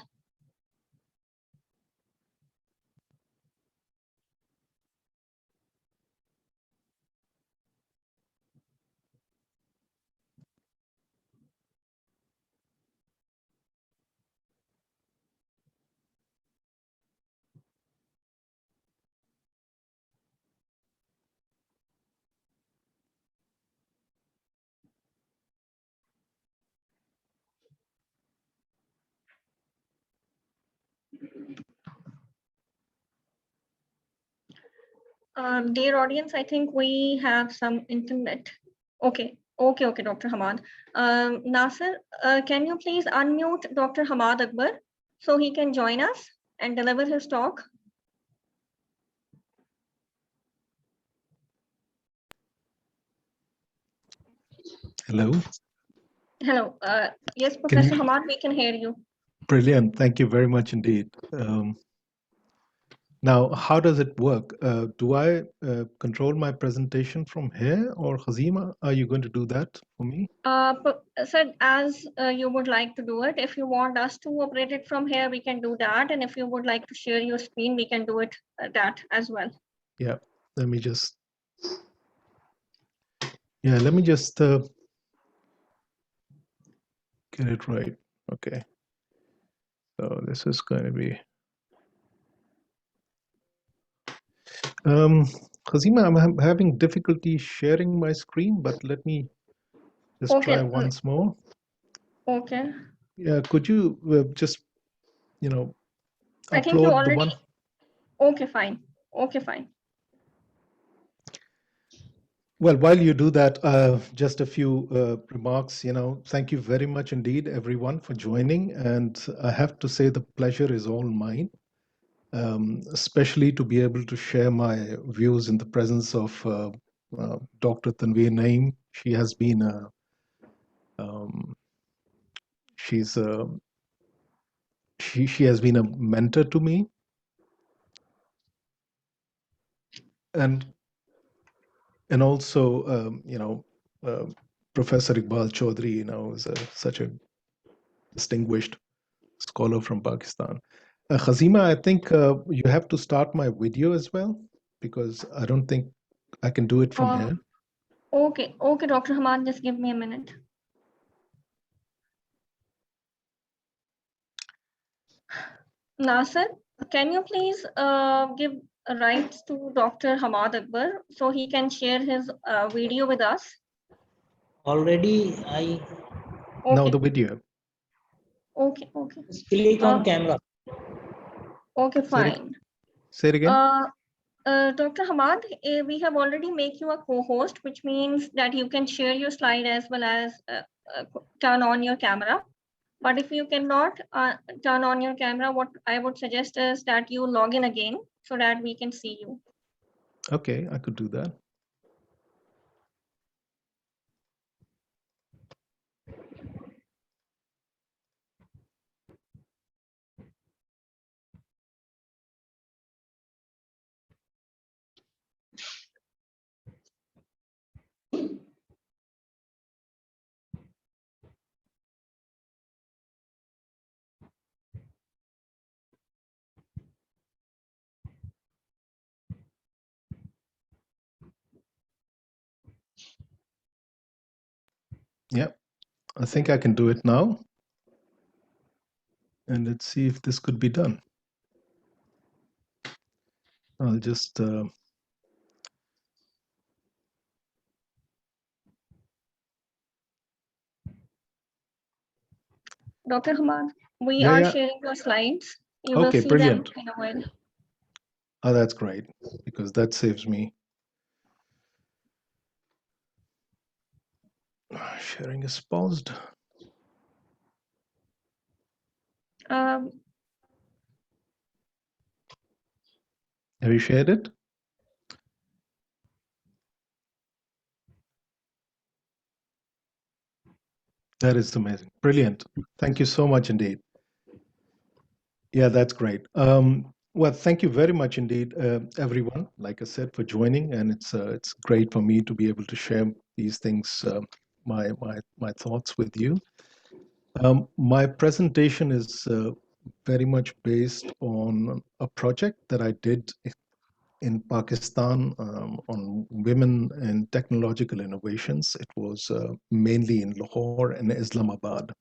[SPEAKER 1] Dear audience, I think we have some internet. Okay, Dr. Hamad. Nasir, can you please unmute Dr. Hamad Akbar so he can join us and deliver his talk?
[SPEAKER 5] Hello.
[SPEAKER 1] Hello. Yes, Professor Hamad, we can hear you.
[SPEAKER 5] Brilliant. Thank you very much indeed. Now, how does it work? Do I control my presentation from here, or Hazima, are you going to do that for me?
[SPEAKER 1] Sir, as you would like to do it, if you want us to operate it from here, we can do that. And if you would like to share your screen, we can do it that as well.
[SPEAKER 5] Yeah, let me just get it right. Okay. So this is going to be Hazima, I'm having difficulty sharing my screen, but let me just try once more.
[SPEAKER 1] Okay.
[SPEAKER 5] Yeah, could you just, upload
[SPEAKER 1] I think you already...
[SPEAKER 5] the one?
[SPEAKER 1] Okay, fine. Okay, fine.
[SPEAKER 5] Well, while you do that, just a few remarks. Thank you very much indeed, everyone, for joining. And I have to say the pleasure is all mine, especially to be able to share my views in the presence of Dr. Tanveer Naeem. She has been she has been a mentor to me. And also, Professor Iqbal Chaudhry, is such a distinguished scholar from Pakistan. Hazima, I think you have to start my video as well, because I don't think I can do it from here.
[SPEAKER 1] Okay, Dr. Hamad, just give me a minute. Nasir, can you please give rights to Dr. Hamad Akbar so he can share his video with us?
[SPEAKER 6] Already I...
[SPEAKER 5] Now the video.
[SPEAKER 1] Okay.
[SPEAKER 6] Just click on camera.
[SPEAKER 1] Okay, fine.
[SPEAKER 5] Say it again.
[SPEAKER 1] Dr. Hamad, we have already made you a co-host, which means that you can share your slide as well as turn on your camera. But if you cannot turn on your camera, what I would suggest is that you log in again so that we can see you.
[SPEAKER 5] Okay, I could do that. Yep, I think I can do it now. And let's see if this could be done. I'll just
[SPEAKER 1] Dr. Hamad, we
[SPEAKER 5] Yeah,
[SPEAKER 1] are
[SPEAKER 5] yeah.
[SPEAKER 1] sharing your slides. You will
[SPEAKER 5] Okay,
[SPEAKER 1] see them
[SPEAKER 5] brilliant.
[SPEAKER 1] in a while.
[SPEAKER 5] Oh, that's great, because that saves me. Sharing is paused.
[SPEAKER 1] Um,
[SPEAKER 5] Have you shared it? That is amazing. Brilliant. Thank you so much indeed. Yeah, that's great. Well, thank you very much indeed, everyone, like I said, for joining. And it's great for me to be able to share these things, my thoughts with you. My presentation is very much based on a project that I did in Pakistan on women and technological innovations. It was mainly in Lahore and Islamabad.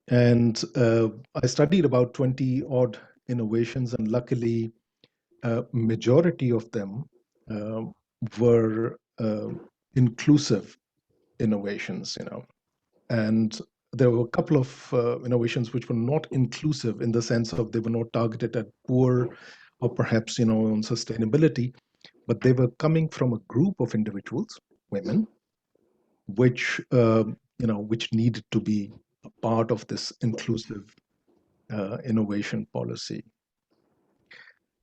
[SPEAKER 5] And I studied about 20 odd innovations, and luckily, majority of them uh, were inclusive innovations, and there were a couple of innovations which were not inclusive in the sense of they were not targeted at poor or perhaps on sustainability, but they were coming from a group of individuals, women, which which needed to be a part of this inclusive innovation policy.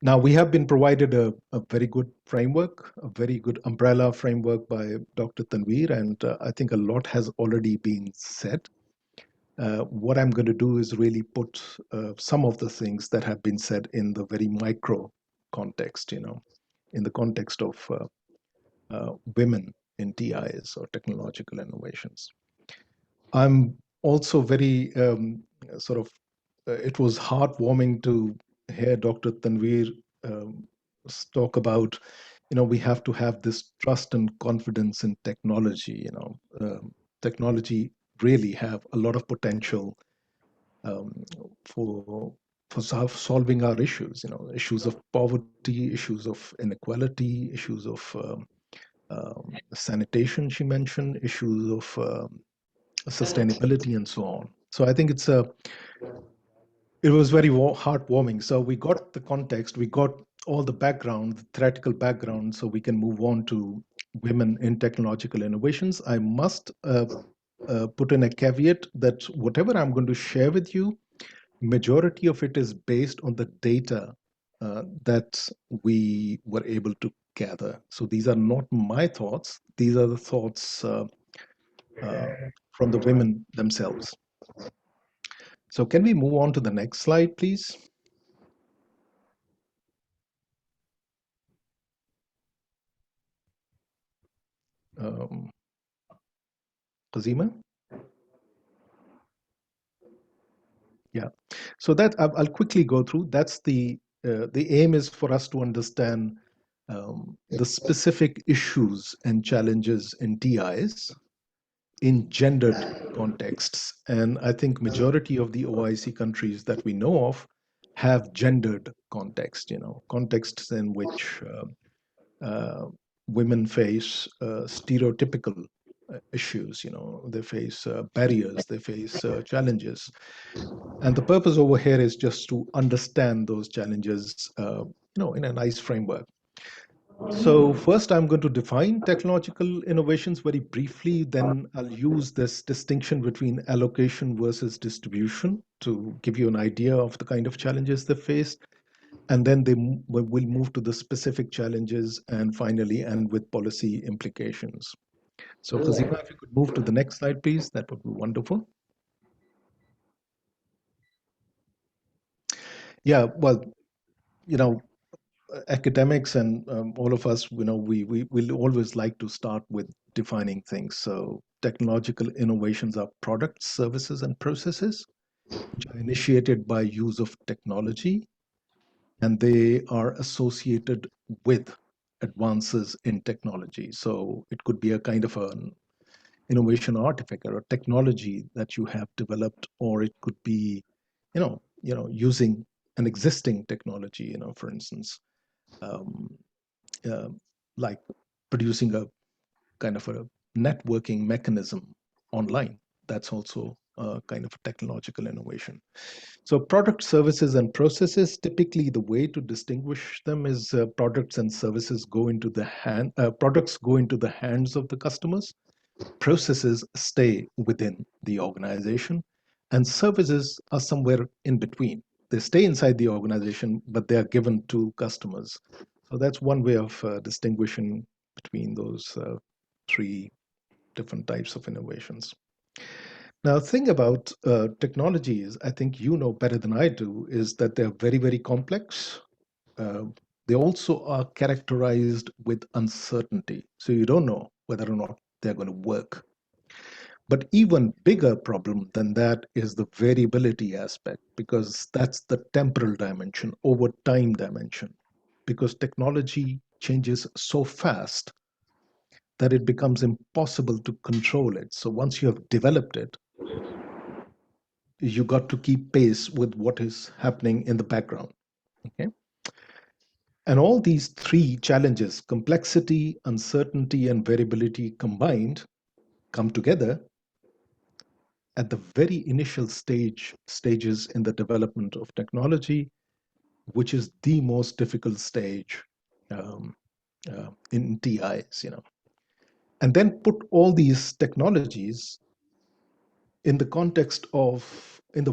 [SPEAKER 5] Now, we have been provided a very good framework, a very good umbrella framework by Dr. Tanveer, and I think a lot has already been said. What I'm going to do is really put some of the things that have been said in the very micro context, in the context of women in TIs or technological innovations. I'm also very sort of, it was heartwarming to hear Dr. Tanveer talk about, we have to have this trust and confidence in technology. Technology really have a lot of potential um, for solving our issues. Issues of poverty, issues of inequality, issues of sanitation. She mentioned issues of sustainability and so on. So I think it was very heartwarming. So we got the context, we got all the background, the theoretical background, so we can move on to women in technological innovations. I must put in a caveat that whatever I'm going to share with you, majority of it is based on the data that we were able to gather. So these are not my thoughts. These are the thoughts from the women themselves. So can we move on to the next slide, please? Kazima? Yeah. So that I'll quickly go through. That's the aim is for us to understand the specific issues and challenges in TIs in gendered contexts. And I think majority of the OIC countries that we know of have gendered context, contexts in which women face stereotypical issues, they face barriers, they face challenges. And the purpose over here is just to understand those challenges, in a nice framework. So first, I'm going to define technological innovations very briefly. Then I'll use this distinction between allocation versus distribution to give you an idea of the kind of challenges they face. And then will move to the specific challenges and finally end with policy implications. So Khazina, if you could move to the next slide, please, that would be wonderful. Yeah, well, you know, academics and all of us, we will always like to start with defining things. So technological innovations are products, services, and processes which are initiated by use of technology, and they are associated with advances in technology. So it could be a kind of an innovation artifact or a technology that you have developed, or it could be, using an existing technology. For instance, um, uh, like producing a kind of a networking mechanism online. That's also a kind of a technological innovation. So product, services, and processes, typically the way to distinguish them is products and services products go into the hands of the customers, processes stay within the organization, and services are somewhere in between. They stay inside the organization, but they are given to customers. So that's one way of distinguishing between those three different types of innovations. Now, the thing about technologies, I think you know better than I do, is that they're very, very complex. Uh, they also are characterized with uncertainty. So you don't know whether or not they're going to work. But even bigger problem than that is the variability aspect, because that's the temporal dimension over time dimension. Because technology changes so fast that it becomes impossible to control it. So once you have developed it, you got to keep pace with what is happening in the background. Okay. And all these three challenges, complexity, uncertainty, and variability combined, come together at the very initial stages in the development of technology, which is the most difficult stage um, in TIs, and then put all these technologies in the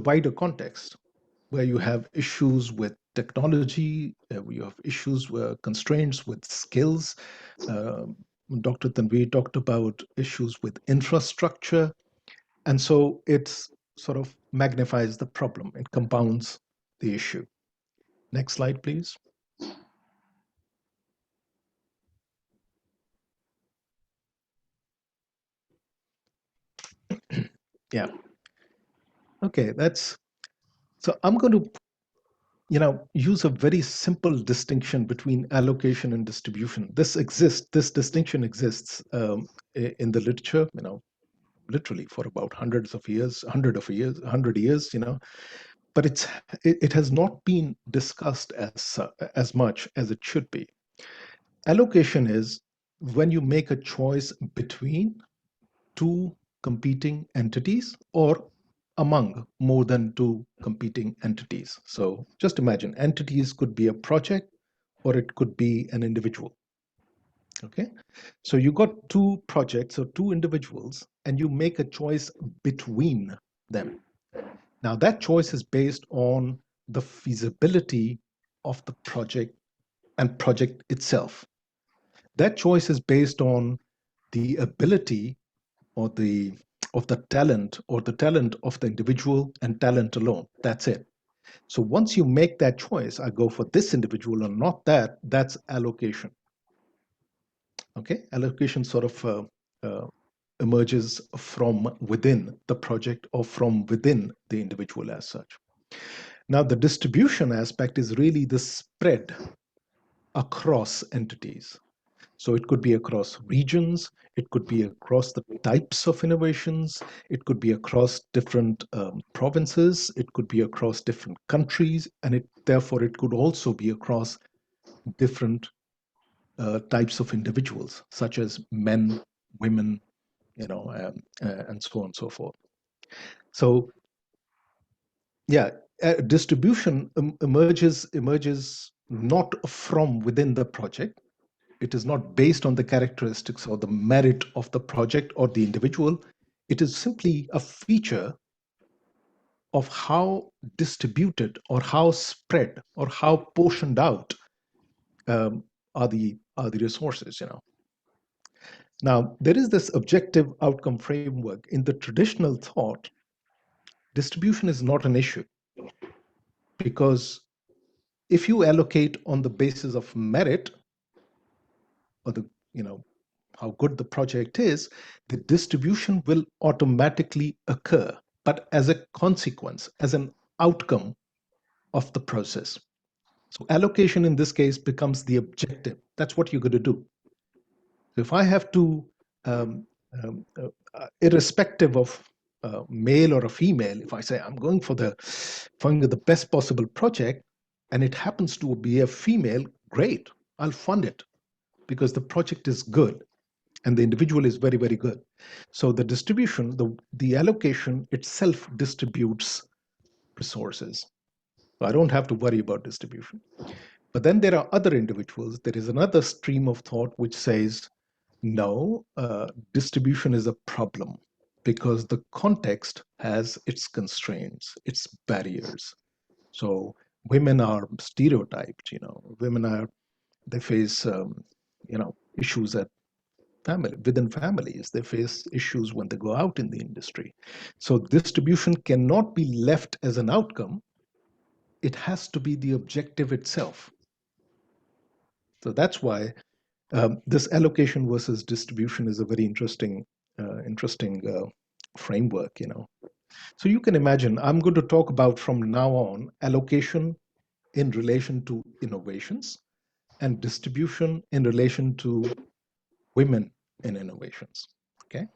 [SPEAKER 5] wider context, where you have issues with technology, where you have issues where constraints with skills. Um Dr. Tanveer talked about issues with infrastructure. And so it sort of magnifies the problem, it compounds the issue. Next slide, please. Yeah. Okay, so I'm going to use a very simple distinction between allocation and distribution. This distinction exists in the literature, literally for about hundred years, but it has not been discussed as much as it should be. Allocation is when you make a choice between two competing entities or among more than two competing entities. So just imagine entities could be a project or it could be an individual. Okay. So you got two projects or two individuals and you make a choice between them. Now that choice is based on the feasibility of the project and project itself. That choice is based on the ability or the talent or the talent of the individual and talent alone. That's it. So once you make that choice, I go for this individual or not that, that's allocation. Okay, allocation sort of emerges from within the project or from within the individual as such. Now, the distribution aspect is really the spread across entities. So it could be across regions, it could be across the types of innovations, it could be across different provinces, it could be across different countries, and therefore it could also be across different types of individuals, such as men, women, and so on and so forth. So, yeah, distribution emerges not from within the project, It is not based on the characteristics or the merit of the project or the individual. It is simply a feature of how distributed or how spread or how portioned out are the resources, you know. Now, there is this objective outcome framework. In the traditional thought, distribution is not an issue, because if you allocate on the basis of merit or the, you know, how good the project is, the distribution will automatically occur, but as a consequence, as an outcome of the process. So allocation in this case becomes the objective. That's what you're going to do. So if I have to, irrespective of male or a female, if I say I'm going for the best possible project, and it happens to be a female, great, I'll fund it because the project is good and the individual is very, very good. So the distribution, the allocation itself distributes resources. So I don't have to worry about distribution. But then there are other individuals. There is another stream of thought which says, no, distribution is a problem because the context has its constraints, its barriers. So women are stereotyped, you know, they face, issues within families. They face issues when they go out in the industry. So distribution cannot be left as an outcome. It has to be the objective itself. So that's why this allocation versus distribution is a very interesting framework, you know. So you can imagine, I'm going to talk about from now on allocation in relation to innovations and distribution in relation to women in innovations. Okay,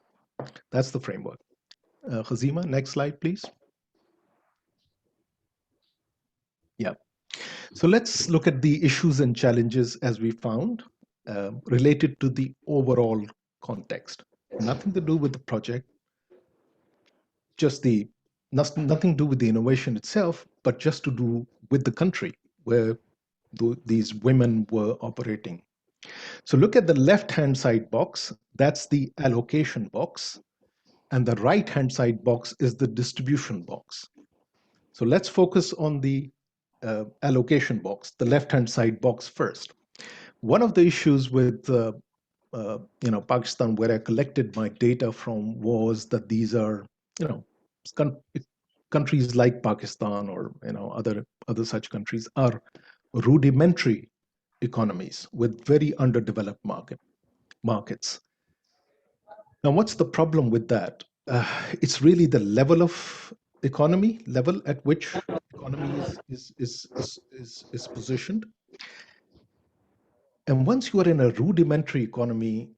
[SPEAKER 5] that's the framework. Hazima, next slide, please. Yeah. So let's look at the issues and challenges as we found related to the overall context. Nothing to do with the project, just nothing to do with the innovation itself, but just to do with the country where these women were operating. So look at the left-hand side box, that's the allocation box, and the right-hand side box is the distribution box. So let's focus on the allocation box, the left-hand side box first. One of the issues with Pakistan, where I collected my data from, was that these are, countries like Pakistan or other such countries are rudimentary economies with very underdeveloped markets. Now, what's the problem with that? It's really the level at which economy is positioned. And once you are in a rudimentary economy,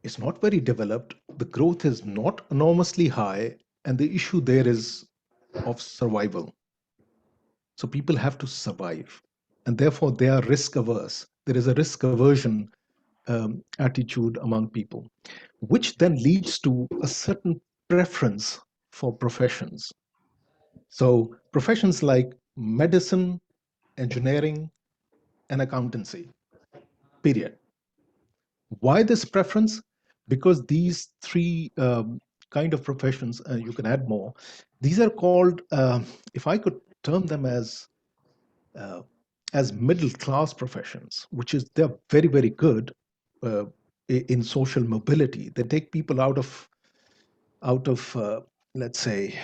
[SPEAKER 5] it's not very developed, the growth is not enormously high, and the issue there is of survival. So people have to survive, and therefore they are risk averse. There is a risk aversion attitude among people, which then leads to a certain preference for professions. So professions like medicine, engineering, and accountancy, period. Why this preference? Because these three kind of professions, you can add more, these are called, if I could term them as middle class professions, which is they're very, very good in social mobility. They take people out of let's say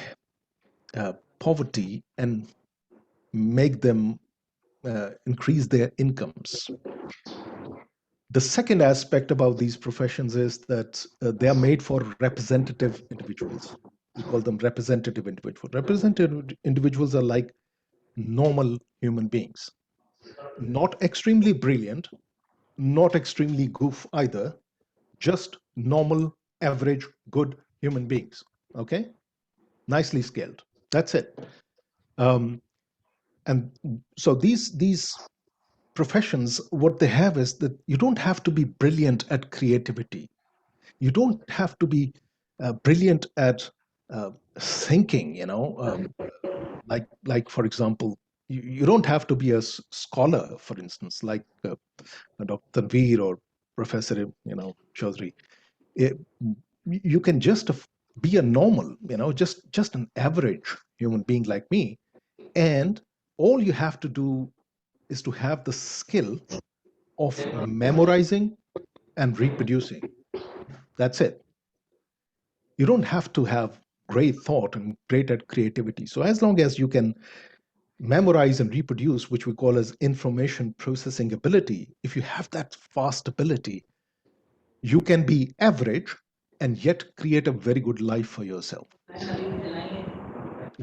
[SPEAKER 5] poverty and make them increase their incomes. The second aspect about these professions is that they are made for representative individuals. We call them representative individuals. Representative individuals are like normal human beings, not extremely brilliant, not extremely goof either, just normal, average, good human beings. Okay, nicely scaled. That's it. And so these professions, what they have is that you don't have to be brilliant at creativity. You don't have to be brilliant at thinking, like for example, you don't have to be a scholar, for instance, like Dr. Veer or Professor, Chaudhary, you can just be a normal, just an average human being like me, and all you have to do is to have the skill of memorizing and reproducing. That's it. You don't have to have great thought and great at creativity. So as long as you can memorize and reproduce, which we call as information processing ability, if you have that fast ability, you can be average and yet create a very good life for yourself.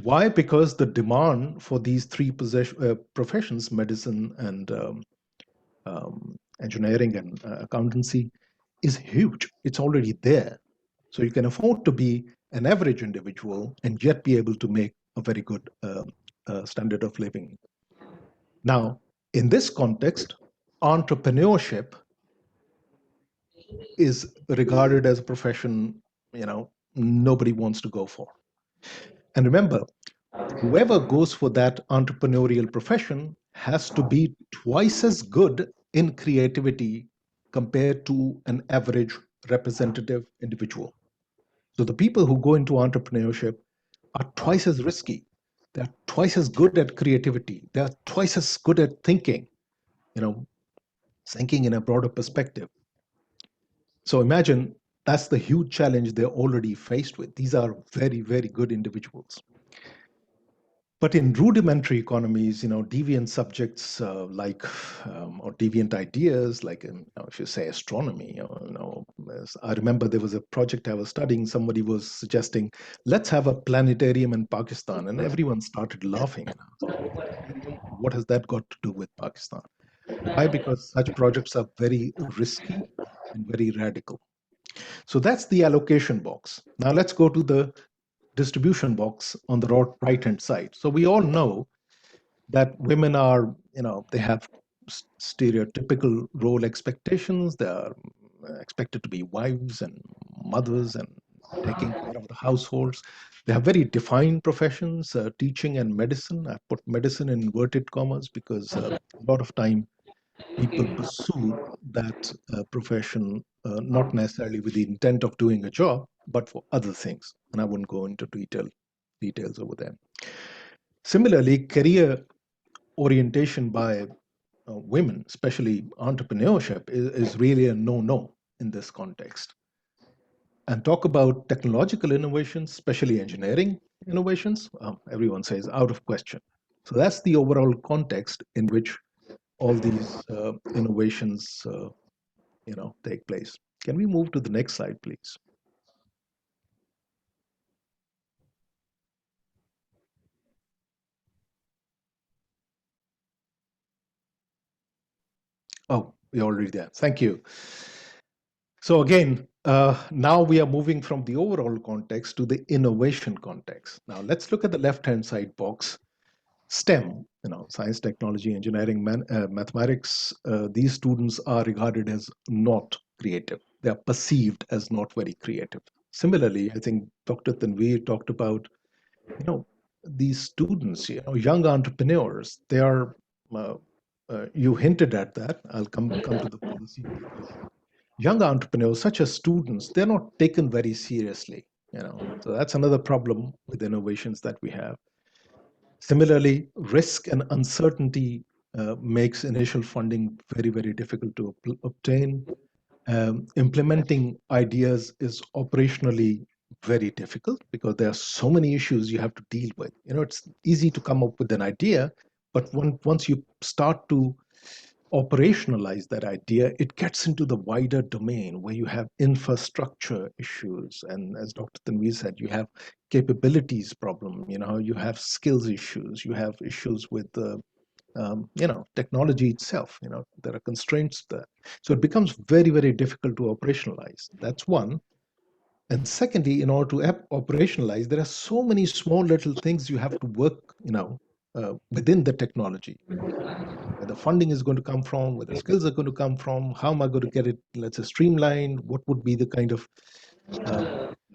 [SPEAKER 5] Why? Because the demand for these three professions, medicine and engineering and accountancy, is huge. It's already there. So you can afford to be an average individual and yet be able to make a very good standard of living. Now, in this context, entrepreneurship is regarded as a profession, nobody wants to go for. And remember, whoever goes for that entrepreneurial profession has to be twice as good in creativity compared to an average representative individual. So the people who go into entrepreneurship are twice as risky. They're twice as good at creativity. They're twice as good at thinking, thinking in a broader perspective. So imagine that's the huge challenge they're already faced with. These are very, very good individuals. But in rudimentary economies, deviant subjects or deviant ideas, like if you say astronomy, I remember there was a project I was studying. Somebody was suggesting, let's have a planetarium in Pakistan, and everyone started laughing. What has that got to do with Pakistan? Why? Because such projects are very risky and very radical. So that's the allocation box. Now let's go to the distribution box on the right-hand side. So we all know that women are, they have stereotypical role expectations. They are expected to be wives and mothers and taking care of the households. They have very defined professions, teaching and medicine. I put medicine in inverted commas because a lot of time people pursue that profession not necessarily with the intent of doing a job, but for other things. And I wouldn't go into details over there. Similarly, career orientation by women, especially entrepreneurship, is really a no-no in this context. And talk about technological innovations, especially engineering innovations, everyone says out of question. So that's the overall context in which all these innovations take place. Can we move to the next slide, please? Oh, we're already there. Thank you. So again, now we are moving from the overall context to the innovation context. Now let's look at the left-hand side box. STEM, science, technology, engineering, mathematics, these students are regarded as not creative. They are perceived as not very creative. Similarly, I think Dr. Tanveer talked about, these students, young entrepreneurs, they are, you hinted at that. I'll come to the policy. Young entrepreneurs, such as students, they're not taken very seriously, So that's another problem with innovations that we have. Similarly, risk and uncertainty makes initial funding very, very difficult to obtain. Implementing ideas is operationally very difficult because there are so many issues you have to deal with. It's easy to come up with an idea, but once you start to operationalize that idea, it gets into the wider domain where you have infrastructure issues. And as Dr. Tanveer said, you have capabilities problem, you have skills issues, you have issues with the technology itself, there are constraints there. So it becomes very, very difficult to operationalize. That's one. And secondly, in order to operationalize, there are so many small little things you have to work, within the technology. Where the funding is going to come from, where the skills are going to come from, how am I going to get it, let's say, streamlined, what would be the kind of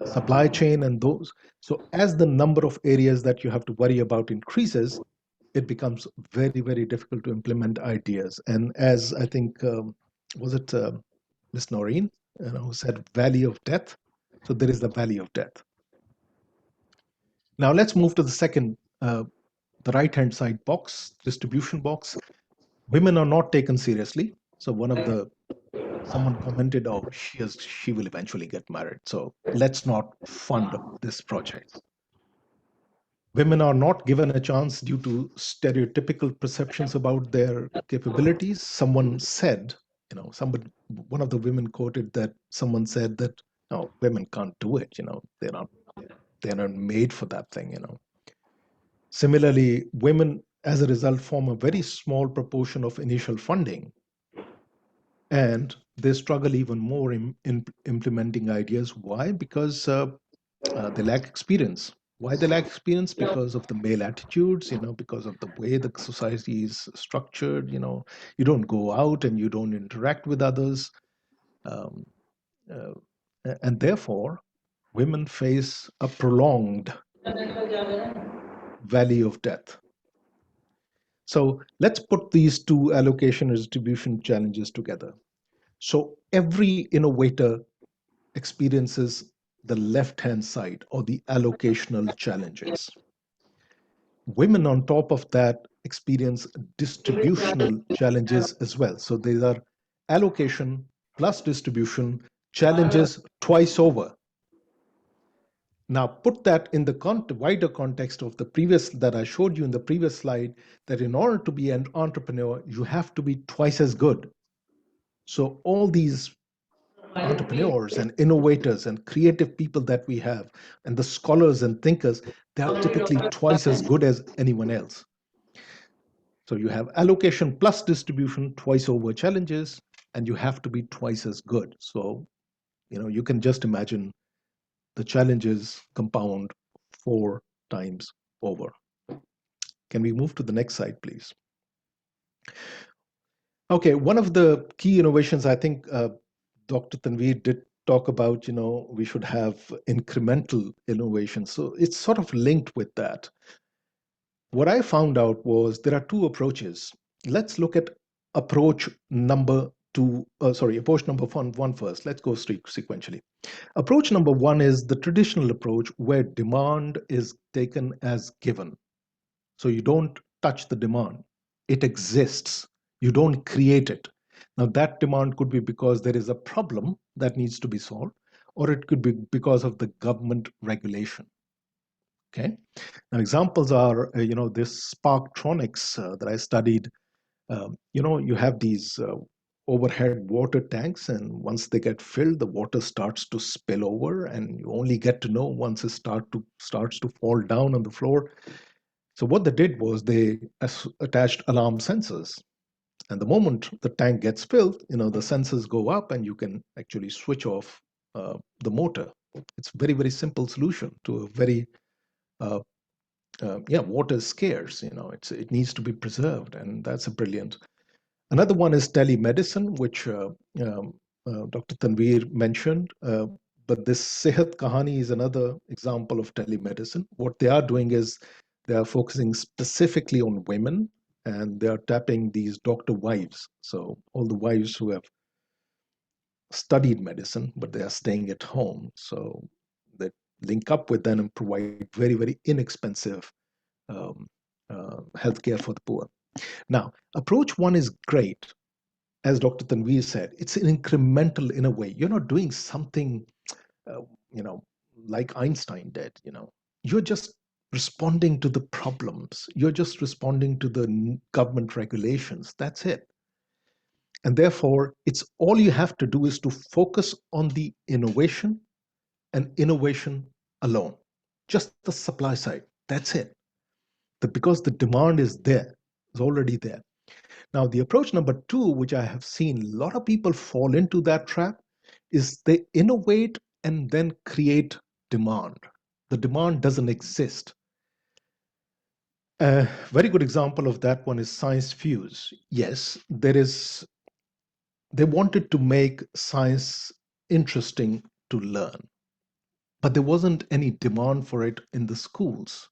[SPEAKER 5] supply chain and those. So as the number of areas that you have to worry about increases, it becomes very, very difficult to implement ideas. And as I think, was it Miss Noreen, who said valley of death. So there is the valley of death. Now let's move to the second, the right-hand side box, distribution box. Women are not taken seriously. So someone commented, oh, she will eventually get married. So let's not fund this project. Women are not given a chance due to stereotypical perceptions about their capabilities. Someone said, one of the women quoted that someone said that, no, women can't do it. They're not made for that thing. Similarly, women, as a result, form a very small proportion of initial funding, and they struggle even more in implementing ideas. Why? Because they lack experience. Why they lack experience? Because of the male attitudes, because of the way the society is structured. You don't go out and you don't interact with others. Um, uh, and therefore, women face a prolonged valley of death. So let's put these two allocation and distribution challenges together. So every innovator experiences the left-hand side or the allocational challenges. Women on top of that experience distributional challenges as well. So these are allocation plus distribution challenges twice over. Now put that in the wider context of the previous that I showed you in the previous slide, that in order to be an entrepreneur, you have to be twice as good. So all these entrepreneurs and innovators and creative people that we have, and the scholars and thinkers, they are typically twice as good as anyone else. So you have allocation plus distribution twice over challenges, and you have to be twice as good. So, you can just imagine the challenges compound 4 times over. Can we move to the next slide, please? Okay, one of the key innovations, I think Dr. Tanveer did talk about, we should have incremental innovation. So it's sort of linked with that. What I found out was there are 2 approaches. Let's look at approach number one first. Let's go sequentially. Approach number 1 is the traditional approach where demand is taken as given. So you don't touch the demand. It exists. You don't create it. Now that demand could be because there is a problem that needs to be solved, or it could be because of the government regulation. Okay. Now examples are, this Sparktronics that I studied. You have these overhead water tanks, and once they get filled, the water starts to spill over, and you only get to know once it starts to fall down on the floor. So what they did was they attached alarm sensors, and the moment the tank gets filled, the sensors go up, and you can actually switch off the motor. It's a very, very simple solution to a very water is scarce. It needs to be preserved, and that's a brilliant. Another one is telemedicine, which Dr. Tanveer mentioned. But this Sehat Kahani is another example of telemedicine. What they are doing is they are focusing specifically on women, and they are tapping these doctor wives. So all the wives who have studied medicine, but they are staying at home. So they link up with them and provide very, very inexpensive healthcare for the poor. Now, approach 1 is great. As Dr. Tanveer said, it's incremental in a way. You're not doing something, like Einstein did. You're just responding to the problems. You're just responding to the government regulations. That's it. And therefore, it's all you have to do is to focus on the innovation and innovation alone, just the supply side. That's it. Because the demand is there, it's already there. Now, the approach number 2, which I have seen a lot of people fall into that trap, is they innovate and then create demand. The demand doesn't exist. A very good example of that one is Science Fuse. Yes, they wanted to make science interesting to learn, but there wasn't any demand for it in the schools.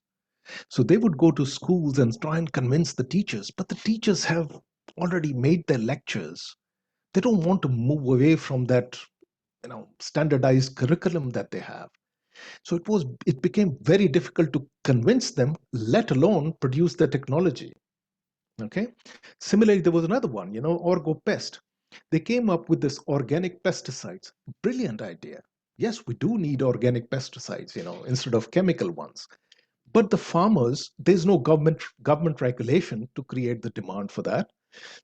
[SPEAKER 5] So they would go to schools and try and convince the teachers, but the teachers have already made their lectures. They don't want to move away from that, standardized curriculum that they have. So it became very difficult to convince them, let alone produce the technology. Okay. Similarly, there was another one, orgopest. They came up with this organic pesticides. Brilliant idea. Yes, we do need organic pesticides, instead of chemical ones. But the farmers, there's no government regulation to create the demand for that.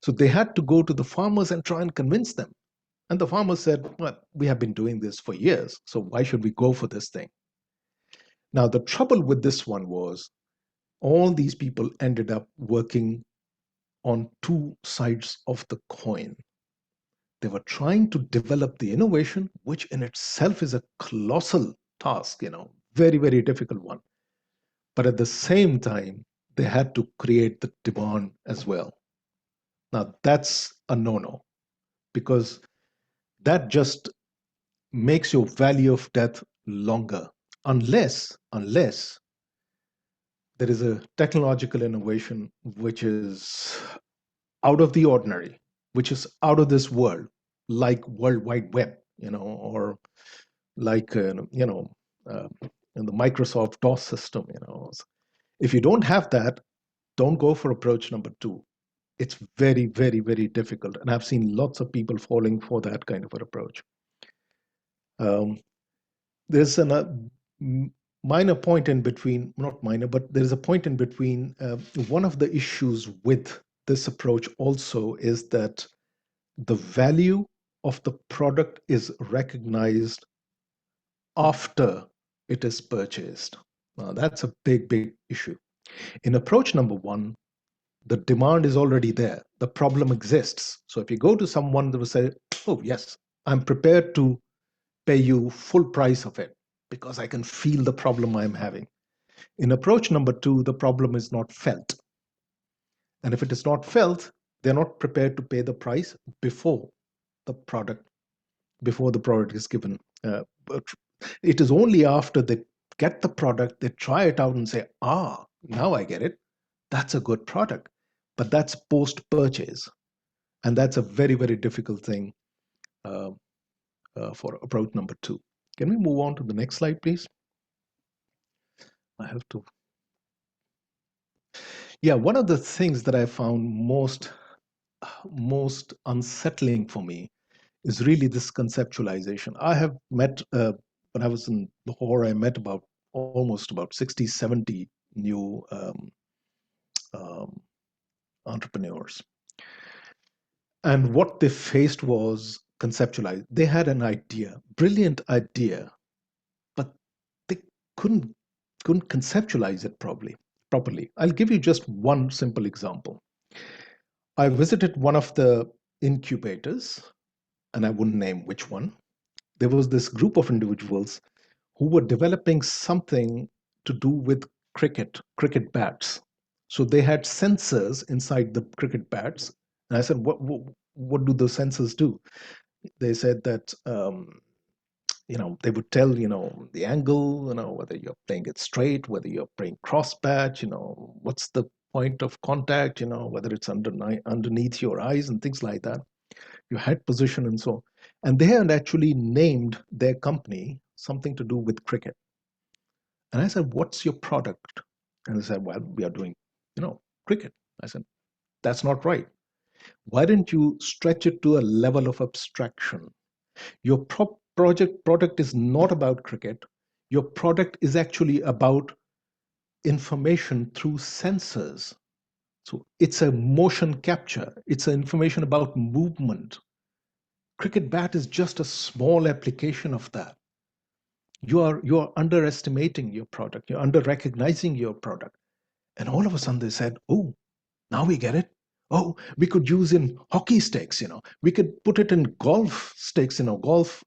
[SPEAKER 5] So they had to go to the farmers and try and convince them. And the farmers said, well, we have been doing this for years, so why should we go for this thing? Now, the trouble with this one was all these people ended up working on two sides of the coin. They were trying to develop the innovation, which in itself is a colossal task, very, very difficult one. But at the same time, they had to create the demand as well. Now, that's a no-no, because that just makes your value of death longer, unless there is a technological innovation which is out of the ordinary, which is out of this world, like World Wide Web, or like in the Microsoft DOS system. If you don't have that, don't go for approach number two. It's very, very, very difficult, and I've seen lots of people falling for that kind of an approach. There's a minor point in between, not minor, but there's a point in between. One of the issues with this approach also is that the value of the product is recognized after it is purchased. Now, that's a big, big issue. In approach number one, the demand is already there. The problem exists. So if you go to someone that will say, oh, yes, I'm prepared to pay you full price of it because I can feel the problem I'm having. In approach number two, the problem is not felt. And if it is not felt, they're not prepared to pay the price before the product is given. It is only after they get the product, they try it out and say, now I get it. That's a good product. But that's post-purchase. And that's a very, very difficult thing for approach number two. Can we move on to the next slide, please? I have to. Yeah, one of the things that I found most unsettling for me is really this conceptualization. I have met, when I was in Lahore, I met almost about 60, 70 new entrepreneurs. And what they faced was conceptualized. They had an idea, brilliant idea, but they couldn't conceptualize it properly. I'll give you just one simple example. I visited one of the incubators, and I wouldn't name which one. There was this group of individuals who were developing something to do with cricket bats. So they had sensors inside the cricket bats. And I said, what do those sensors do? They said that, they would tell, the angle, whether you're playing it straight, whether you're playing cross patch, what's the point of contact, whether it's underneath your eyes and things like that, your head position and so on. And they had actually named their company something to do with cricket. And I said, what's your product? And they said, well, we are doing, cricket. I said, that's not right. Why didn't you stretch it to a level of abstraction? Your product is not about cricket. Your product is actually about information through sensors. So it's a motion capture. It's information about movement. Cricket bat is just a small application of that. You are underestimating your product. You're under recognizing your product. And all of a sudden they said, oh, now we get it. Oh, we could use in hockey sticks, we could put it in golf sticks, golf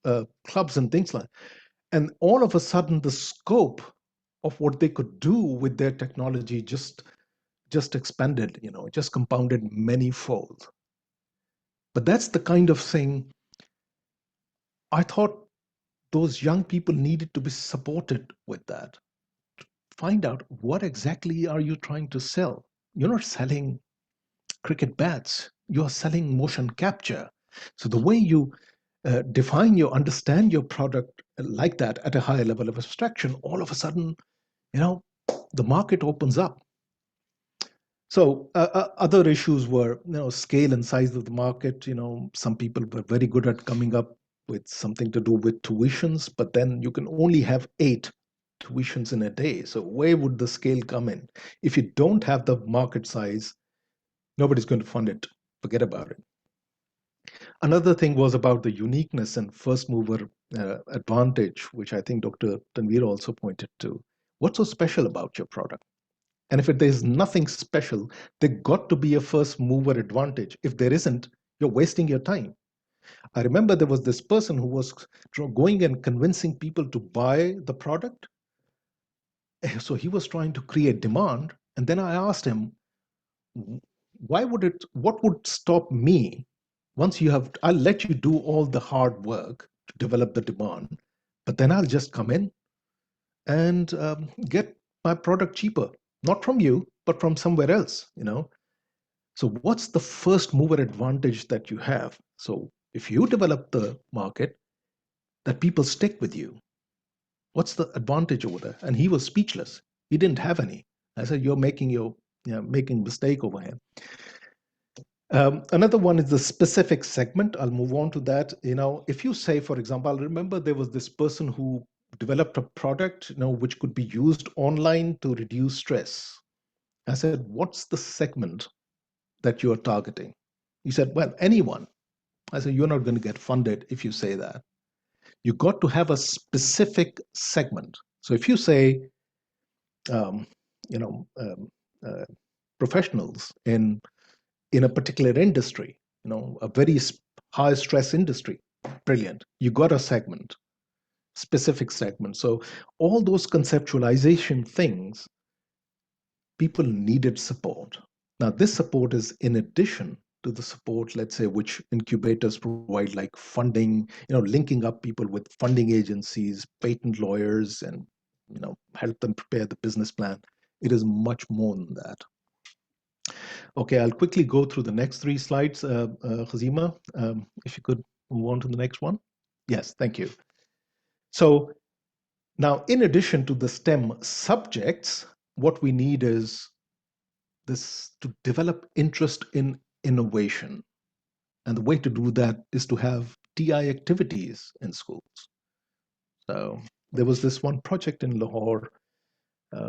[SPEAKER 5] clubs and things like that. And all of a sudden the scope of what they could do with their technology just expanded, just compounded many-fold. But that's the kind of thing I thought those young people needed to be supported with that. Find out what exactly are you trying to sell. You're not selling cricket bats. You're selling motion capture. So the way you understand your product like that at a higher level of abstraction, all of a sudden, the market opens up. So other issues were, scale and size of the market. Some people were very good at coming up with something to do with tuitions, but then you can only have 8 tuitions in a day. So where would the scale come in? If you don't have the market size, nobody's going to fund it. Forget about it. Another thing was about the uniqueness and first mover advantage, which I think Dr. Tanveer also pointed to. What's so special about your product? And if there's nothing special, there got to be a first mover advantage. If there isn't, you're wasting your time. I remember there was this person who was going and convincing people to buy the product. So he was trying to create demand. And then I asked him, what would stop me once I'll let you do all the hard work to develop the demand, but then I'll just come in and get my product cheaper, not from you, but from somewhere else, So what's the first mover advantage that you have? So if you develop the market, that people stick with you, what's the advantage over there? And he was speechless. He didn't have any. I said, you're making mistake over here. Another one is the specific segment. I'll move on to that. If you say, for example, I remember there was this person who developed a product, which could be used online to reduce stress. I said, what's the segment that you are targeting? He said, well, anyone. I said, you're not going to get funded if you say that. You got to have a specific segment. So if you say, professionals in a particular industry, a very high stress industry, brilliant. You got a segment, specific segment. So all those conceptualization things, people needed support. Now, this support is in addition to the support, let's say, which incubators provide, like funding, linking up people with funding agencies, patent lawyers, and, help them prepare the business plan. It is much more than that. Okay, I'll quickly go through the next 3 slides. Khazima, if you could move on to the next one. Yes, thank you. So now, in addition to the STEM subjects, what we need is this to develop interest in innovation. And the way to do that is to have TI activities in schools. So there was this one project in Lahore,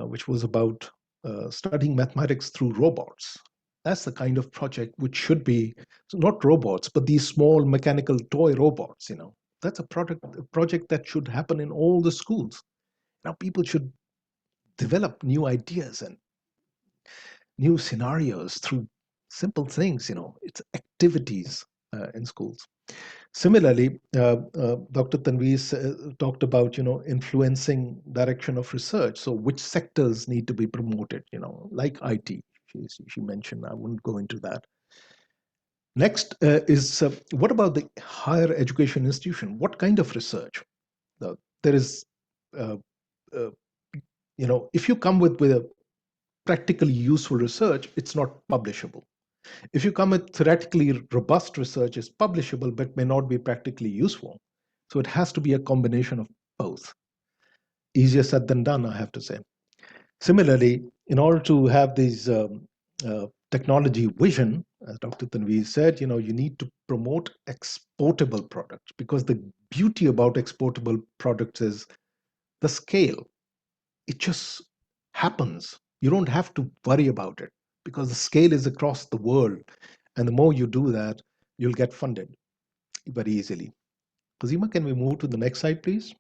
[SPEAKER 5] which was about studying mathematics through robots. That's the kind of project which should be, so not robots, but these small mechanical toy robots, That's a project that should happen in all the schools. Now people should develop new ideas and new scenarios through simple things, it's activities in schools. Similarly, Dr. Tanveer talked about, influencing direction of research. So which sectors need to be promoted, like IT, she mentioned. I wouldn't go into that. Next is what about the higher education institution? What kind of research? There is, if you come with a practically useful research, it's not publishable. If you come with theoretically robust research, it's publishable, but may not be practically useful. So it has to be a combination of both. Easier said than done, I have to say. Similarly, in order to have these technology vision, as Dr. Tanveer said, you need to promote exportable products, because the beauty about exportable products is the scale. It just happens. You don't have to worry about it because the scale is across the world. And the more you do that, you'll get funded very easily. Kazima, can we move to the next slide, please?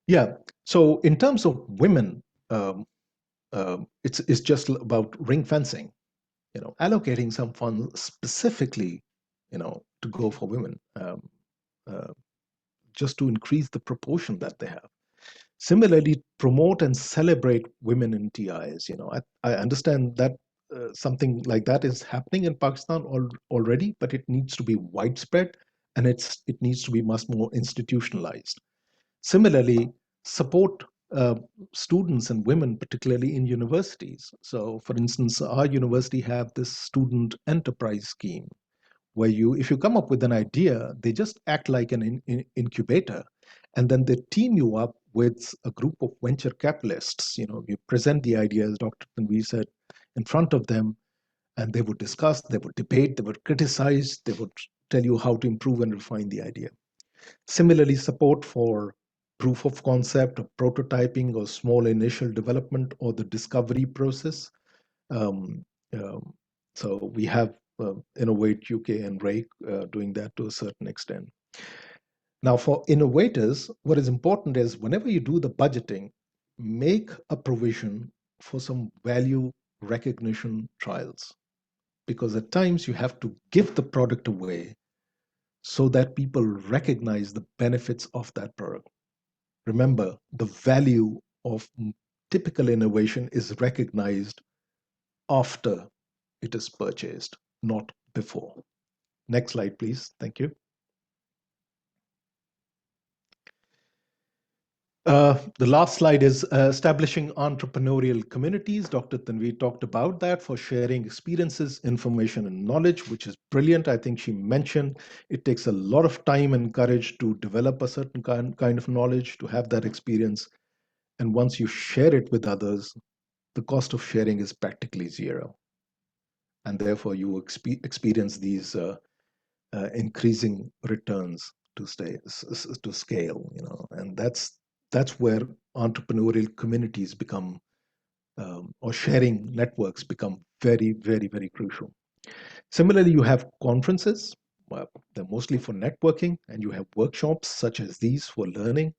[SPEAKER 5] Yeah. So in terms of women, it's just about ring fencing, allocating some funds specifically, to go for women, just to increase the proportion that they have. Similarly, promote and celebrate women in TIs. I understand that something like that is happening in Pakistan already, but it needs to be widespread and it needs to be much more institutionalized. Similarly, support uh, students and women, particularly in universities. So, for instance, our university have this student enterprise scheme where if you come up with an idea, they just act like an incubator, and then they team you up with a group of venture capitalists. You present the idea, as Dr. Tanvi said, in front of them, and they would discuss, they would debate, they would criticize, they would tell you how to improve and refine the idea. Similarly, support for proof of concept, or prototyping, or small initial development, or the discovery process. Um, um, so we have Innovate UK and RAKE doing that to a certain extent. Now, for innovators, what is important is whenever you do the budgeting, make a provision for some value recognition trials, because at times you have to give the product away so that people recognize the benefits of that product. Remember, the value of typical innovation is recognized after it is purchased, not before. Next slide, please. Thank you. The last slide is establishing entrepreneurial communities. Dr. Tanvi talked about that, for sharing experiences, information, and knowledge, which is brilliant. I think she mentioned it takes a lot of time and courage to develop a certain kind of knowledge, to have that experience. And once you share it with others, the cost of sharing is practically zero. And therefore, you experience these increasing returns to scale, and that's where entrepreneurial communities become, or sharing networks become very, very, very crucial. Similarly, you have conferences. Well, they're mostly for networking, and you have workshops such as these for learning.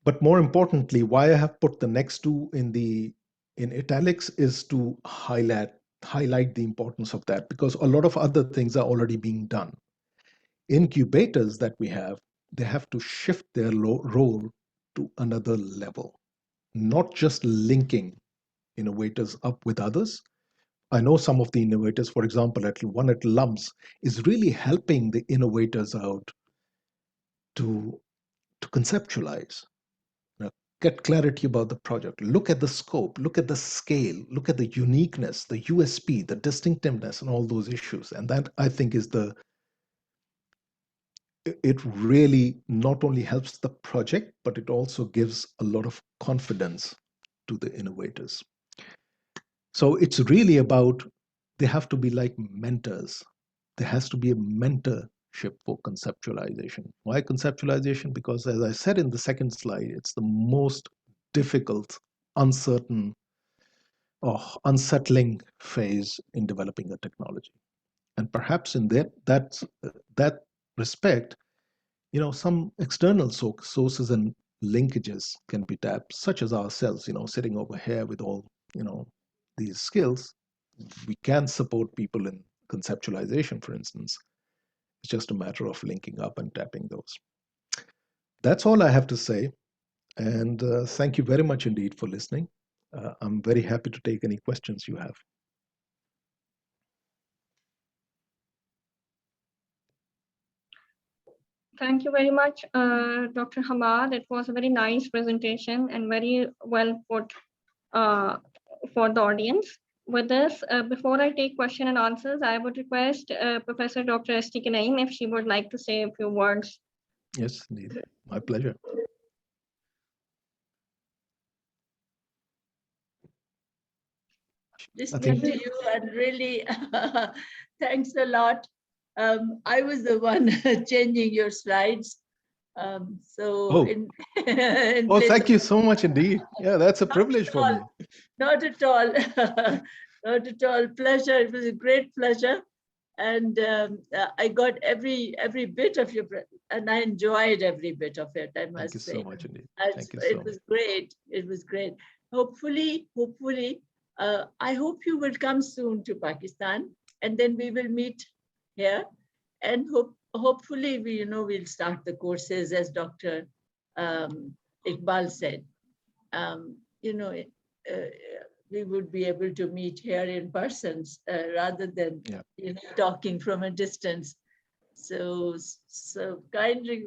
[SPEAKER 5] But more importantly, why I have put the next two in italics is to highlight the importance of that, because a lot of other things are already being done. Incubators that we have, they have to shift their role to another level, not just linking innovators up with others. I know some of the innovators, for example, one at LUMS is really helping the innovators out to conceptualize, get clarity about the project, look at the scope, look at the scale, look at the uniqueness, the USP, the distinctiveness, and all those issues. And that, I think, is it really not only helps the project, but it also gives a lot of confidence to the innovators. So it's really about, they have to be like mentors. There has to be a mentorship for conceptualization. Why conceptualization? Because, as I said in the second slide, it's the most difficult, uncertain, or unsettling phase in developing a technology. And perhaps in that respect, some external sources and linkages can be tapped, such as ourselves, sitting over here with all, these skills. We can support people in conceptualization, for instance. It's just a matter of linking up and tapping those. That's all I have to say. And thank you very much indeed for listening. I'm very happy to take any questions you have.
[SPEAKER 1] Thank you very much, Dr. Hamad. It was a very nice presentation and very well put for the audience. With this, before I take question and answers, I would request Professor Dr. ST Kanaim if she would like to say a few words.
[SPEAKER 5] Yes, indeed. My pleasure.
[SPEAKER 4] Listening to you, and really, thanks a lot. I was the one changing your slides. In
[SPEAKER 5] thank you so much indeed. Yeah, that's a privilege for me.
[SPEAKER 4] Not at all. Not at all. Pleasure. It was a great pleasure. And I got every bit of your, and I enjoyed every bit of it, I must say.
[SPEAKER 5] Thank you so much indeed. Thank you so
[SPEAKER 4] much. It was great. It was great. Hopefully, I hope you will come soon to Pakistan, and then we will meet here, and hopefully we'll start the courses, as Dr. Iqbal said. We would be able to meet here in person rather than talking from a distance. So kindly,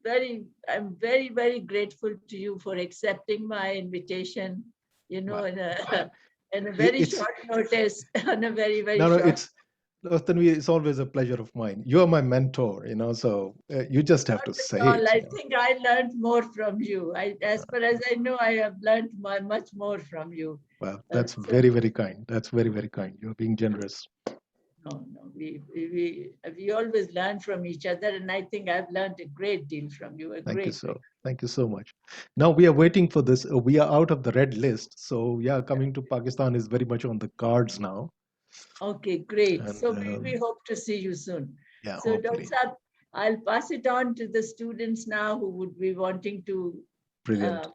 [SPEAKER 4] I'm very, very grateful to you for accepting my invitation, you know,
[SPEAKER 5] Wow.
[SPEAKER 4] in a very
[SPEAKER 5] It's
[SPEAKER 4] short notice, on a very, very
[SPEAKER 5] no,
[SPEAKER 4] short.
[SPEAKER 5] Tanvi, it's always a pleasure of mine. You're my mentor, so you just have to
[SPEAKER 4] Not
[SPEAKER 5] say
[SPEAKER 4] at all.
[SPEAKER 5] it.
[SPEAKER 4] I think I learned more from you. As far as I know, I have learned much more from you.
[SPEAKER 5] Well, that's
[SPEAKER 4] So
[SPEAKER 5] very, very kind. That's very, very kind. You're being generous.
[SPEAKER 4] no, we always learn from each other, and I think I've learned a great deal from you.
[SPEAKER 5] Thank you so much. Now we are waiting for this. We are out of the red list. So yeah, coming to Pakistan is very much on the cards now.
[SPEAKER 4] Okay, great.
[SPEAKER 5] And
[SPEAKER 4] So we hope to see you soon.
[SPEAKER 5] yeah,
[SPEAKER 4] So Dr.
[SPEAKER 5] hopefully.
[SPEAKER 4] Saab, I'll pass it on to the students now who would be wanting to.
[SPEAKER 5] Brilliant.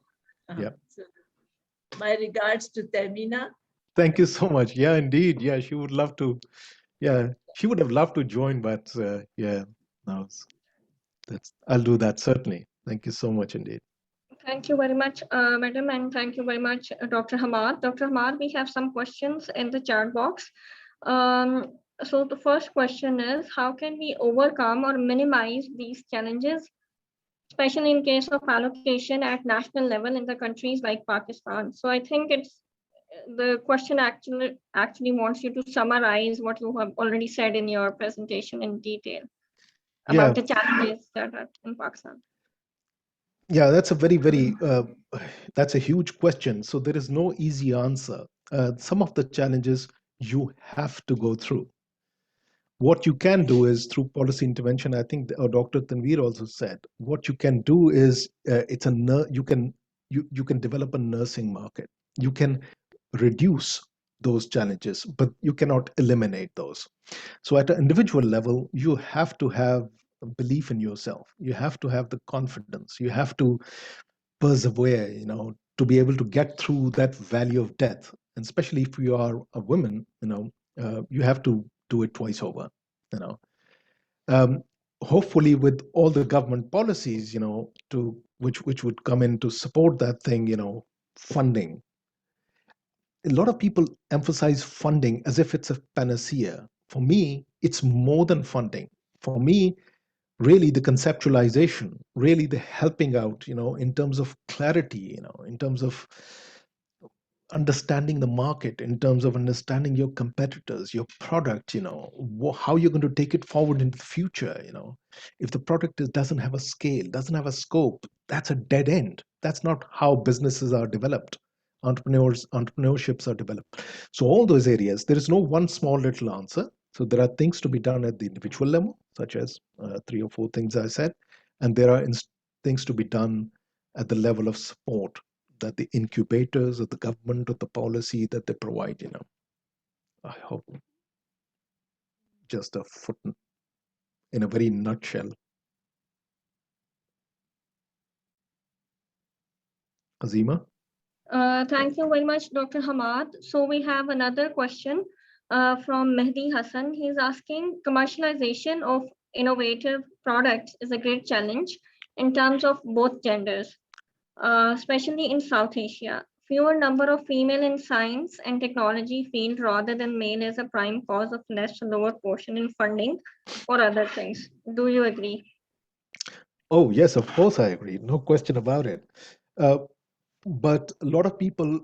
[SPEAKER 5] Yeah.
[SPEAKER 4] So my regards to Termina.
[SPEAKER 5] Thank you so much. Yeah, indeed. Yeah, she would love to. Yeah, she would have loved to join, but yeah, no, I'll do that certainly. Thank you so much indeed.
[SPEAKER 1] Thank you very much, Madam, and thank you very much, Dr. Hamad. Dr. Hamad, we have some questions in the chat box. So the first question is, how can we overcome or minimize these challenges, especially in case of allocation at national level in the countries like Pakistan? So I think the question actually wants you to summarize what you have already said in your presentation in detail about the challenges that are in Pakistan.
[SPEAKER 5] Yeah, that's a very, that's a huge question. So there is no easy answer. Some of the challenges you have to go through. What you can do is through policy intervention. I think Dr. Tanveer also said what you can do is you can develop a nursing market. You can reduce those challenges, but you cannot eliminate those. So at an individual level, you have to have belief in yourself. You have to have the confidence. You have to persevere, to be able to get through that valley of death. And especially if you are a woman, you have to do it twice over, you know. Hopefully with all the government policies, to which would come in to support that thing, funding. A lot of people emphasize funding as if it's a panacea. For me, it's more than funding. For me, really the conceptualization, really the helping out, in terms of clarity, in terms of understanding the market, in terms of understanding your competitors, your product, how you're going to take it forward in the future. If the product doesn't have a scale, doesn't have a scope, that's a dead end. That's not how businesses are developed. Entrepreneurships are developed. So all those areas, there is no one small little answer. So there are things to be done at the individual level, such as 3 or 4 things I said, and there are things to be done at the level of support that the incubators of the government or the policy that they provide. I hope just a foot in a very nutshell. Azima?
[SPEAKER 1] Thank you very much, Dr. Hamad. So we have another question from Mehdi Hassan. He's asking, commercialization of innovative products is a great challenge in terms of both genders, especially in South Asia. Fewer number of female in science and technology field rather than male is a prime cause of less lower portion in funding or other things. Do you agree?
[SPEAKER 5] Oh, yes, of course I agree. No question about it. But a lot of people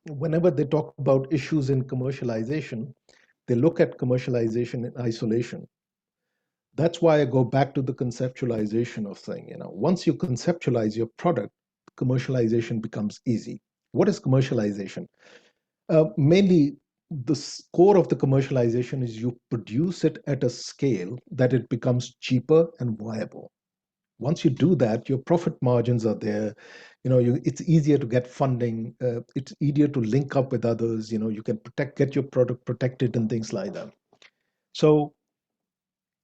[SPEAKER 5] whenever they talk about issues in commercialization, they look at commercialization in isolation. That's why I go back to the conceptualization of thing. Once you conceptualize your product, commercialization becomes easy. What is commercialization? Mainly, the core of the commercialization is you produce it at a scale that it becomes cheaper and viable. Once you do that, your profit margins are there. It's easier to get funding. It's easier to link up with others. You can get your product protected and things like that. So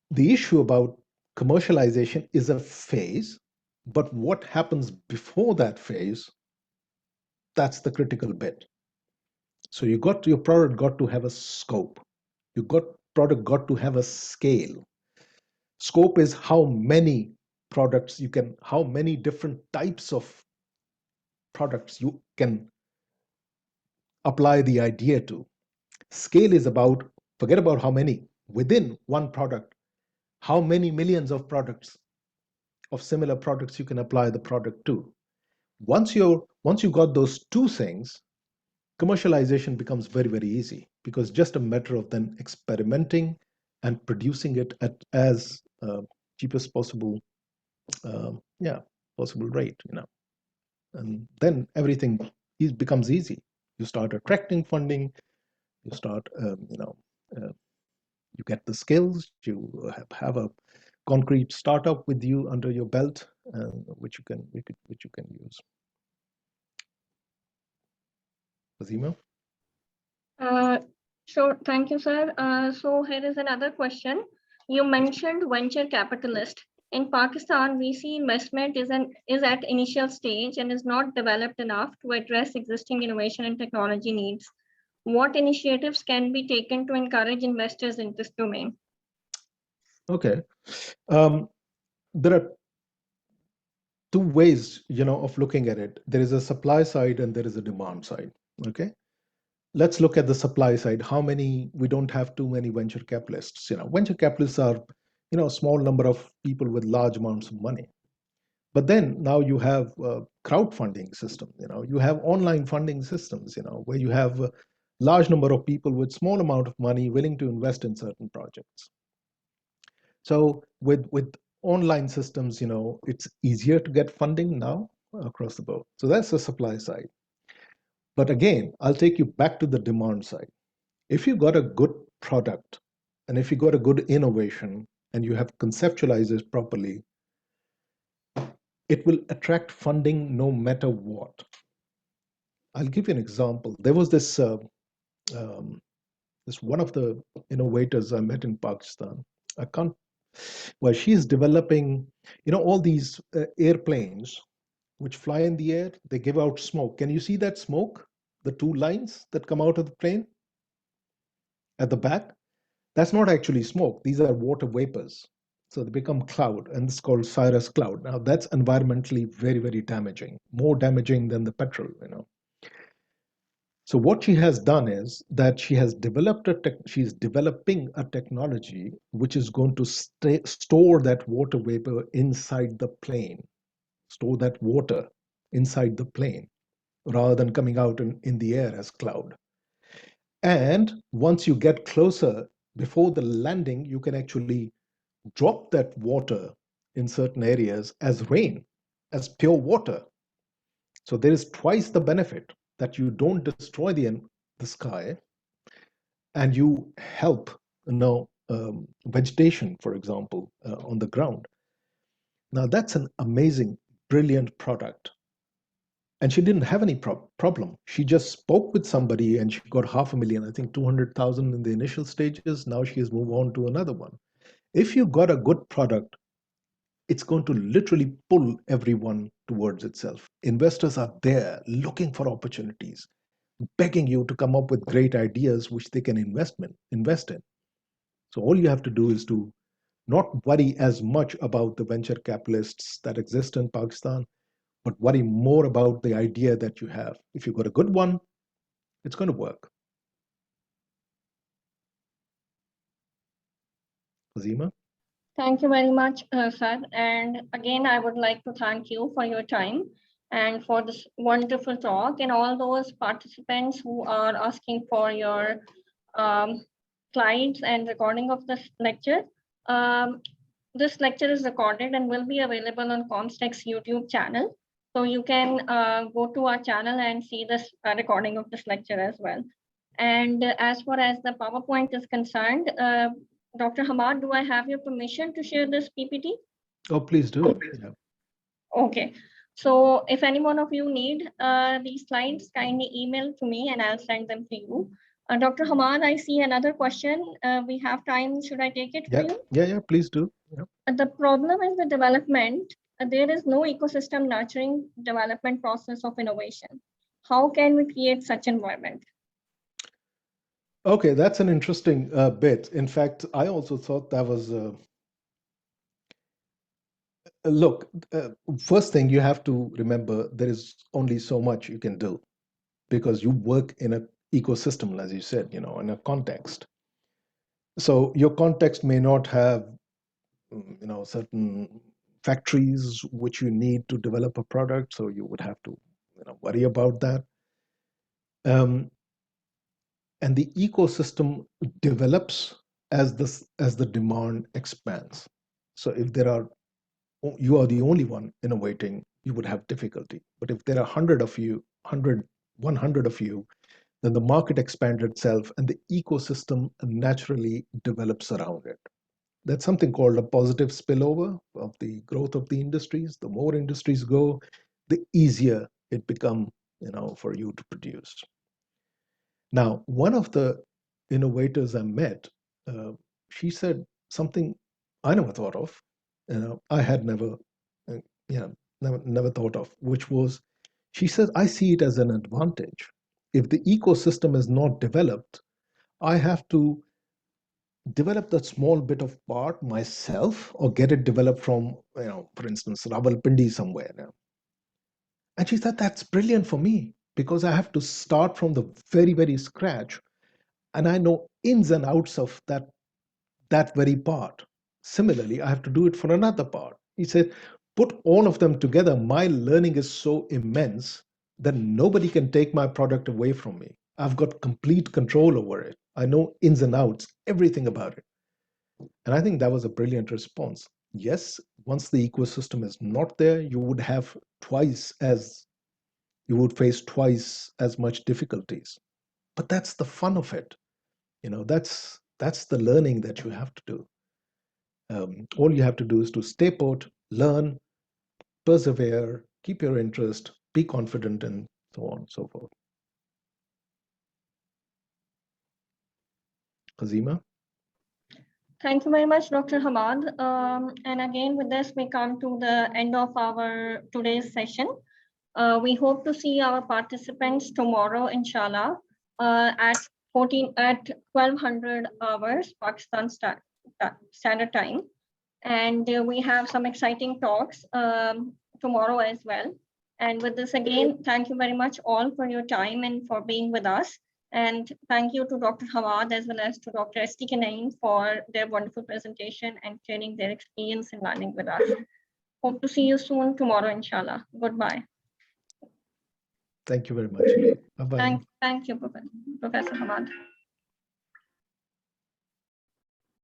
[SPEAKER 5] the issue about commercialization is a phase, but what happens before that phase, that's the critical bit. So your product got to have a scope. Product got to have a scale. Scope is how many products how many different types of products you can apply the idea to. Scale is about, forget about how many, within one product, how many millions of products of similar products you can apply the product to. Once you got those two things, commercialization becomes very, very easy, because just a matter of then experimenting and producing it at as cheapest possible, possible rate, and then everything becomes easy. You start attracting funding, you start, you get the skills, you have a concrete startup with you under your belt, which you can use. Azima?
[SPEAKER 1] Sure, thank you, sir. So here is another question. You mentioned venture capitalist. In Pakistan, VC investment is at initial stage and is not developed enough to address existing innovation and technology needs. What initiatives can be taken to encourage investors in this domain?
[SPEAKER 5] Okay. There are two ways, of looking at it. There is a supply side and there is a demand side. Okay. Let's look at the supply side. We don't have too many venture capitalists. Venture capitalists are, a small number of people with large amounts of money. But then now you have crowdfunding system, you have online funding systems, where you have a large number of people with small amount of money willing to invest in certain projects. So with online systems, it's easier to get funding now across the board. So that's the supply side. But again, I'll take you back to the demand side. If you got a good product and if you got a good innovation and you have conceptualized it properly, it will attract funding no matter what. I'll give you an example. There was this one of the innovators I met in Pakistan. She's developing, all these airplanes which fly in the air. They give out smoke. Can you see that smoke? The two lines that come out of the plane at the back? That's not actually smoke. These are water vapors. So they become cloud, and it's called cirrus cloud. Now that's environmentally very, very damaging, more damaging than the petrol, So what she has done is that she's developing a technology which is going to store that water vapor inside the plane, store that water inside the plane, rather than coming out in the air as cloud. And once you get closer, before the landing, you can actually drop that water in certain areas as rain, as pure water. So there is twice the benefit that you don't destroy the sky, and you help vegetation, for example, on the ground. Now that's an amazing, brilliant product. And she didn't have any problem. She just spoke with somebody and she got 500,000, I think 200,000 in the initial stages. Now she has moved on to another one. If you got a good product, it's going to literally pull everyone towards itself. Investors are there looking for opportunities, begging you to come up with great ideas which they can invest in. So all you have to do is to not worry as much about the venture capitalists that exist in Pakistan, but worry more about the idea that you have. If you've got a good one, it's going to work. Azima?
[SPEAKER 1] Thank you very much, sir. And again, I would like to thank you for your time and for this wonderful talk, and all those participants who are asking for your slides and recording of this lecture. This lecture is recorded and will be available on Comstech's YouTube channel. So you can go to our channel and see this recording of this lecture as well. And as far as the PowerPoint is concerned, Dr. Hamad, do I have your permission to share this PPT?
[SPEAKER 5] Oh, please do. Yeah.
[SPEAKER 1] Okay. So if any one of you need these slides, kindly email to me and I'll send them to you. Dr. Hamad, I see another question. We have time. Should I take it for you?
[SPEAKER 5] Yeah, please do. Yeah.
[SPEAKER 1] The problem is the development. There is no ecosystem nurturing development process of innovation. How can we create such environment?
[SPEAKER 5] Okay, that's an interesting bit. In fact, I also thought that was look, first thing you have to remember, there is only so much you can do because you work in an ecosystem, as you said, in a context. So your context may not have, certain factories which you need to develop a product, so you would have to worry about that. And the ecosystem develops as the demand expands. So if you are the only one innovating, you would have difficulty. But if there are 100 of you, 100 of you, then the market expands itself and the ecosystem naturally develops around it. That's something called a positive spillover of the growth of the industries. The more industries go, the easier it becomes, for you to produce. Now, one of the innovators I met, she said something I never thought of. I had never, never thought of, which was, she said, I see it as an advantage. If the ecosystem is not developed, I have to develop that small bit of part myself or get it developed from, for instance, Rawalpindi somewhere now. And she said, that's brilliant for me because I have to start from the very, very scratch. And I know ins and outs of that very part. Similarly, I have to do it for another part. He said, put all of them together. My learning is so immense that nobody can take my product away from me. I've got complete control over it. I know ins and outs, everything about it. And I think that was a brilliant response. Yes, once the ecosystem is not there, you would face twice as much difficulties. But that's the fun of it. That's the learning that you have to do. All you have to do is to stay put, learn, persevere, keep your interest, be confident, and so on and so forth. Kazima?
[SPEAKER 1] Thank you very much, Dr. Hamad. And again, with this, we come to the end of our today's session. We hope to see our participants tomorrow, inshallah, at 1200 hours Pakistan Standard Time. And we have some exciting talks tomorrow as well. And with this again, thank you very much all for your time and for being with us. And thank you to Dr. Hamad as well as to Dr. STI for their wonderful presentation and sharing their experience in learning with us. Hope to see you soon tomorrow, inshallah. Goodbye.
[SPEAKER 5] Thank you very much. Bye-bye.
[SPEAKER 1] Thank you, Professor Hamad.